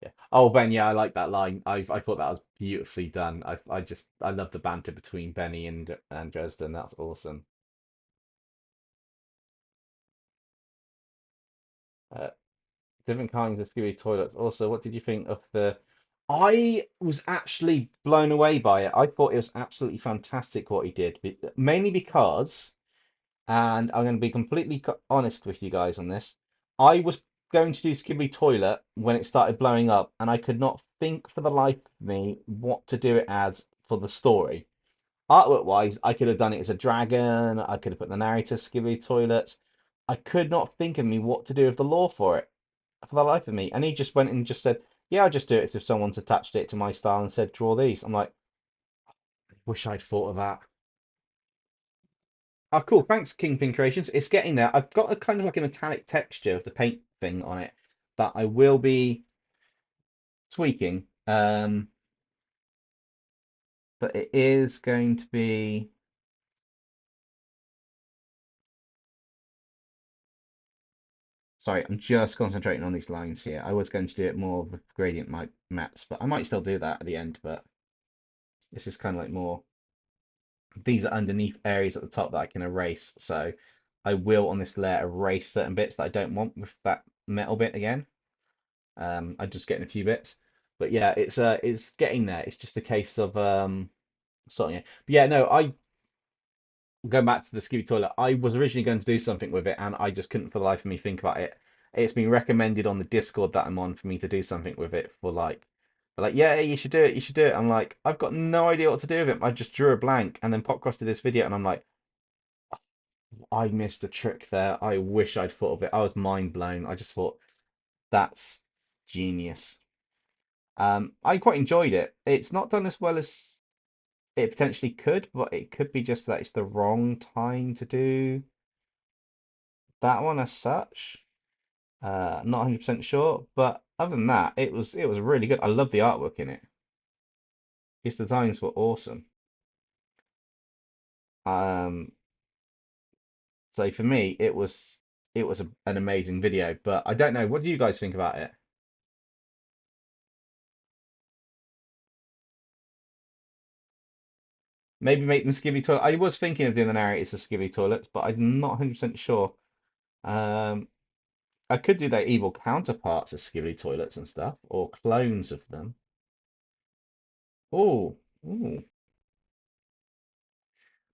Speaker 1: yeah. Oh, Ben, yeah, I like that line. I thought that was beautifully done. I love the banter between Benny and Dresden. That's awesome. Uh, Different kinds of scary toilets. Also, what did you think of the? I was actually blown away by it. I thought it was absolutely fantastic what he did, mainly because, and I'm going to be completely honest with you guys on this. I was going to do Skibby Toilet when it started blowing up, and I could not think for the life of me what to do it as for the story. Artwork wise, I could have done it as a dragon. I could have put the narrator Skibby Toilets. I could not think of me what to do with the lore for it for the life of me. And he just went and just said, "Yeah, I'll just do it as if someone's attached it to my style and said draw these." I'm like, wish I'd thought of that. Oh, cool. Thanks, Kingpin Creations. It's getting there. I've got a kind of like a metallic texture of the paint thing on it that I will be tweaking. But it is going to be. Sorry, I'm just concentrating on these lines here. I was going to do it more with gradient maps, but I might still do that at the end. But this is kind of like more. These are underneath areas at the top that I can erase. So I will on this layer erase certain bits that I don't want with that metal bit again. I'm just getting a few bits, but yeah, it's getting there. It's just a case of sorting it. But yeah, no, I going back to the Scooby toilet. I was originally going to do something with it, and I just couldn't for the life of me think about it. It's been recommended on the Discord that I'm on for me to do something with it for like. They're like, yeah, you should do it. You should do it. I'm like, I've got no idea what to do with it. I just drew a blank and then pop across to this video, and I'm like, I missed a trick there. I wish I'd thought of it. I was mind blown. I just thought that's genius. I quite enjoyed it. It's not done as well as it potentially could, but it could be just that it's the wrong time to do that one as such. Not 100% sure, but other than that, it was really good. I love the artwork in it. His designs were awesome. Um, so for me, it was an amazing video. But I don't know. What do you guys think about it? Maybe make them skivvy toilet. I was thinking of doing the narrators as skivvy toilets, but I'm not 100% sure. Um, I could do their evil counterparts as skivvy toilets and stuff, or clones of them. Oh, ooh.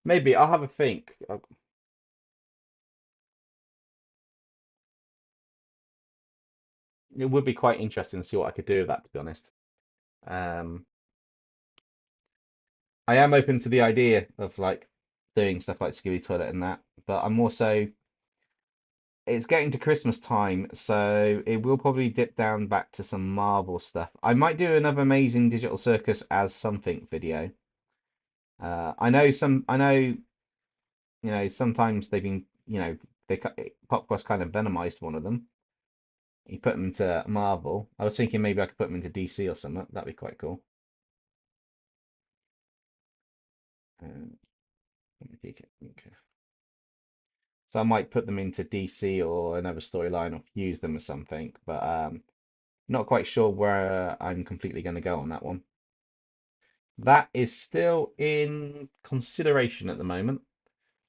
Speaker 1: Maybe I'll have a think. It would be quite interesting to see what I could do with that, to be honest. Um, I am open to the idea of like doing stuff like skivvy toilet and that, but I'm also it's getting to Christmas time, so it will probably dip down back to some Marvel stuff. I might do another Amazing Digital Circus as something video. I know sometimes they've been, Popquest kind of venomized one of them. He put them into Marvel. I was thinking maybe I could put them into DC or something. That'd be quite cool. Uh, okay. So I might put them into DC or another storyline or use them as something, but not quite sure where I'm completely going to go on that one. That is still in consideration at the moment,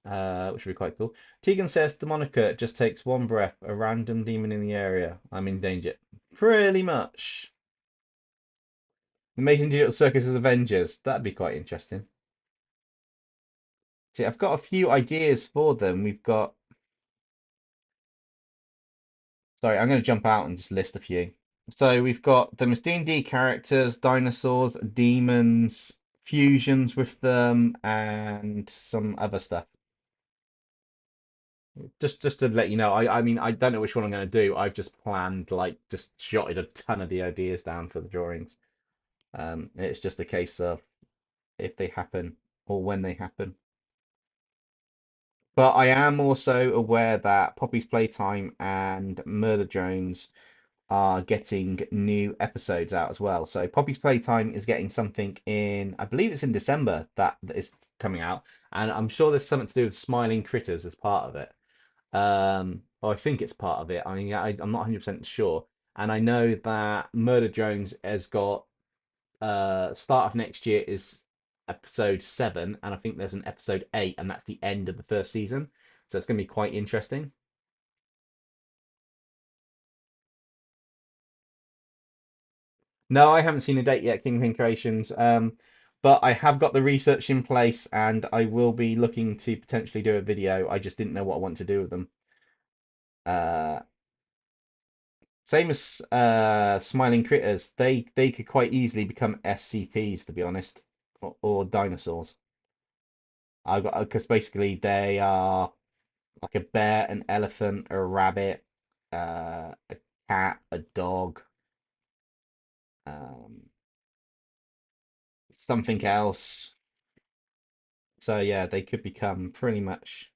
Speaker 1: which would be quite cool. Tegan says the moniker just takes one breath, a random demon in the area. I'm in danger. Pretty much. Amazing Digital Circus as Avengers. That'd be quite interesting. See, I've got a few ideas for them. Sorry, I'm going to jump out and just list a few. So we've got them as D&D characters, dinosaurs, demons, fusions with them, and some other stuff. Just to let you know, I mean I don't know which one I'm going to do. I've just planned like just jotted a ton of the ideas down for the drawings. It's just a case of if they happen or when they happen. But I am also aware that Poppy's Playtime and Murder Drones are getting new episodes out as well. So Poppy's Playtime is getting something in, I believe it's in December that is coming out, and I'm sure there's something to do with smiling critters as part of it. Or I think it's part of it. I mean, I'm not 100% sure. And I know that Murder Drones has got start of next year is episode 7, and I think there's an episode 8, and that's the end of the first season. So it's going to be quite interesting. No, I haven't seen a date yet, Kingpin Creations. But I have got the research in place, and I will be looking to potentially do a video. I just didn't know what I want to do with them. Uh, Same as Smiling Critters, they could quite easily become SCPs, to be honest, or dinosaurs. I got because basically they are like a bear, an elephant, a rabbit, a cat, a dog, um, something else. So yeah, they could become pretty much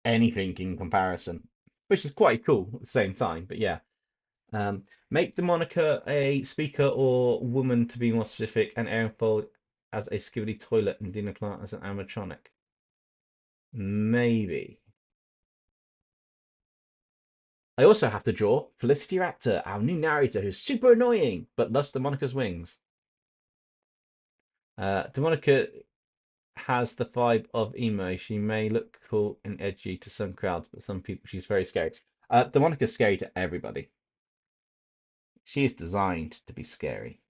Speaker 1: anything in comparison, which is quite cool at the same time. But yeah, make the moniker a speaker or woman to be more specific, and Aaronfold as a skivvy toilet and Dina Clark as an animatronic. Maybe. I also have to draw Felicity Raptor, our new narrator, who's super annoying but loves the moniker's wings. Demonica has the vibe of emo. She may look cool and edgy to some crowds, but some people she's very scary. Demonica's scary to everybody. She is designed to be scary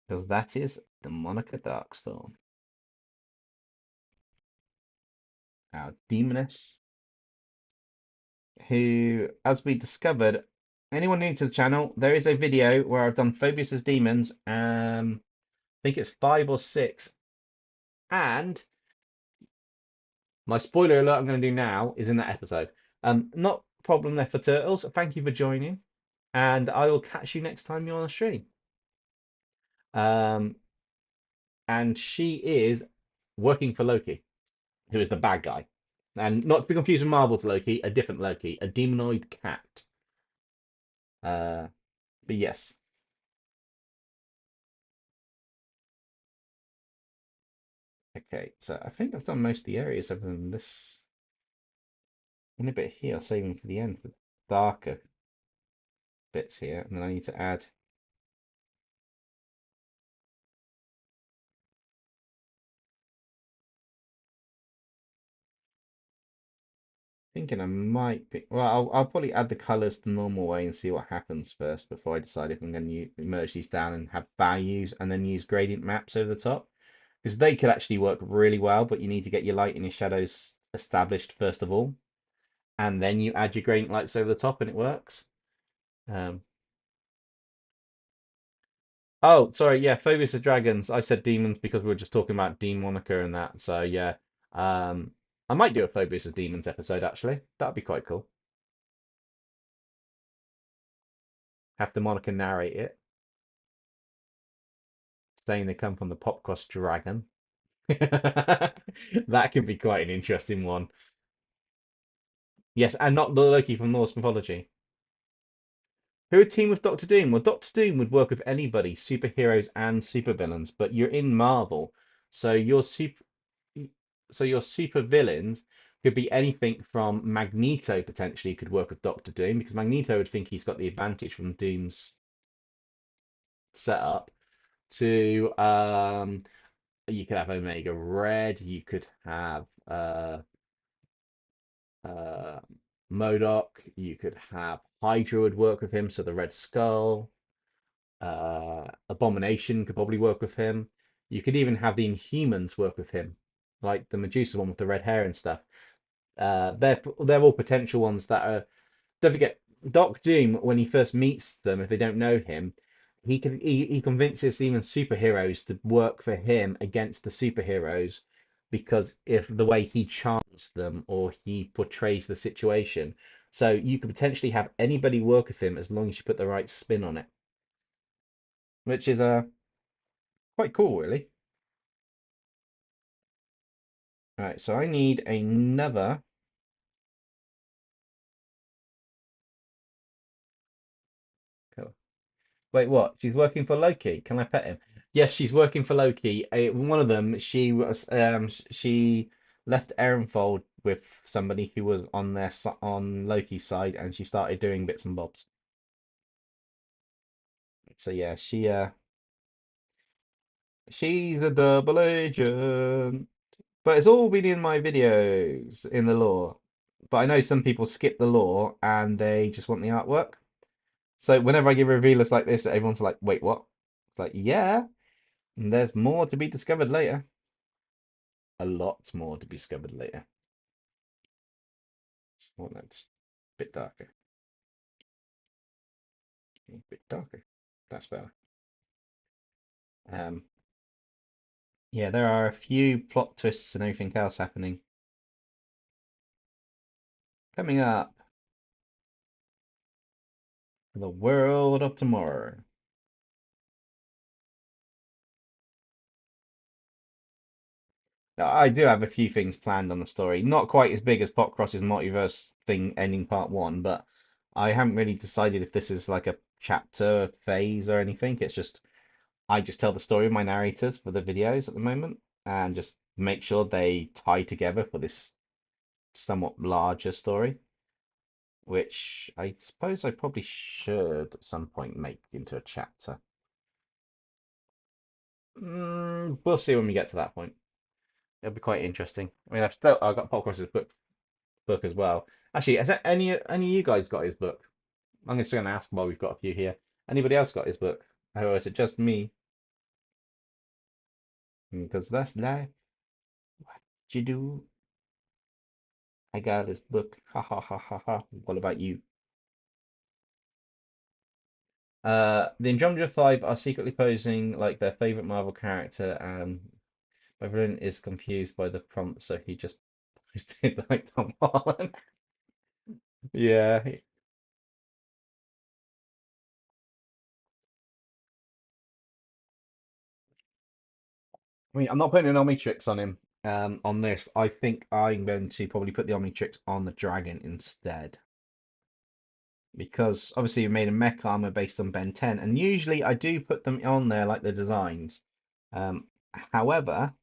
Speaker 1: because that is Demonica Darkstorm, our demoness, who, as we discovered, anyone new to the channel, there is a video where I've done Phobias as demons. I think it's 5 or 6, and My spoiler alert I'm going to do now is in that episode. Not a problem there for Turtles. Thank you for joining, and I will catch you next time you're on the stream. Um, and she is working for Loki, who is the bad guy. And not to be confused with Marvel's Loki, a different Loki, a demonoid cat. Uh, but yes. Okay, so I think I've done most of the areas other than this. And a bit here, saving for the end for darker bits here, and then I need to add. Thinking I might be. Well, I'll probably add the colors the normal way and see what happens first before I decide if I'm going to merge these down and have values and then use gradient maps over the top. Because they could actually work really well, but you need to get your light and your shadows established first of all, and then you add your gradient lights over the top and it works. Um, oh, sorry, yeah, Phobias of Dragons. I said demons because we were just talking about Dean Monica and that. So yeah, um, I might do a Phobias of Demons episode actually. That'd be quite cool. Have the Monica narrate it, saying they come from the Popcross Dragon. That could be quite an interesting one. Yes, and not the Loki from Norse mythology. Who would team with Doctor Doom? Well, Doctor Doom would work with anybody, superheroes and supervillains, but you're in Marvel, so your super villains could be anything from Magneto potentially could work with Doctor Doom because Magneto would think he's got the advantage from Doom's setup to you could have Omega Red, you could have uh MODOK, you could have Hydra would work with him, so the Red Skull. Abomination could probably work with him. You could even have the Inhumans work with him, like the Medusa one with the red hair and stuff. They're all potential ones that are. Don't forget, Doc Doom when he first meets them, if they don't know him, he convinces even superheroes to work for him against the superheroes because if the way he charms them or he portrays the situation. So you could potentially have anybody work with him as long as you put the right spin on it, which is quite cool, really. All right, so I need another. Wait, what? She's working for Loki. Can I pet him? Yes, she's working for Loki. One of them, she left Erenfold with somebody who was on Loki's side, and she started doing bits and bobs. So yeah, she's a double agent. But it's all been in my videos in the lore. But I know some people skip the lore and they just want the artwork. So whenever I give revealers like this, everyone's like, wait, what? It's like, yeah, and there's more to be discovered later. A lot more to be discovered later. Just want that just a bit darker. A bit darker. That's better. Um, yeah, there are a few plot twists and everything else happening. Coming up for the world of tomorrow. Now, I do have a few things planned on the story. Not quite as big as Popcross's multiverse thing ending part one, but I haven't really decided if this is like a chapter phase or anything. It's just I just tell the story of my narrators for the videos at the moment and just make sure they tie together for this somewhat larger story, which I suppose I probably should at some point make into a chapter. We'll see when we get to that point. It'll be quite interesting. I mean, I've got Popcross's book as well. Actually, has any of you guys got his book? I'm just going to ask while we've got a few here. Anybody else got his book? Or is it just me? Because that's life. What you do? I got his book. Ha ha ha ha ha. What about you? The Andromeda Five are secretly posing like their favorite Marvel character, and my villain is confused by the prompt, so he just Just did like Tom Holland. Yeah. I mean, I'm not putting an Omnitrix on him on this. I think I'm going to probably put the Omnitrix on the dragon instead. Because obviously we made a mech armor based on Ben 10, and usually I do put them on there like the designs. Um, However,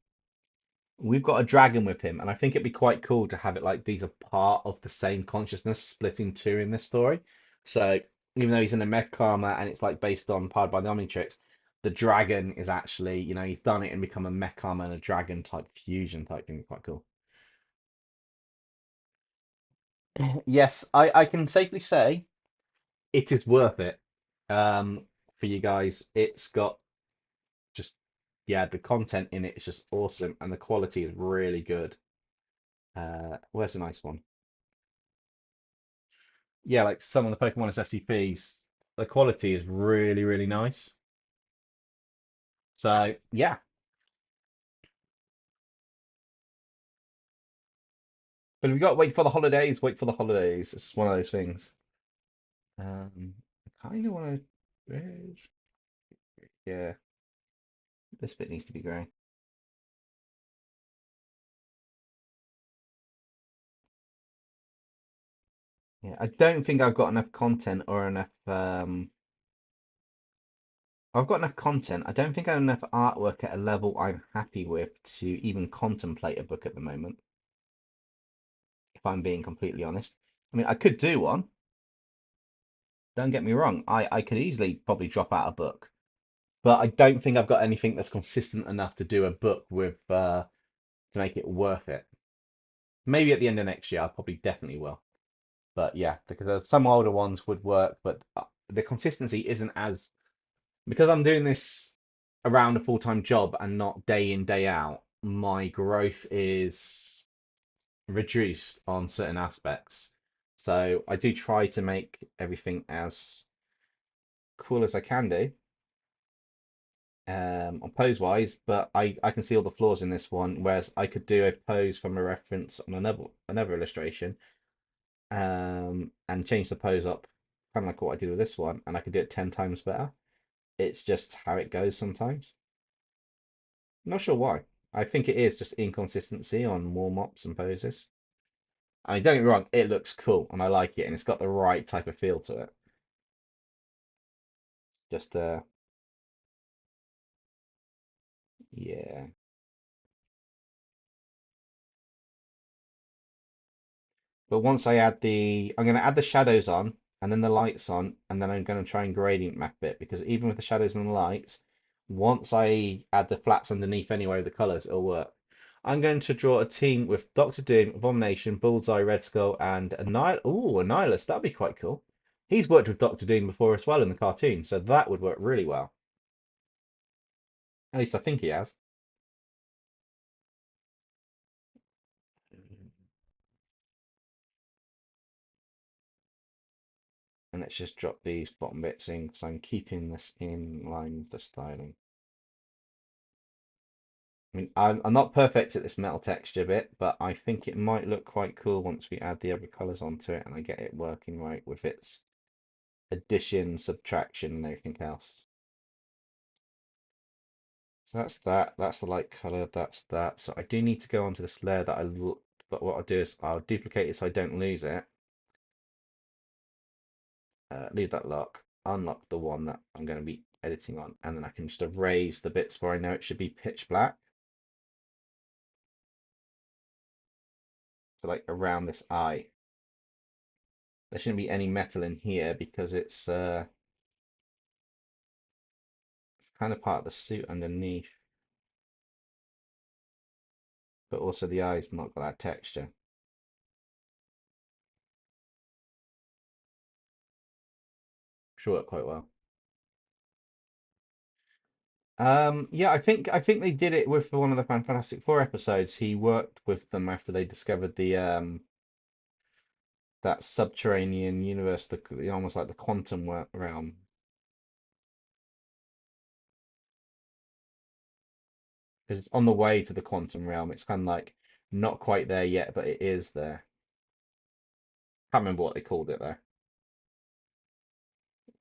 Speaker 1: we've got a dragon with him, and I think it'd be quite cool to have it like these are part of the same consciousness split in two in this story. So even though he's in a mech armor and it's like based on powered by the Omnitrix, the dragon is actually, he's done it and become a mech armor and a dragon type fusion type thing. Quite cool. Yes, I can safely say it is worth it for you guys. It's got just, yeah, the content in it is just awesome and the quality is really good. Where's the nice one? Yeah, like some of the Pokemon SCPs, the quality is really, really nice. So yeah, but we got to wait for the holidays. Wait for the holidays. It's one of those things. I kind of want to. Yeah, this bit needs to be grey. Yeah, I don't think I've got enough content or enough. I've got enough content. I don't think I have enough artwork at a level I'm happy with to even contemplate a book at the moment, if I'm being completely honest. I mean, I could do one. Don't get me wrong. I could easily probably drop out a book, but I don't think I've got anything that's consistent enough to do a book with to make it worth it. Maybe at the end of next year, I probably definitely will. But yeah, because some older ones would work, but the consistency isn't as because I'm doing this around a full-time job and not day in, day out, my growth is reduced on certain aspects. So I do try to make everything as cool as I can do on pose wise, but I can see all the flaws in this one, whereas I could do a pose from a reference on another illustration and change the pose up kind of like what I did with this one, and I could do it 10 times better. It's just how it goes sometimes. Not sure why. I think it is just inconsistency on warm ups and poses. I mean, don't get me wrong, it looks cool and I like it and it's got the right type of feel to it. Just yeah. But once I'm going to add the shadows on and then the lights on, and then I'm going to try and gradient map it because even with the shadows and the lights, once I add the flats underneath anyway with the colors, it'll work. I'm going to draw a team with Doctor Doom, Abomination, Bullseye, Red Skull, and Annihilus. That'd be quite cool. He's worked with Doctor Doom before as well in the cartoon, so that would work really well. At least I think he has. And let's just drop these bottom bits in because I'm keeping this in line with the styling. I mean, I'm not perfect at this metal texture bit, but I think it might look quite cool once we add the other colors onto it and I get it working right with its addition, subtraction, and everything else. So that's that. That's the light color. That's that. So I do need to go onto this layer that but what I'll do is I'll duplicate it so I don't lose it. Leave that lock. Unlock the one that I'm going to be editing on, and then I can just erase the bits where I know it should be pitch black. So like around this eye. There shouldn't be any metal in here because it's kind of part of the suit underneath, but also the eye's not got that texture. Should work quite well. Yeah, I think they did it with one of the Fantastic Four episodes. He worked with them after they discovered the that subterranean universe, almost like the quantum realm, because it's on the way to the quantum realm. It's kind of like Not quite there yet, but it is there. Can't remember what they called it though,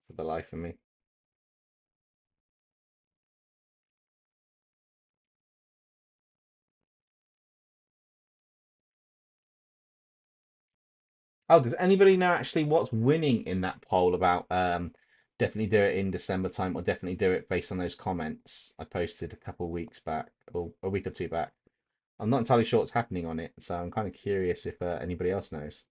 Speaker 1: for the life of me. Oh, did anybody know actually what's winning in that poll about definitely do it in December time or definitely do it based on those comments I posted a couple of weeks back or a week or two back? I'm not entirely sure what's happening on it, so I'm kind of curious if anybody else knows.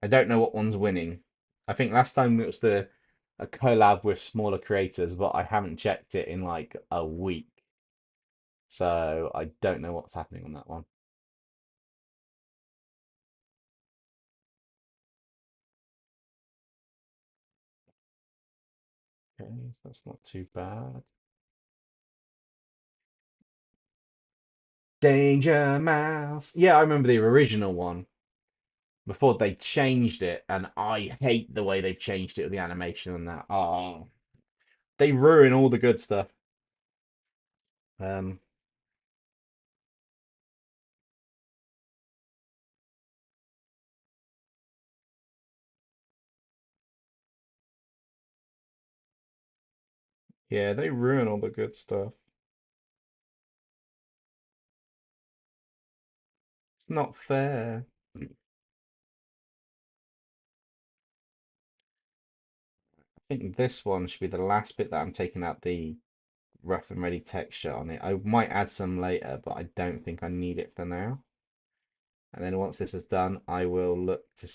Speaker 1: I don't know what one's winning. I think last time it was the a collab with smaller creators, but I haven't checked it in like a week, so I don't know what's happening on that one. Okay, so that's not too bad. Danger Mouse. Yeah, I remember the original one before they changed it, and I hate the way they've changed it with the animation and that. Oh, they ruin all the good stuff. Um, yeah, they ruin all the good stuff. It's not fair. I think this one should be the last bit that I'm taking out the rough and ready texture on it. I might add some later, but I don't think I need it for now. And then once this is done, I will look to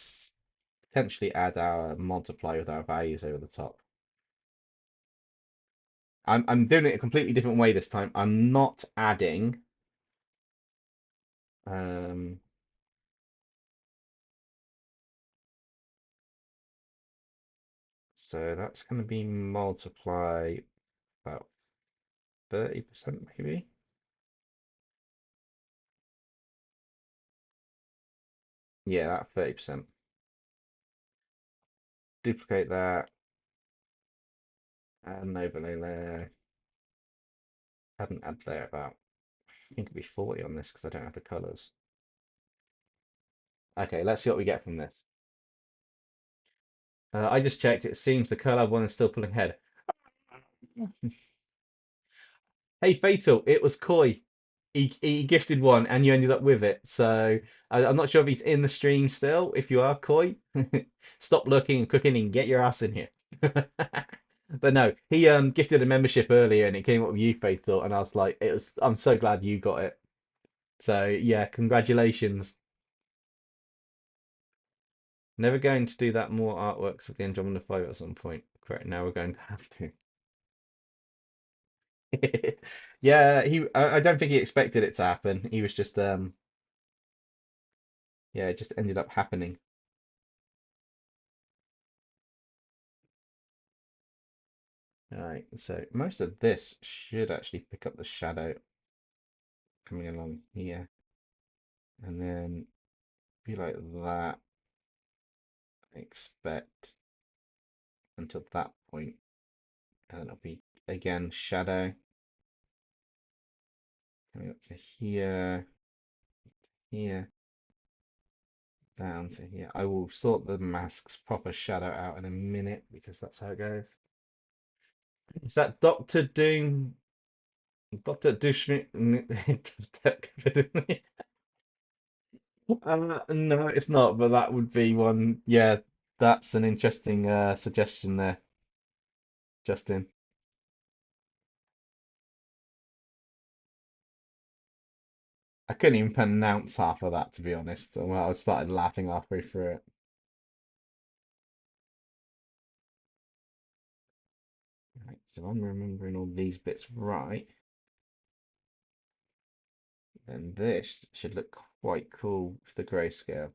Speaker 1: potentially add our multiply with our values over the top. I'm doing it a completely different way this time. I'm not adding um so that's going to be multiply about 30% maybe. Yeah, that 30%. Duplicate that, add an overlay layer, add an add layer about I think it'd be 40 on this because I don't have the colors. Okay, let's see what we get from this. I just checked. It seems the collab one is still pulling ahead. Hey, Fatal, it was Koi. He gifted one and you ended up with it. So I'm not sure if he's in the stream still. If you are Koi, stop looking and cooking and get your ass in here. But no, he gifted a membership earlier and it came up with you, Fatal, and I was like, I'm so glad you got it. So yeah, congratulations. Never going to do that more artworks of the Andromeda 5 at some point. Correct, now we're going to have to. Yeah, I don't think he expected it to happen. He was just yeah, it just ended up happening. All right, so most of this should actually pick up the shadow coming along here, and then be like that, I expect, until that point, and then it'll be again shadow coming up to here, here, down to here. I will sort the mask's proper shadow out in a minute because that's how it goes. Is that Doctor Doom? Doctor Dushmi? No, it's not, but that would be one. Yeah, that's an interesting suggestion there, Justin. I couldn't even pronounce half of that, to be honest. Well, I started laughing halfway through it. Right, so I'm remembering all these bits right. Then this should look quite cool with the grayscale.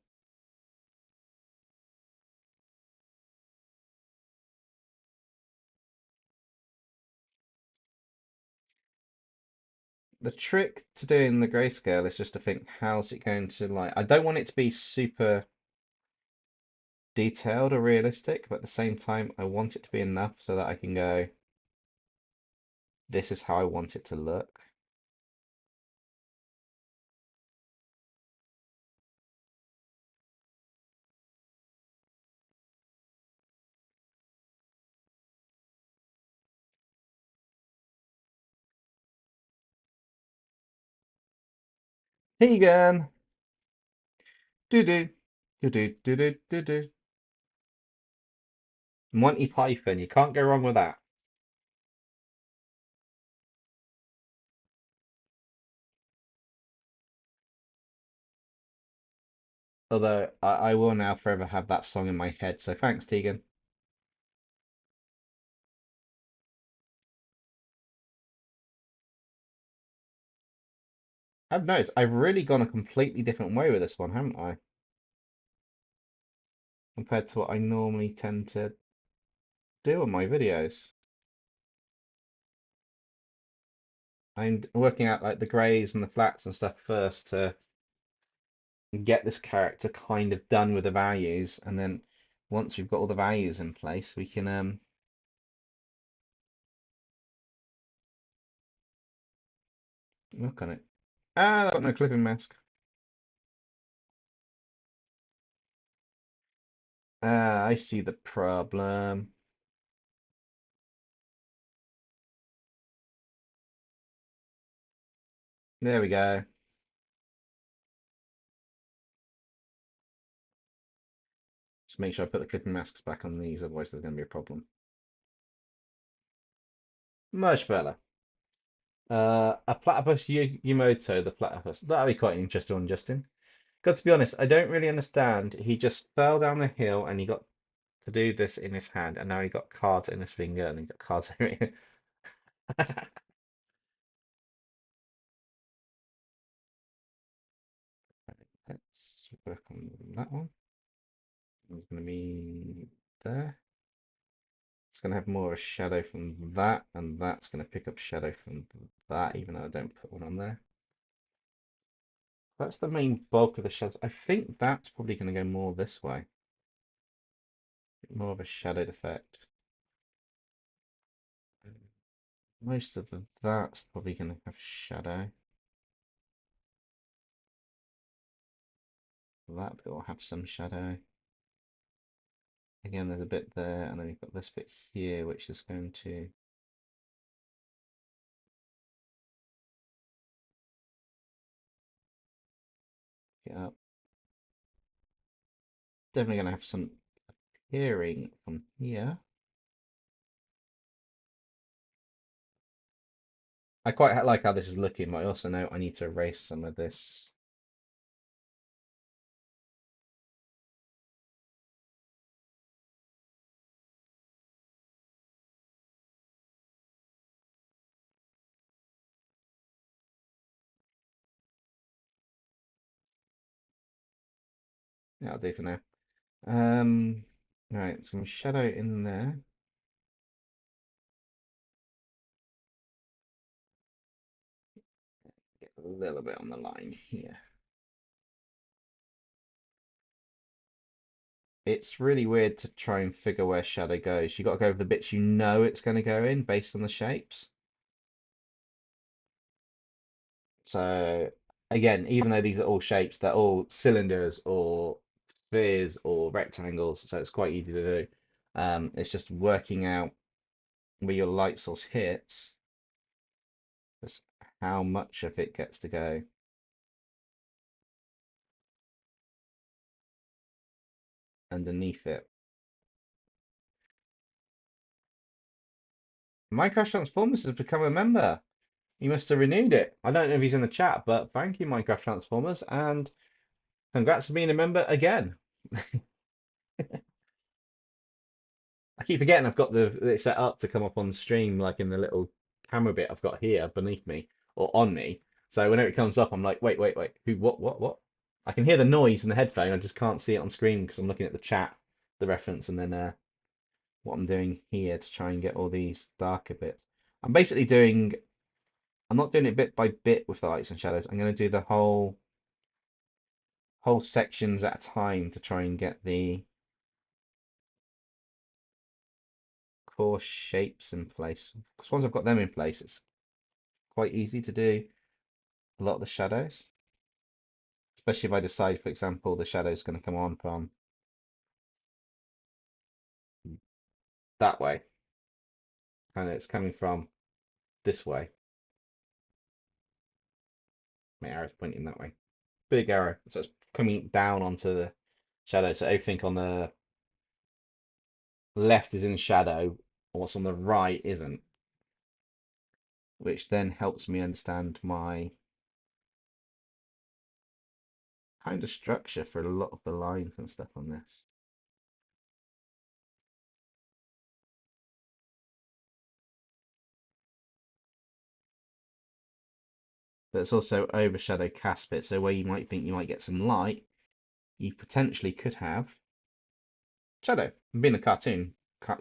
Speaker 1: The trick to doing the grayscale is just to think, how's it going to like? I don't want it to be super detailed or realistic, but at the same time, I want it to be enough so that I can go, this is how I want it to look. Tegan. Do do do do do do do do. Monty Python. You can't go wrong with that. Although I will now forever have that song in my head. So thanks, Tegan. I've noticed I've really gone a completely different way with this one, haven't I? Compared to what I normally tend to do on my videos. I'm working out like the greys and the flats and stuff first to get this character kind of done with the values, and then once we've got all the values in place, we can work on it. Ah, that got no clipping mask. Ah, I see the problem. There we go. Just make sure I put the clipping masks back on these, otherwise there's going to be a problem. Much better. A platypus Yumoto, the platypus. That'll be quite an interesting one, Justin. Got to be honest, I don't really understand. He just fell down the hill and he got to do this in his hand, and now he got cards in his finger, and he got cards everywhere. Let's work on that one. It's going to be there. It's going to have more of a shadow from that, and that's going to pick up shadow from that, even though I don't put one on there. That's the main bulk of the shadows. I think that's probably going to go more this way. More of a shadowed effect. Most of that's probably going to have shadow. That bit will have some shadow. Again, there's a bit there, and then we've got this bit here, which is going to get up. Definitely going to have some appearing from here. I quite like how this is looking, but I also know I need to erase some of this. Yeah, I'll do for now. Um, right, some shadow in there. Get a little bit on the line here. It's really weird to try and figure where shadow goes. You got to go over the bits you know it's going to go in based on the shapes. So again, even though these are all shapes, they're all cylinders or spheres or rectangles, so it's quite easy to do. It's just working out where your light source hits, that's how much of it gets to go underneath it. Minecraft Transformers has become a member. He must have renewed it. I don't know if he's in the chat, but thank you, Minecraft Transformers, and congrats for being a member again. I keep forgetting I've got it set up to come up on stream, like in the little camera bit I've got here beneath me or on me. So whenever it comes up, I'm like, wait, wait, wait, who, what? I can hear the noise in the headphone. I just can't see it on screen because I'm looking at the chat, the reference, and then what I'm doing here to try and get all these darker bits. I'm basically doing, I'm not doing it bit by bit with the lights and shadows. I'm going to do the whole sections at a time to try and get the core shapes in place. Because once I've got them in place, it's quite easy to do a lot of the shadows. Especially if I decide, for example, the shadow is going to come on from that way, and it's coming from this way. My arrow's pointing that way. big arrow. So it's coming down onto the shadow. So everything on the left is in shadow, and what's on the right isn't, which then helps me understand my kind of structure for a lot of the lines and stuff on this. But it's also overshadow cast bit, so where you might think you might get some light, you potentially could have shadow. And being a cartoon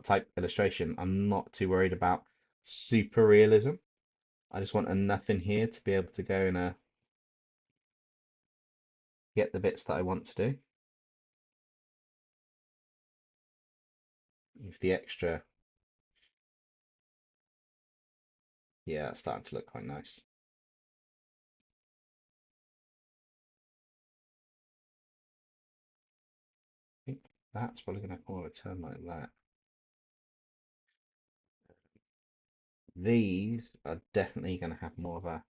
Speaker 1: type illustration, I'm not too worried about super realism. I just want enough in here to be able to go and get the bits that I want to do. With the extra, yeah, it's starting to look quite nice. I think that's probably going to have more of a turn like that. These are definitely going to have more of a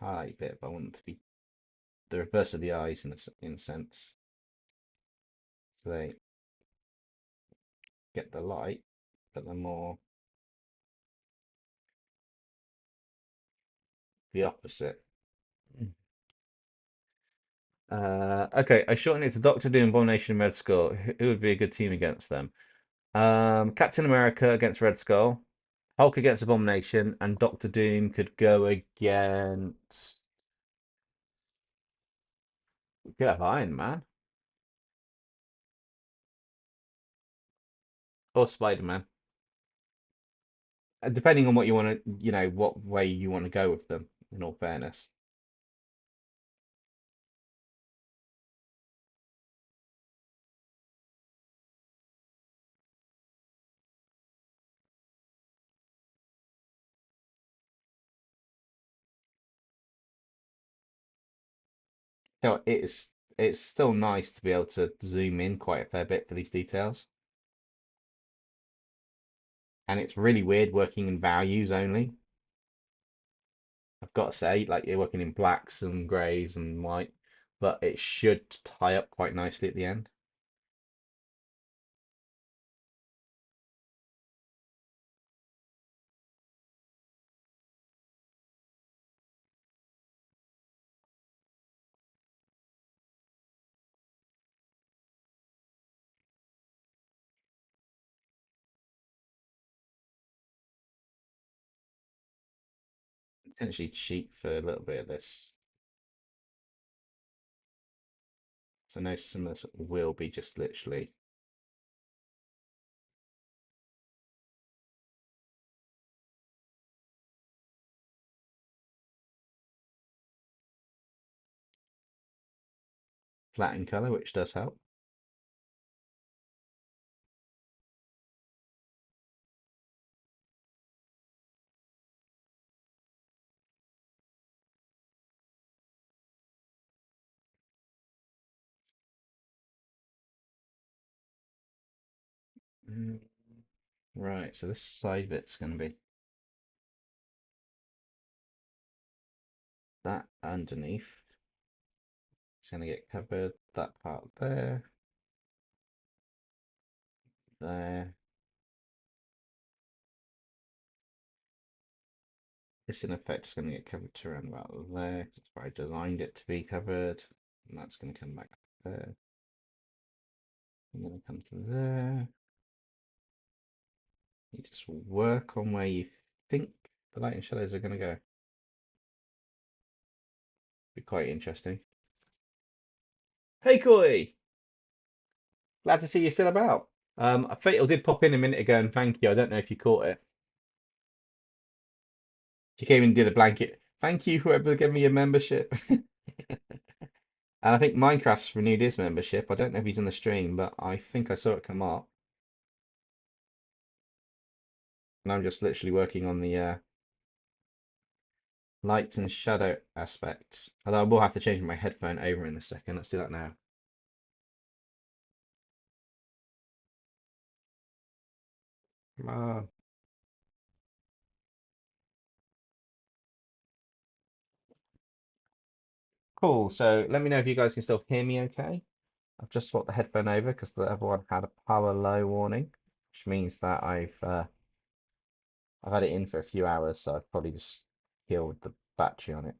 Speaker 1: highlight bit, but I want them to be the reverse of the eyes in a sense. So they get the light, but they're more the opposite. Okay, I shortened it to Doctor Doom, Abomination, and Red Skull. Who would be a good team against them? Captain America against Red Skull, Hulk against Abomination, and Doctor Doom could go against. We could have Iron Man or Spider-Man, depending on what you want to, what way you want to go with them. In all fairness, so it's still nice to be able to zoom in quite a fair bit for these details, and it's really weird working in values only. I've got to say, like you're working in blacks and greys and white, but it should tie up quite nicely at the end. Potentially cheat for a little bit of this. So no, some of this will be just literally flat in color, which does help. Mm, Right, so this side bit's going to be that underneath. It's going to get covered, that part there, there. This in effect is going to get covered to around about there, 'cause that's where I designed it to be covered. And that's going to come back there. I'm going to come to there. You just work on where you think the light and shadows are going to go. Be quite interesting. Hey, Koi! Glad to see you still about. Fatal did pop in a minute ago, and thank you. I don't know if you caught it. She came in and did a blanket. Thank you, whoever gave me a membership. And I think Minecraft's renewed his membership. I don't know if he's in the stream, but I think I saw it come up. And I'm just literally working on the light and shadow aspect. Although I will have to change my headphone over in a second. Let's do that now. Come on. Cool. So let me know if you guys can still hear me okay. I've just swapped the headphone over because the other one had a power low warning, which means that I've had it in for a few hours, so I've probably just killed the battery on it.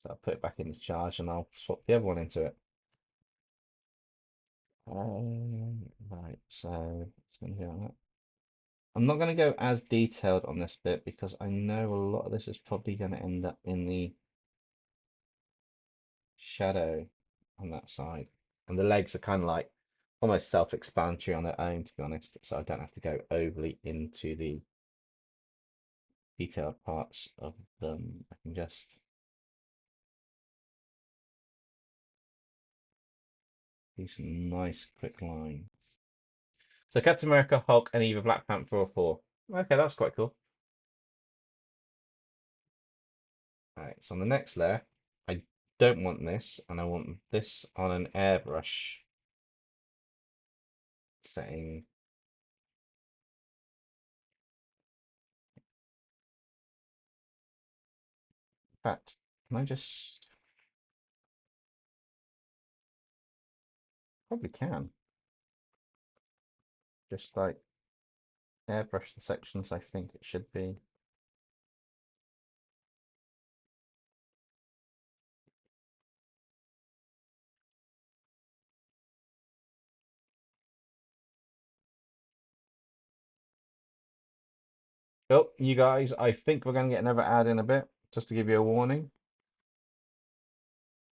Speaker 1: So I'll put it back into charge and I'll swap the other one into it. Right, so it's going to be on that. I'm not going to go as detailed on this bit because I know a lot of this is probably going to end up in the shadow on that side. And the legs are kind of like almost self-explanatory on their own, to be honest. So I don't have to go overly into the detailed parts of them. I can just do some nice quick lines. So Captain America, Hulk, and either Black Panther or Thor. Okay, that's quite cool. Alright, so on the next layer, I don't want this, and I want this on an airbrush setting. In fact, can I just probably can just like airbrush the sections I think it should be. Oh, you guys, I think we're going to get another ad in a bit, just to give you a warning.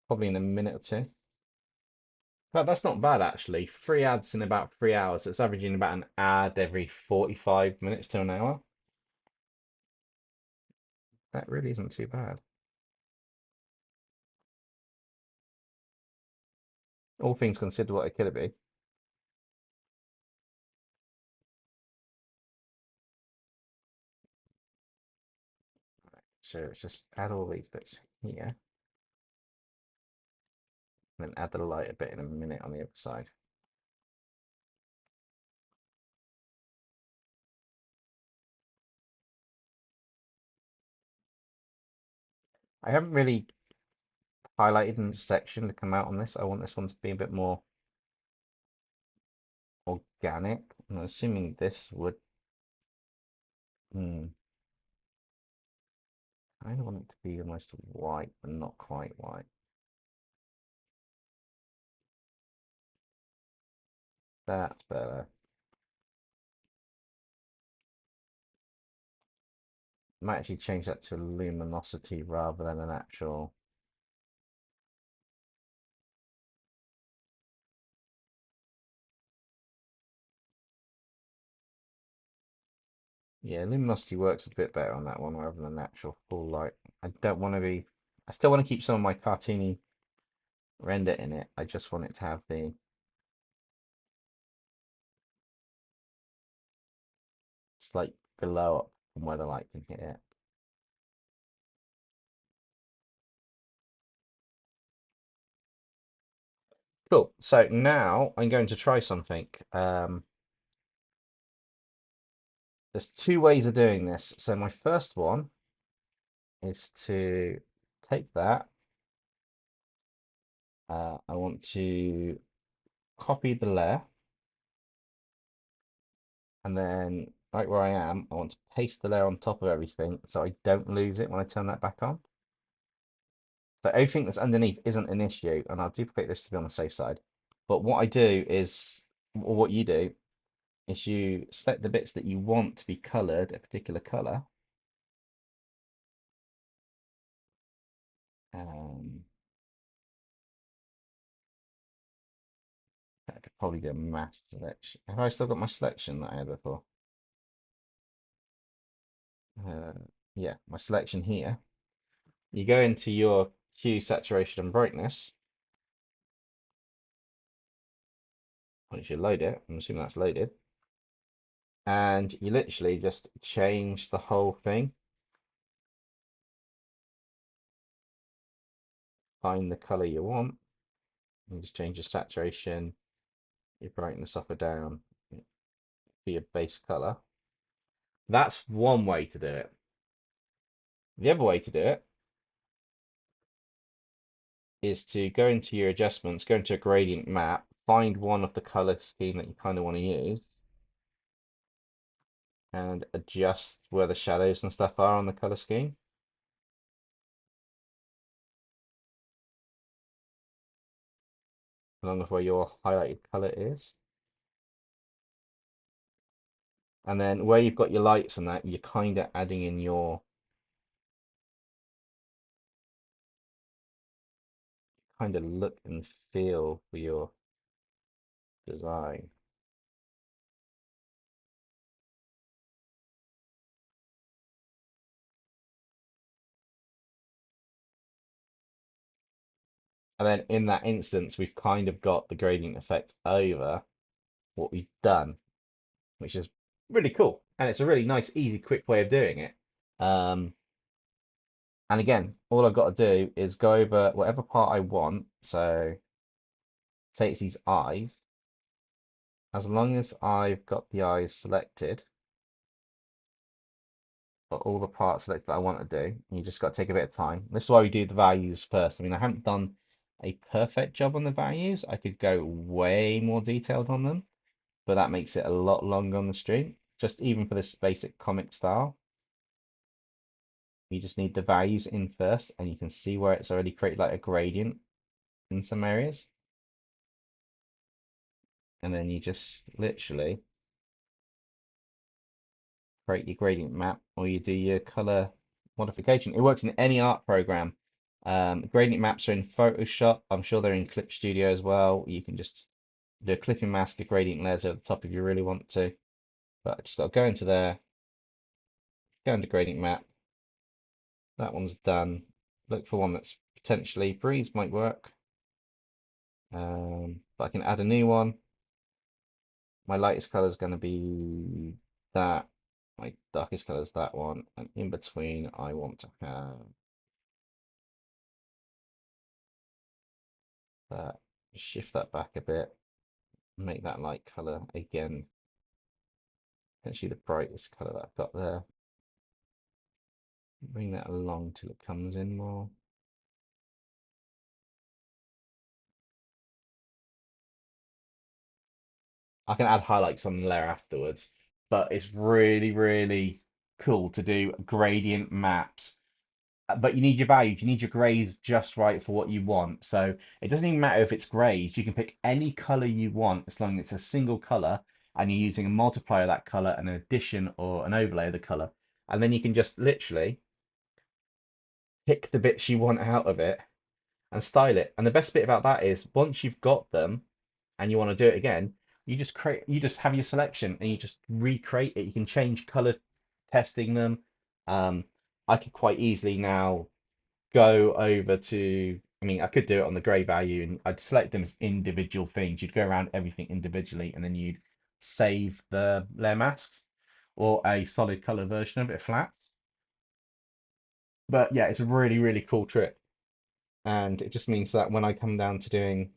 Speaker 1: Probably in a minute or two. But that's not bad, actually. 3 ads in about 3 hours. It's averaging about an ad every 45 minutes to an hour. That really isn't too bad. All things considered, what it could be. So let's just add all these bits here. And then add the light a bit in a minute on the other side. I haven't really highlighted an section to come out on this. I want this one to be a bit more organic. I'm assuming this would. I want it to be almost white, but not quite white. That's better. I might actually change that to luminosity rather than an actual. Yeah, luminosity works a bit better on that one rather than actual full light. I don't want to be. I still want to keep some of my cartoony render in it. I just want it to have the slight glow up from where the light can hit it. Cool. So now I'm going to try something. There's two ways of doing this. So my first one is to take that. I want to copy the layer, and then right where I am, I want to paste the layer on top of everything so I don't lose it when I turn that back on. So everything that's underneath isn't an issue, and I'll duplicate this to be on the safe side. But what I do is, or what you do, is you select the bits that you want to be colored a particular color. I could probably do a mass selection. Have I still got my selection that I had before? Uh, yeah, my selection here. You go into your hue, saturation, and brightness. Once you load it, I'm assuming that's loaded. And you literally just change the whole thing. Find the color you want. And just change your saturation, your brightness up or down for your base color. That's one way to do it. The other way to do it is to go into your adjustments, go into a gradient map, find one of the color scheme that you kind of want to use, and adjust where the shadows and stuff are on the color scheme, along with where your highlighted color is. And then where you've got your lights and that, you're kind of adding in your kind of look and feel for your design. And then in that instance, we've kind of got the gradient effect over what we've done, which is really cool. And it's a really nice, easy, quick way of doing it. Um, and again, all I've got to do is go over whatever part I want. So say it's these eyes. As long as I've got the eyes selected, got all the parts selected that I want to do, you just got to take a bit of time. This is why we do the values first. I mean, I haven't done a perfect job on the values. I could go way more detailed on them, but that makes it a lot longer on the stream. Just even for this basic comic style, you just need the values in first, and you can see where it's already created like a gradient in some areas. And then you just literally create your gradient map, or you do your color modification. It works in any art program. Gradient maps are in Photoshop. I'm sure they're in Clip Studio as well. You can just do a clipping mask, a gradient layers over the top if you really want to. But I just got to go into there, go into gradient map. That one's done. Look for one that's potentially breeze might work. But I can add a new one. My lightest color is going to be that. My darkest color is that one. And in between, I want to have that. Shift that back a bit. Make that light color again. Actually, the brightest color that I've got there. Bring that along till it comes in more. I can add highlights on the layer afterwards, but it's really, really cool to do gradient maps. But you need your values, you need your grays just right for what you want. So it doesn't even matter if it's grays, you can pick any color you want as long as it's a single color and you're using a multiplier of that color, an addition or an overlay of the color. And then you can just literally pick the bits you want out of it and style it. And the best bit about that is once you've got them and you want to do it again, you just have your selection and you just recreate it. You can change color testing them. Um, I could quite easily now go over to, I mean, I could do it on the gray value and I'd select them as individual things. You'd go around everything individually and then you'd save the layer masks or a solid color version of it flat. But yeah, it's a really, really cool trick. And it just means that when I come down to doing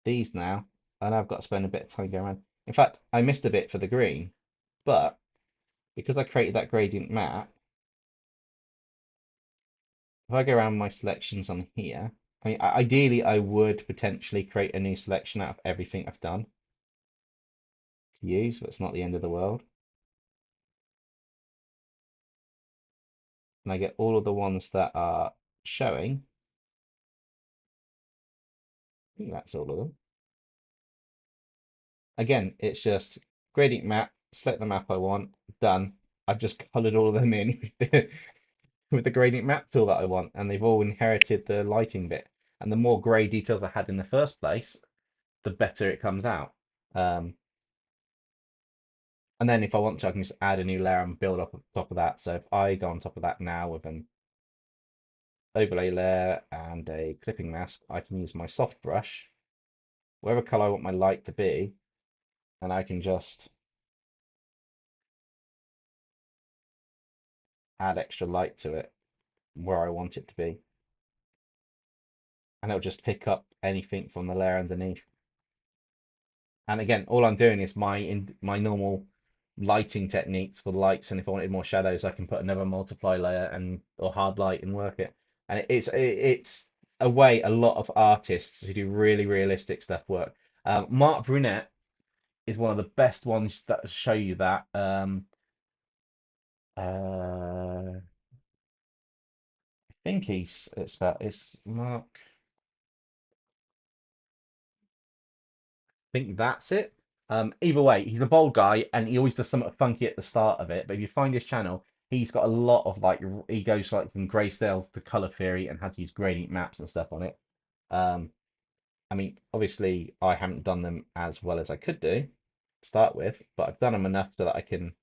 Speaker 1: these now, and I've got to spend a bit of time going around. In fact, I missed a bit for the green, but because I created that gradient map, if I go around my selections on here, I mean, ideally I would potentially create a new selection out of everything I've done to use, but it's not the end of the world. And I get all of the ones that are showing. I think that's all of them. Again, it's just gradient map, select the map I want, done. I've just colored all of them in with the gradient map tool that I want, and they've all inherited the lighting bit. And the more grey details I had in the first place, the better it comes out. Um, and then if I want to, I can just add a new layer and build up on top of that. So if I go on top of that now with an overlay layer and a clipping mask, I can use my soft brush, whatever color I want my light to be, and I can just add extra light to it where I want it to be. And it'll just pick up anything from the layer underneath. And again, all I'm doing is my normal lighting techniques for lights, and if I wanted more shadows, I can put another multiply layer and or hard light and work it. And it's a way a lot of artists who do really realistic stuff work. Mark Brunette is one of the best ones that show you that. I think it's Mark. I think that's it. Either way, he's a bold guy and he always does something funky at the start of it. But if you find his channel, he's got a lot of like he goes like from grayscale to color theory and how to use gradient maps and stuff on it. Um, I mean, obviously, I haven't done them as well as I could do to start with, but I've done them enough so that I can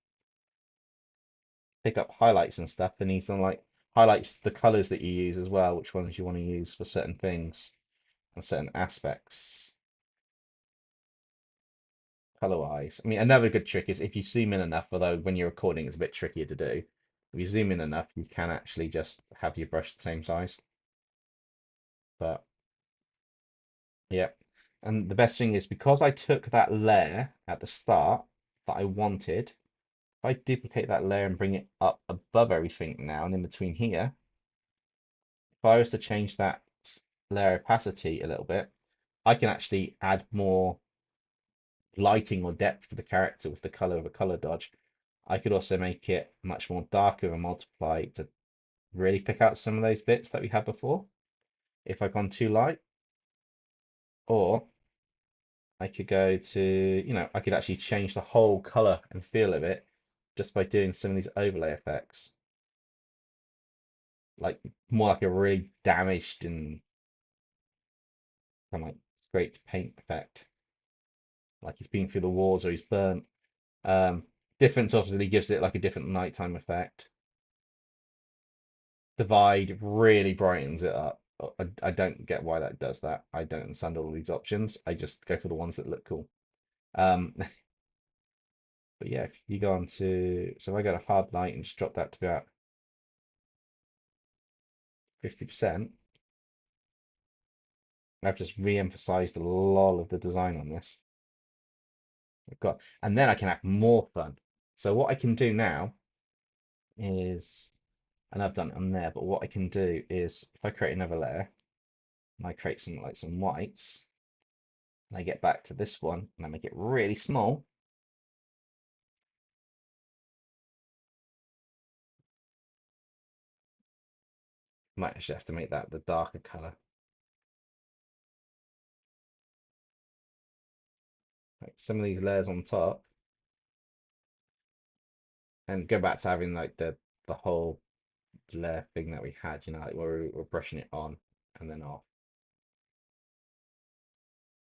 Speaker 1: pick up highlights and stuff. And he's done like highlights the colors that you use as well, which ones you want to use for certain things and certain aspects color wise. I mean, another good trick is if you zoom in enough, although when you're recording, it's a bit trickier to do. If you zoom in enough, you can actually just have your brush the same size. But yeah. And the best thing is because I took that layer at the start that I wanted, if I duplicate that layer and bring it up above everything now and in between here, if I was to change that layer opacity a little bit, I can actually add more lighting or depth to the character with the color of a color dodge. I could also make it much more darker and multiply to really pick out some of those bits that we had before if I've gone too light. Or I could go to, I could actually change the whole color and feel of it just by doing some of these overlay effects. Like more like a really damaged and kind of like scraped paint effect. Like he's been through the wars or he's burnt. Um, Difference obviously gives it like a different nighttime effect. Divide really brightens it up. I don't get why that does that. I don't understand all these options. I just go for the ones that look cool. Um, but yeah, if you go on to, so if I go to hard light and just drop that to about 50%, I've just re-emphasized a lot of the design on this. I've got, and then I can have more fun. So what I can do now is, and I've done it on there, but what I can do is if I create another layer and I create some whites, and I get back to this one and I make it really small, might actually have to make that the darker color. Like some of these layers on top, and go back to having like the whole layer thing that we had, like where we were brushing it on and then off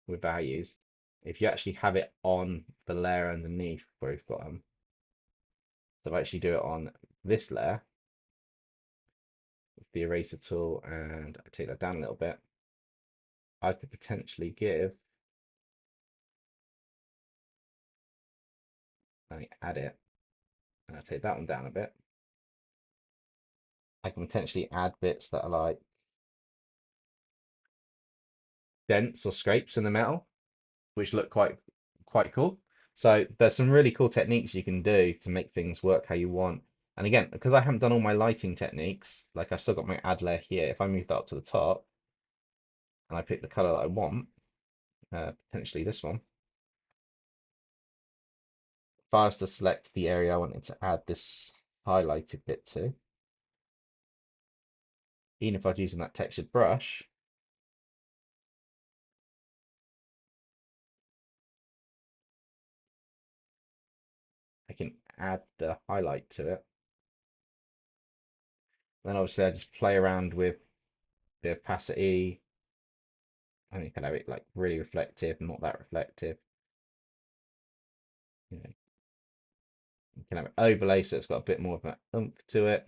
Speaker 1: with values. If you actually have it on the layer underneath where we've got them, so if I actually do it on this layer with the eraser tool and I take that down a little bit, I could potentially give, let me add it, and I take that one down a bit. I can potentially add bits that are like dents or scrapes in the metal, which look quite cool. So there's some really cool techniques you can do to make things work how you want. And again, because I haven't done all my lighting techniques, like I've still got my add layer here. If I move that up to the top and I pick the color that I want, potentially this one, if I was to select the area I wanted to add this highlighted bit to, even if I was using that textured brush, I can add the highlight to it. Then obviously I just play around with the opacity, and you can have it like really reflective, not that reflective. You know, you can have an overlay so it's got a bit more of an oomph to it.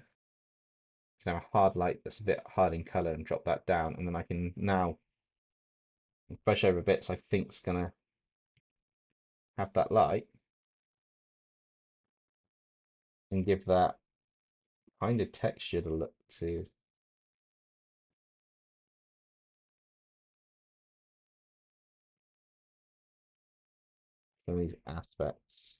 Speaker 1: You can have a hard light that's a bit hard in color and drop that down, and then I can now brush over bits I think's gonna have that light and give that kind of textured look to some of these aspects.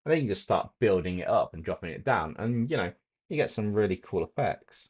Speaker 1: And then you just start building it up and dropping it down, and you get some really cool effects.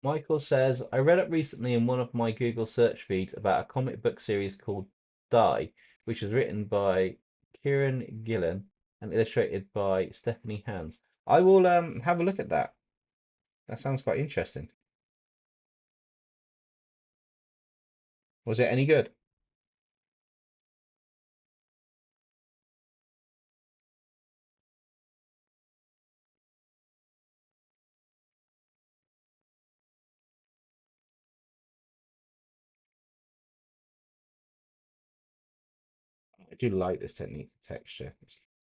Speaker 1: Michael says, I read up recently in one of my Google search feeds about a comic book series called Die, which was written by Kieran Gillen and illustrated by Stephanie Hans. I will have a look at that. That sounds quite interesting. Was it any good? I do like this technique for texture.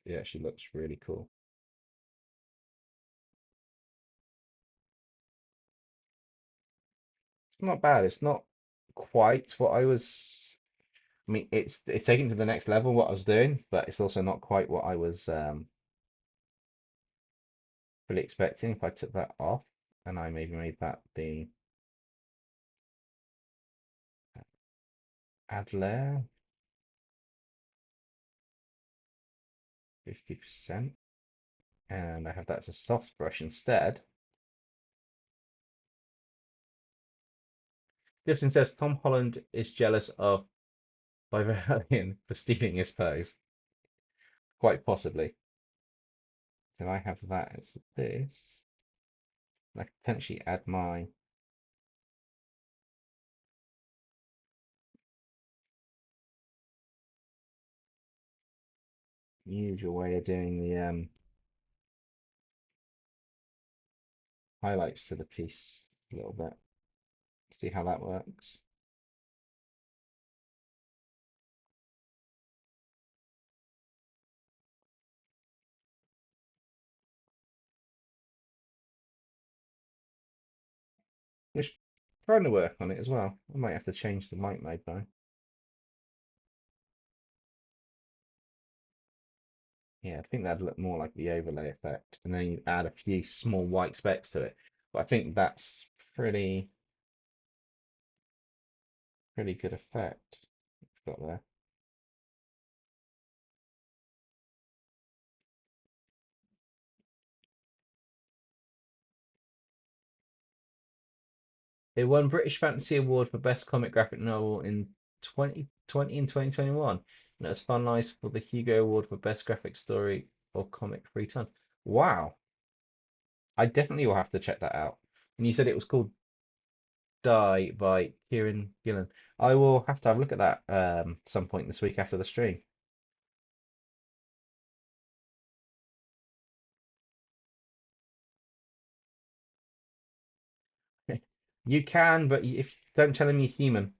Speaker 1: It actually looks really cool. It's not bad. It's not quite what I was. I mean, it's taken to the next level what I was doing, but it's also not quite what I was really expecting. If I took that off and I maybe made that the add layer 50%, and I have that as a soft brush instead. Gibson says Tom Holland is jealous of Bavarian for stealing his pose. Quite possibly. So I have that as this. I could potentially add my usual way of doing the highlights to the piece a little bit. See how that works. Just trying to work on it as well. I might have to change the light mode though. Yeah, I think that'd look more like the overlay effect, and then you add a few small white specks to it. But I think that's pretty good effect we've got there. It won British Fantasy Award for Best Comic Graphic Novel in 2020 and 2021, and it was finalised for the Hugo Award for Best Graphic Story or Comic Free Time. Wow, I definitely will have to check that out. And you said it was called Die by Kieran Gillen. I will have to have a look at that some point this week after the stream. You can, but if don't tell him you're human.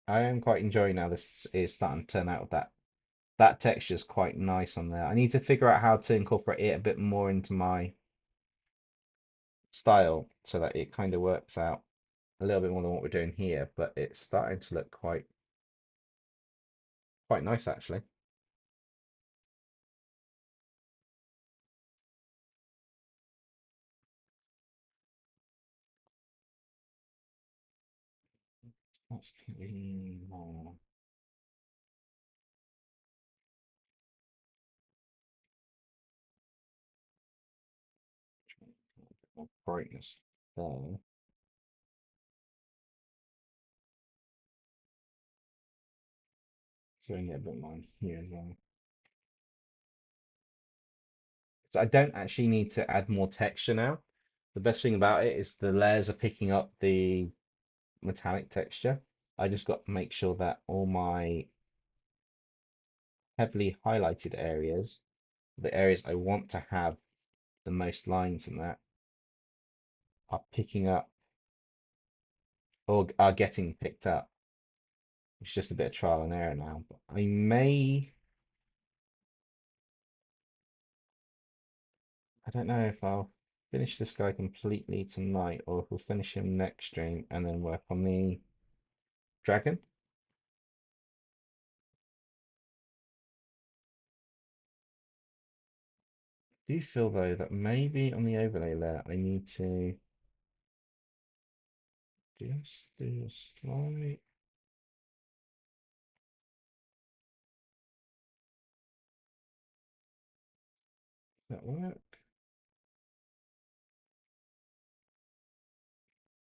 Speaker 1: I am quite enjoying now. This is starting to turn out that texture is quite nice on there. I need to figure out how to incorporate it a bit more into my style so that it kind of works out a little bit more than what we're doing here, but it's starting to look quite nice actually. That's gonna be more brightness there. So we can get a bit more in here as well. So I don't actually need to add more texture now. The best thing about it is the layers are picking up the metallic texture. I just got to make sure that all my heavily highlighted areas, the areas I want to have the most lines in that, are picking up or are getting picked up. It's just a bit of trial and error now. But I may, I don't know if I'll finish this guy completely tonight or if we'll finish him next stream and then work on the dragon. Do you feel though that maybe on the overlay layer I need to just do a slight. Does that work?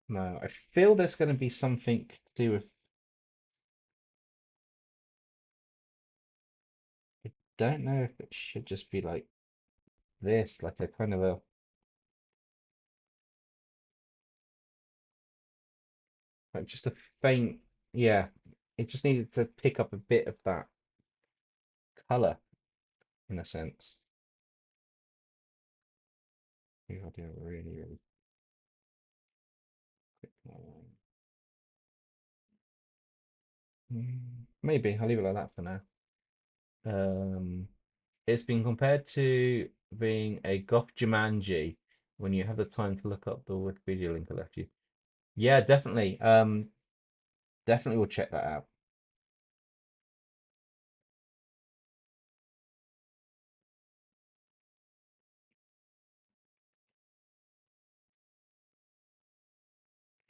Speaker 1: No, I feel there's going to be something to do with. I don't know if it should just be like this, like a kind of a, like just a faint, yeah. It just needed to pick up a bit of that color in a sense. Maybe I'll do a really, really quick one. Maybe I'll leave it like that for now. Um, it's been compared to being a goth Jumanji when you have the time to look up the Wikipedia link I left you. Yeah, definitely. Definitely will check that out.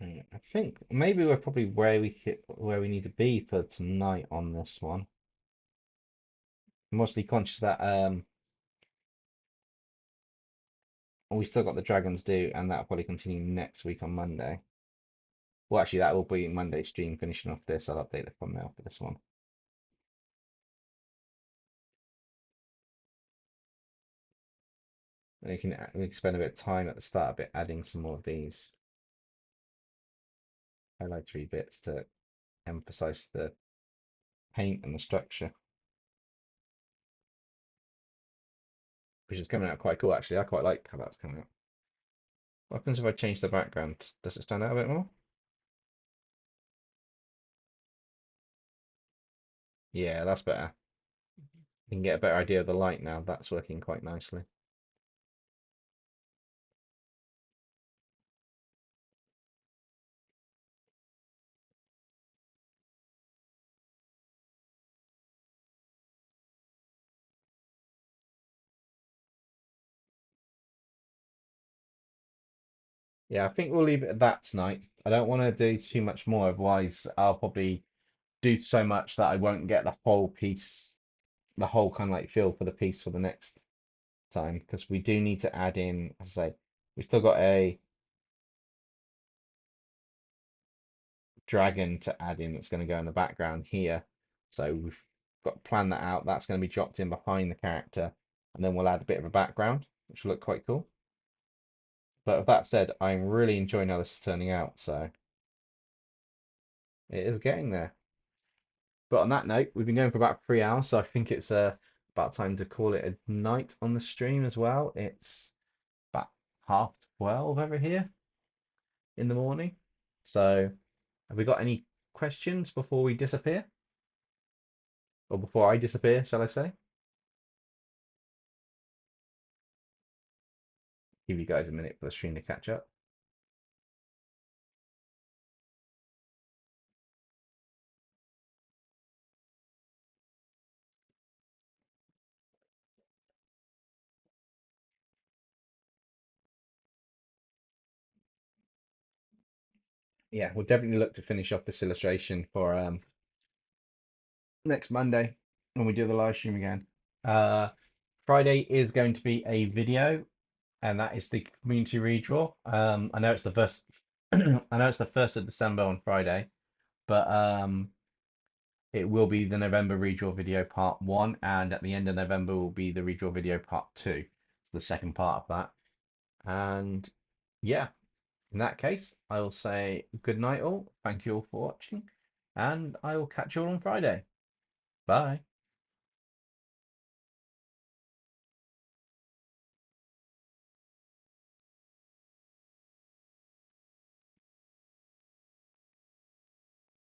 Speaker 1: Yeah, I think maybe we're probably where we need to be for tonight on this one. I'm mostly conscious that we still got the dragons due, and that'll probably continue next week on Monday. Well, actually, that will be Monday stream finishing off this. I'll update the thumbnail for this one. And we can spend a bit of time at the start, a bit adding some more of these highlighter bits to emphasize the paint and the structure, which is coming out quite cool actually. I quite like how that's coming out. What happens if I change the background? Does it stand out a bit more? Yeah, that's better. You can get a better idea of the light now. That's working quite nicely. Yeah, I think we'll leave it at that tonight. I don't want to do too much more, otherwise I'll probably do so much that I won't get the whole piece, the whole kind of like feel for the piece for the next time, because we do need to add in, as I say, we've still got a dragon to add in that's going to go in the background here. So we've got to plan that out. That's going to be dropped in behind the character, and then we'll add a bit of a background, which will look quite cool. But with that said, I'm really enjoying how this is turning out, so it is getting there. But on that note, we've been going for about 3 hours, so I think it's about time to call it a night on the stream as well. It's about 12:30 over here in the morning. So have we got any questions before we disappear? Or before I disappear, shall I say? Give you guys a minute for the stream to catch up. Yeah, we'll definitely look to finish off this illustration for next Monday when we do the live stream again. Uh, Friday is going to be a video, and that is the community redraw. I know it's the first, I know it's the 1st of December on Friday, but it will be the November redraw video part one, and at the end of November will be the redraw video part two, so the second part of that. And yeah, in that case, I will say good night all. Thank you all for watching, and I will catch you all on Friday. Bye.